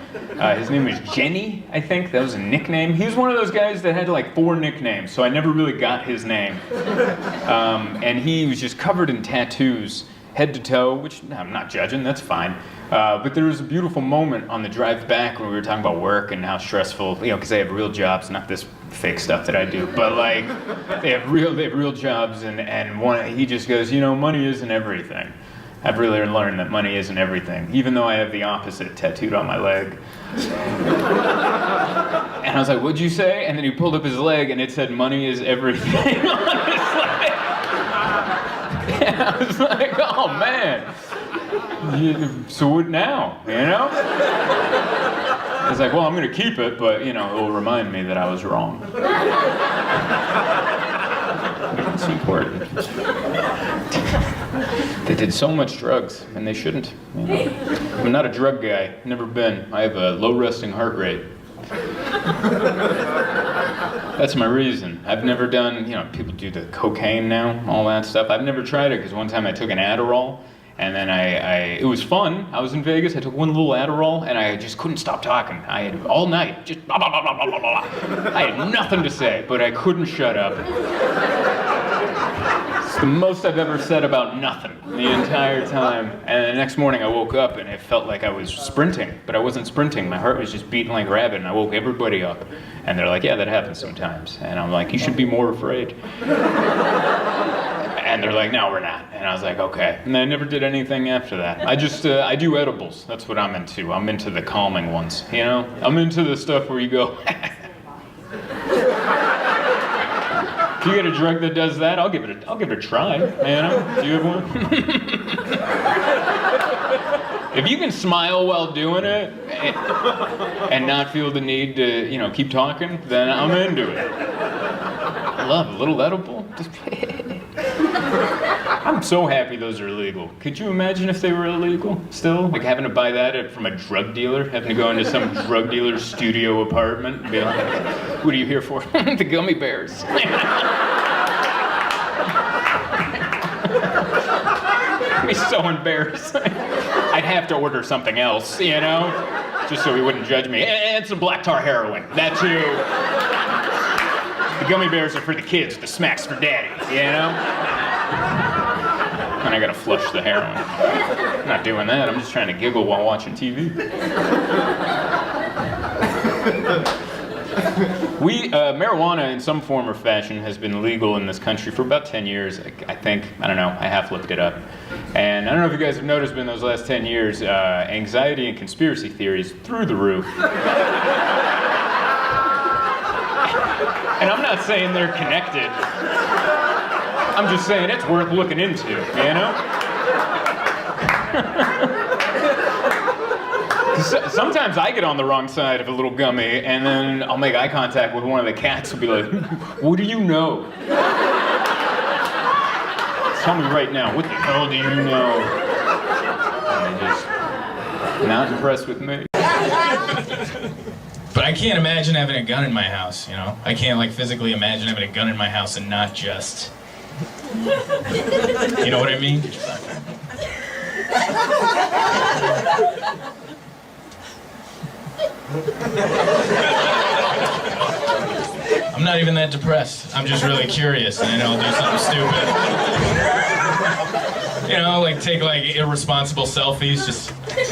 His name was Jenny, I think. That was a nickname. He was one of those guys that had like 4 nicknames, so I never really got his name. And he was just covered in tattoos, head to toe, which I'm not judging, that's fine. But there was a beautiful moment on the drive back when we were talking about work and how stressful, you know, because they have real jobs, not this fake stuff that I do, but like they have real jobs, and he just goes, you know, money isn't everything. I've really learned that money isn't everything, even though I have the opposite tattooed on my leg. And I was like, what'd you say? And then he pulled up his leg and it said, money is everything on his leg. And I was like, oh man. So what now, you know? I was like, well, I'm gonna keep it, but you know, it'll remind me that I was wrong. It's important. They did so much drugs, and they shouldn't. You know? I'm not a drug guy, never been. I have a low resting heart rate. That's my reason. I've never done, you know, people do the cocaine now, all that stuff. I've never tried it, because one time I took an Adderall, and then it was fun. I was in Vegas, I took one little Adderall, and I just couldn't stop talking. I had, all night, just blah, blah, blah, blah, blah, blah. I had nothing to say, but I couldn't shut up. It's the most I've ever said about nothing the entire time. And the next morning I woke up and it felt like I was sprinting, but I wasn't sprinting. My heart was just beating like a rabbit, and I woke everybody up. And they're like, yeah, that happens sometimes. And I'm like, you should be more afraid. And they're like, no, we're not. And I was like, okay. And I never did anything after that. I do edibles. That's what I'm into. I'm into the calming ones, you know? I'm into the stuff where you go, If you get a drug that does that, I'll give it a try. You know? Do you have one? If you can smile while doing it and not feel the need to, you know, keep talking, then I'm into it. I love a little edible. I'm so happy those are illegal. Could you imagine if they were illegal still? Like having to buy that from a drug dealer, having to go into some drug dealer's studio apartment and be like, what are you here for? The gummy bears. I'd be so embarrassed. I'd have to order something else, you know? Just so he wouldn't judge me. And some black tar heroin, that too. The gummy bears are for the kids, the smacks for daddy, you know? And I gotta flush the heroin. I'm not doing that, I'm just trying to giggle while watching TV. Marijuana in some form or fashion has been legal in this country for about 10 years, I think. I don't know, I half looked it up. And I don't know if you guys have noticed, but in those last 10 years, anxiety and conspiracy theories through the roof. And I'm not saying they're connected. I'm just saying it's worth looking into, you know? Sometimes I get on the wrong side of a little gummy, and then I'll make eye contact with one of the cats and be like, what do you know? Tell me right now, what the hell do you know? And they're just not impressed with me. But I can't imagine having a gun in my house, you know? I can't, like, physically imagine having a gun in my house and not just... You know what I mean? I'm not even that depressed. I'm just really curious, and then I'll do something stupid. You know, like take like irresponsible selfies, just... If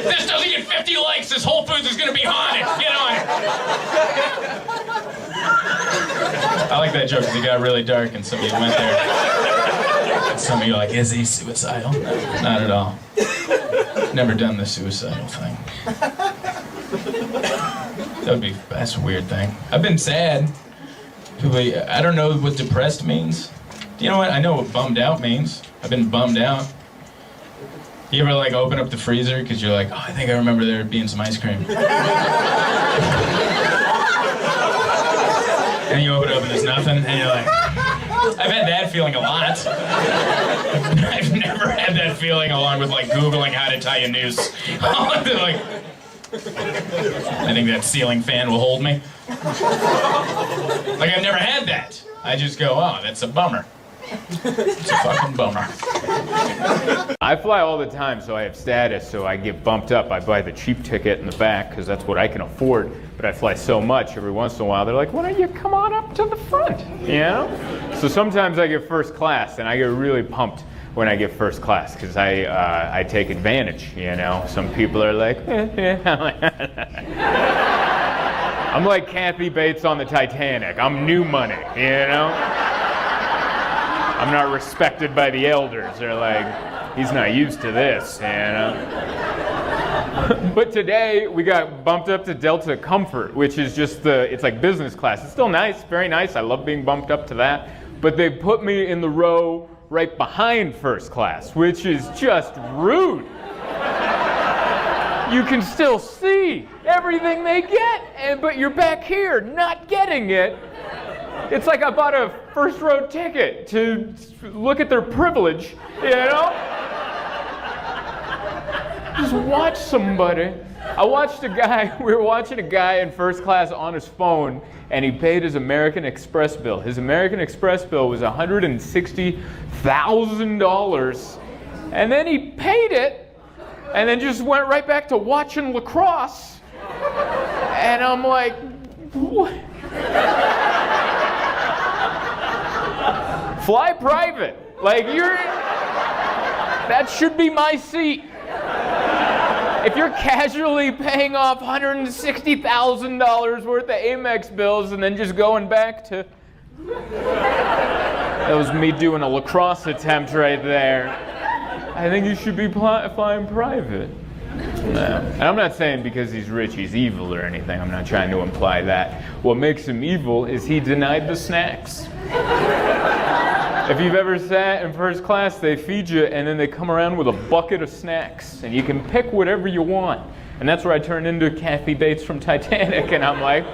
this doesn't get 50 likes, this Whole Foods is gonna be haunted, you know? I like that joke because it got really dark and somebody went there. And some of you are like, is he suicidal? No, not at all. Never done the suicidal thing. That's a weird thing. I've been sad. I don't know what depressed means. You know what? I know what bummed out means. I've been bummed out. You ever like open up the freezer because you're like, oh, I think I remember there being some ice cream. And you open it up and there's nothing, and you're like, I've had that feeling a lot. I've never had that feeling along with like Googling how to tie a noose. Like, I think that ceiling fan will hold me. Like I've never had that. I just go, oh, that's a bummer. It's a fucking bummer. I fly all the time, so I have status, so I get bumped up. I buy the cheap ticket in the back, because that's what I can afford. But I fly so much, every once in a while, they're like, why don't you come on up to the front, you know? So sometimes I get first class, and I get really pumped when I get first class, because I take advantage, you know? Some people are like, I'm like Kathy Bates on the Titanic. I'm new money, you know? I'm not respected by the elders. They're like, he's not used to this, you know? But today, we got bumped up to Delta Comfort, which is just it's like business class. It's still nice, very nice. I love being bumped up to that. But they put me in the row right behind first class, which is just rude. You can still see everything they get, but you're back here not getting it. It's like I bought a first row ticket to look at their privilege, you know? Just watch somebody. We were watching a guy in first class on his phone, and he paid his American Express bill. His American Express bill was $160,000, and then he paid it, and then just went right back to watching lacrosse. And I'm like, what? Fly private. Like, that should be my seat. If you're casually paying off $160,000 worth of Amex bills and then just going back to... That was me doing a lacrosse attempt right there. I think you should be flying private. No. And I'm not saying because he's rich he's evil or anything. I'm not trying to imply that. What makes him evil is he denied the snacks. If you've ever sat in first class, they feed you and then they come around with a bucket of snacks and you can pick whatever you want. And that's where I turn into Kathy Bates from Titanic and I'm like,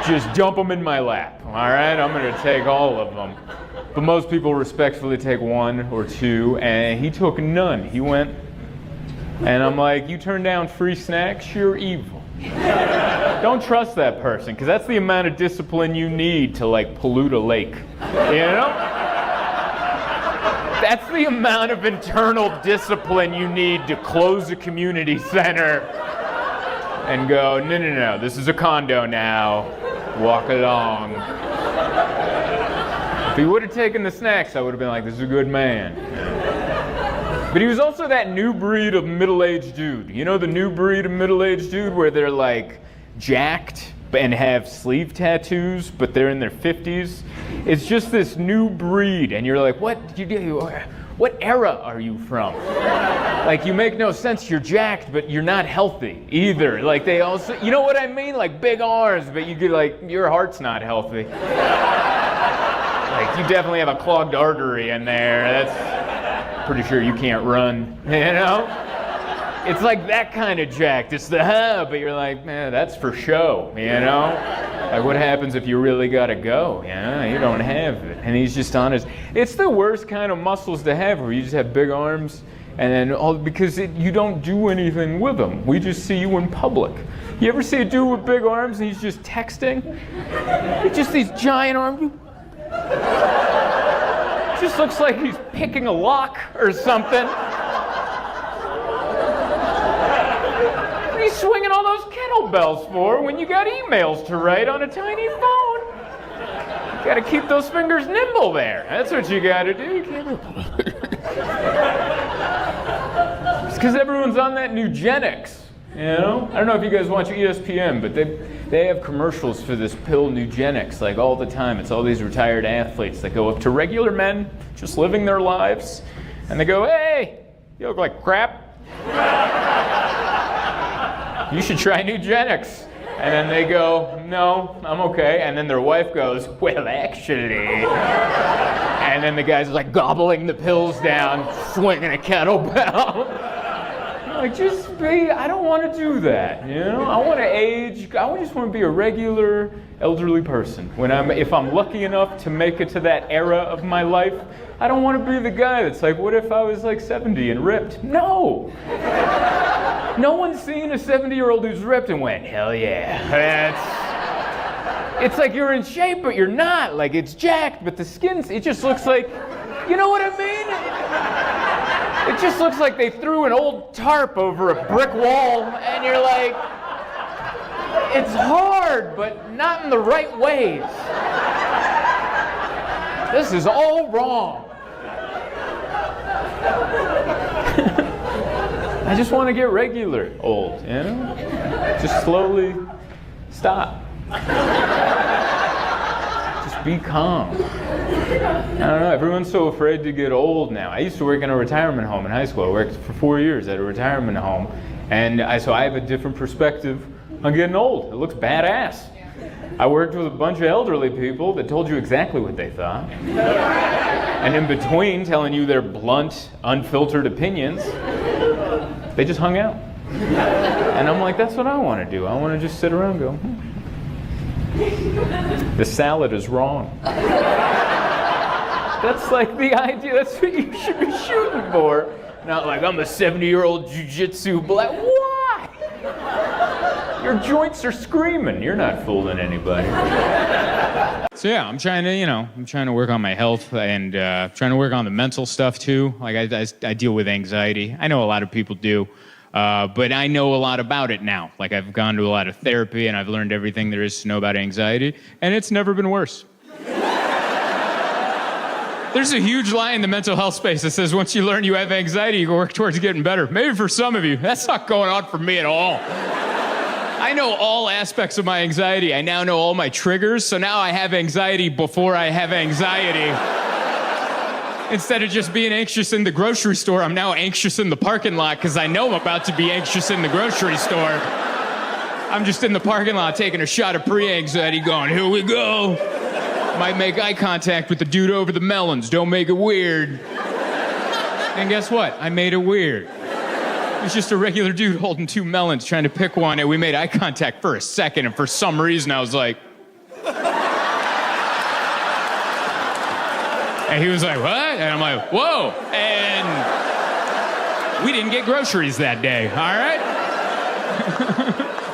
just dump them in my lap, all right? I'm gonna take all of them. But most people respectfully take one or two, and he took none. He went, and I'm like, you turn down free snacks, you're evil. Don't trust that person, because that's the amount of discipline you need to like pollute a lake, you know? That's the amount of internal discipline you need to close a community center and go, no, this is a condo now, walk along. If he would have taken the snacks, I would have been like, this is a good man. But he was also that new breed of middle-aged dude. You know the new breed of middle-aged dude where they're like jacked and have sleeve tattoos, but they're in their 50s? It's just this new breed, and you're like, what era are you from? Like, you make no sense. You're jacked, but you're not healthy either. Like, they also, you know what I mean? Like, big arms, but you get like, your heart's not healthy. Like, you definitely have a clogged artery in there. That's pretty sure you can't run, you know? It's like that kind of jacked. It's the but you're like, man, that's for show, you know? Like, what happens if you really gotta go? You know, you don't have it. And he's just honest. It's the worst kind of muscles to have where you just have big arms and then because you don't do anything with them. We just see you in public. You ever see a dude with big arms and he's just texting? It's just these giant arms. Just looks like he's picking a lock or something. What are you swinging all those kettlebells for when you got emails to write on a tiny phone? You gotta keep those fingers nimble there. That's what you gotta do. You can't... It's because everyone's on that Nugenics. You know? I don't know if you guys watch ESPN, but they have commercials for this pill Nugenics like all the time. It's all these retired athletes that go up to regular men just living their lives and they go, hey, you look like crap. You should try Nugenics. And then they go, no, I'm okay. And then their wife goes, well, actually. And then the guy's like gobbling the pills down, swinging a kettlebell. Like, I don't want to do that, you know? I want to age, I just want to be a regular elderly person. If I'm lucky enough to make it to that era of my life, I don't want to be the guy that's like, what if I was like 70 and ripped? No! No one's seen a 70-year-old who's ripped and went, hell yeah. It's like you're in shape, but you're not. Like, it's jacked, but the skin's, it just looks like, you know what I mean? It just looks like they threw an old tarp over a brick wall, and you're like, it's hard, but not in the right ways. This is all wrong. I just want to get regular old, you know? Just slowly stop. Just be calm. I don't know, everyone's so afraid to get old now. I used to work in a retirement home in high school. I worked for 4 years at a retirement home. And so I have a different perspective on getting old. It looks badass. I worked with a bunch of elderly people that told you exactly what they thought. And in between telling you their blunt, unfiltered opinions, they just hung out. And I'm like, that's what I want to do. I want to just sit around and go, the salad is wrong. That's like the idea. That's what you should be shooting for. Not like, I'm a 70-year-old jiu-jitsu black. Why? Your joints are screaming. You're not fooling anybody. So yeah, I'm trying to work on my health and trying to work on the mental stuff too. Like I deal with anxiety. I know a lot of people do. But I know a lot about it now. Like, I've gone to a lot of therapy and I've learned everything there is to know about anxiety, and it's never been worse. There's a huge lie in the mental health space that says once you learn you have anxiety, you can work towards getting better. Maybe for some of you. That's not going on for me at all. I know all aspects of my anxiety. I now know all my triggers, so now I have anxiety before I have anxiety. Instead of just being anxious in the grocery store, I'm now anxious in the parking lot because I know I'm about to be anxious in the grocery store. I'm just in the parking lot taking a shot of pre-anxiety going, here we go. Might make eye contact with the dude over the melons. Don't make it weird. And guess what? I made it weird. It was just a regular dude holding 2 melons trying to pick one, and we made eye contact for a second, and for some reason I was like... And he was like, what? And I'm like, whoa. And we didn't get groceries that day, all right?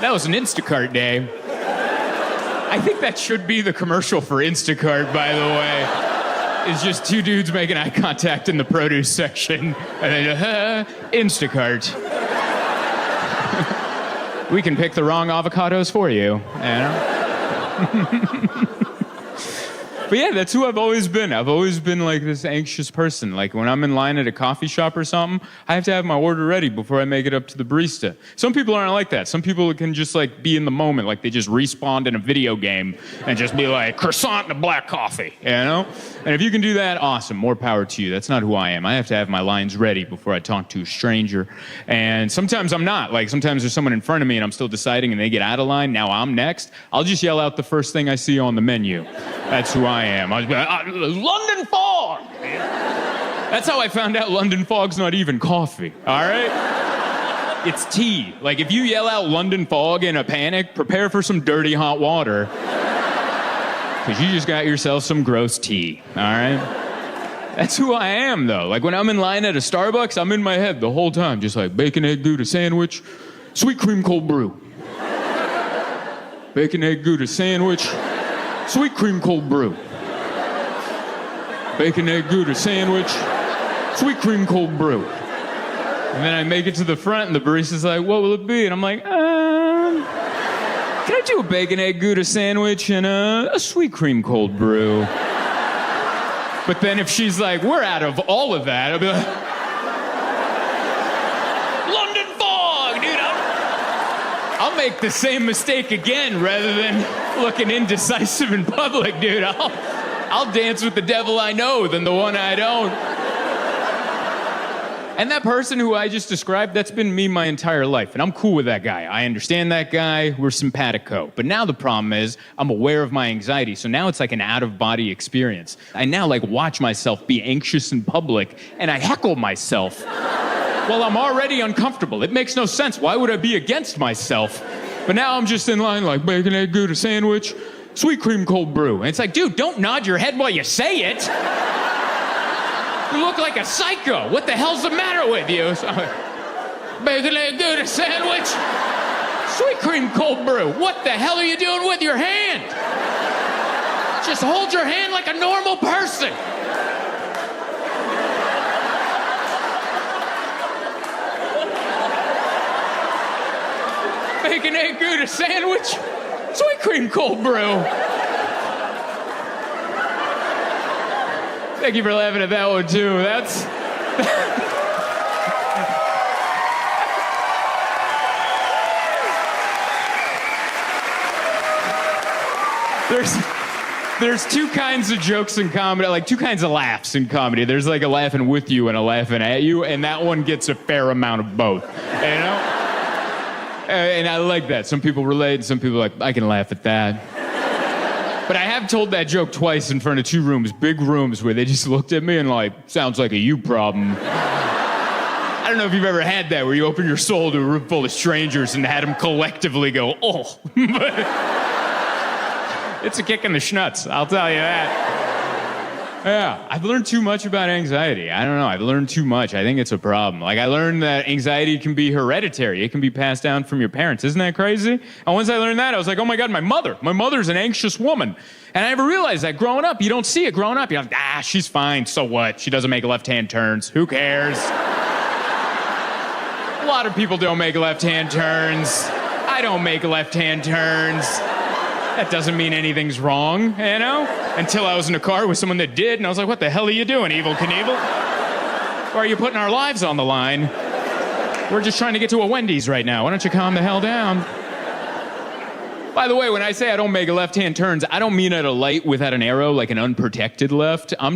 That was an Instacart day. I think that should be the commercial for Instacart, by the way. It's just 2 dudes making eye contact in the produce section. And then, Instacart. We can pick the wrong avocados for you, you know? But yeah, that's who I've always been. I've always been like this anxious person. Like when I'm in line at a coffee shop or something, I have to have my order ready before I make it up to the barista. Some people aren't like that. Some people can just like be in the moment, like they just respawned in a video game and just be like, croissant and a black coffee, you know? And if you can do that, awesome, more power to you. That's not who I am. I have to have my lines ready before I talk to a stranger. And sometimes I'm not. Like sometimes there's someone in front of me and I'm still deciding and they get out of line, now I'm next. I'll just yell out the first thing I see on the menu. That's who I am. I'll be like, London fog! That's how I found out London fog's not even coffee, all right? It's tea. Like, if you yell out London fog in a panic, prepare for some dirty hot water. Because you just got yourself some gross tea, all right? That's who I am, though. Like, when I'm in line at a Starbucks, I'm in my head the whole time, just like bacon, egg, Gouda sandwich, sweet cream cold brew. Bacon, egg, Gouda sandwich, sweet cream cold brew. Bacon, egg, Gouda sandwich, sweet cream cold brew. And then I make it to the front and the barista's like, what will it be? And I'm like, can I do a bacon, egg, Gouda sandwich and a sweet cream cold brew? But then if she's like, we're out of all of that, I'll be like, London fog, dude. I'll make the same mistake again rather than looking indecisive in public, dude. I'll dance with the devil I know than the one I don't. And that person who I just described, that's been me my entire life. And I'm cool with that guy. I understand that guy. We're simpatico. But now the problem is I'm aware of my anxiety. So now it's like an out-of-body experience. I now like watch myself be anxious in public and I heckle myself. Well, I'm already uncomfortable. It makes no sense. Why would I be against myself? But now I'm just in line like bacon, egg, Gouda sandwich, sweet cream cold brew. And it's like, dude, don't nod your head while you say it. You look like a psycho. What the hell's the matter with you? So, bacon, egg, Gouda sandwich, sweet cream cold brew. What the hell are you doing with your hand? Just hold your hand like a normal person. Bacon, egg, Gouda sandwich, sweet cream cold brew. Thank you for laughing at that one, too. That's... There's 2 kinds of jokes in comedy, like 2 kinds of laughs in comedy. There's like a laughing with you and a laughing at you, and that one gets a fair amount of both, you know? And I like that. Some people relate, and some people are like, I can laugh at that. But I have told that joke twice in front of 2 rooms, big rooms, where they just looked at me and like, sounds like a you problem. I don't know if you've ever had that, where you open your soul to a room full of strangers and had them collectively go, oh. It's a kick in the schnuts, I'll tell you that. Yeah, I've learned too much about anxiety. I don't know, I've learned too much. I think it's a problem. Like, I learned that anxiety can be hereditary. It can be passed down from your parents. Isn't that crazy? And once I learned that, I was like, oh my God, my mother's an anxious woman. And I never realized that growing up. You don't see it growing up. You're like, she's fine, so what? She doesn't make left-hand turns. Who cares? A lot of people don't make left-hand turns. I don't make left-hand turns. That doesn't mean anything's wrong, you know? Until I was in a car with someone that did, and I was like, what the hell are you doing, Evel Knievel? Why are you putting our lives on the line? We're just trying to get to a Wendy's right now. Why don't you calm the hell down? By the way, when I say I don't make left-hand turns, I don't mean at a light without an arrow, like an unprotected left. I'm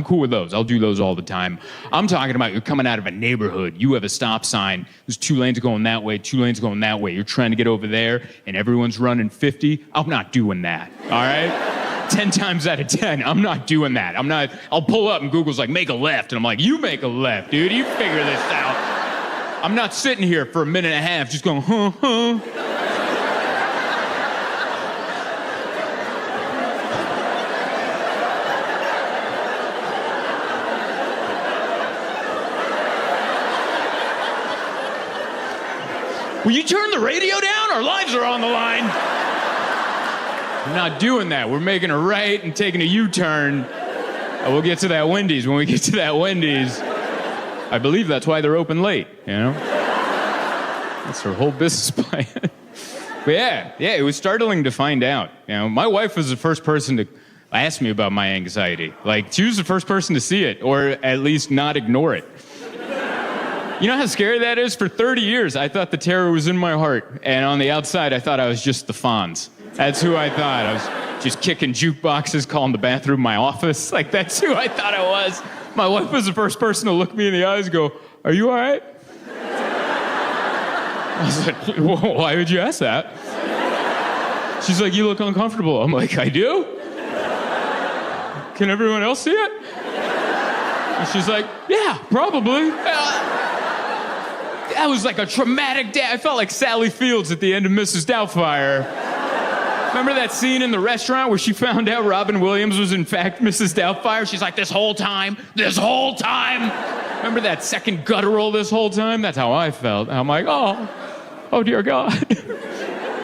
cool with those. I'll do those all the time. I'm talking about you're coming out of a neighborhood. You have a stop sign. There's 2 lanes going that way, 2 lanes going that way. You're trying to get over there, and everyone's running 50. I'm not doing that, all right? 10 times out of 10, I'm not doing that. I'll pull up, and Google's like, make a left. And I'm like, you make a left, dude. You figure this out. I'm not sitting here for a minute and a half just going, huh. Will you turn the radio down? Our lives are on the line. I'm not doing that. We're making a right and taking a U-turn. We'll get to that Wendy's. When we get to that Wendy's, I believe that's why they're open late, you know? That's their whole business plan. But yeah, it was startling to find out. You know, my wife was the first person to ask me about my anxiety. Like, she was the first person to see it, or at least not ignore it. You know how scary that is? For 30 years, I thought the terror was in my heart. And on the outside, I thought I was just the Fonz. That's who I thought. I was just kicking jukeboxes, calling the bathroom my office. Like, that's who I thought I was. My wife was the first person to look me in the eyes and go, are you all right? I was like, well, why would you ask that? She's like, you look uncomfortable. I'm like, I do? Can everyone else see it? And she's like, yeah, probably. That was like a traumatic day. I felt like Sally Fields at the end of Mrs. Doubtfire. Remember that scene in the restaurant where she found out Robin Williams was in fact Mrs. Doubtfire? She's like, this whole time. Remember that second guttural this whole time? That's how I felt. I'm like, oh dear God.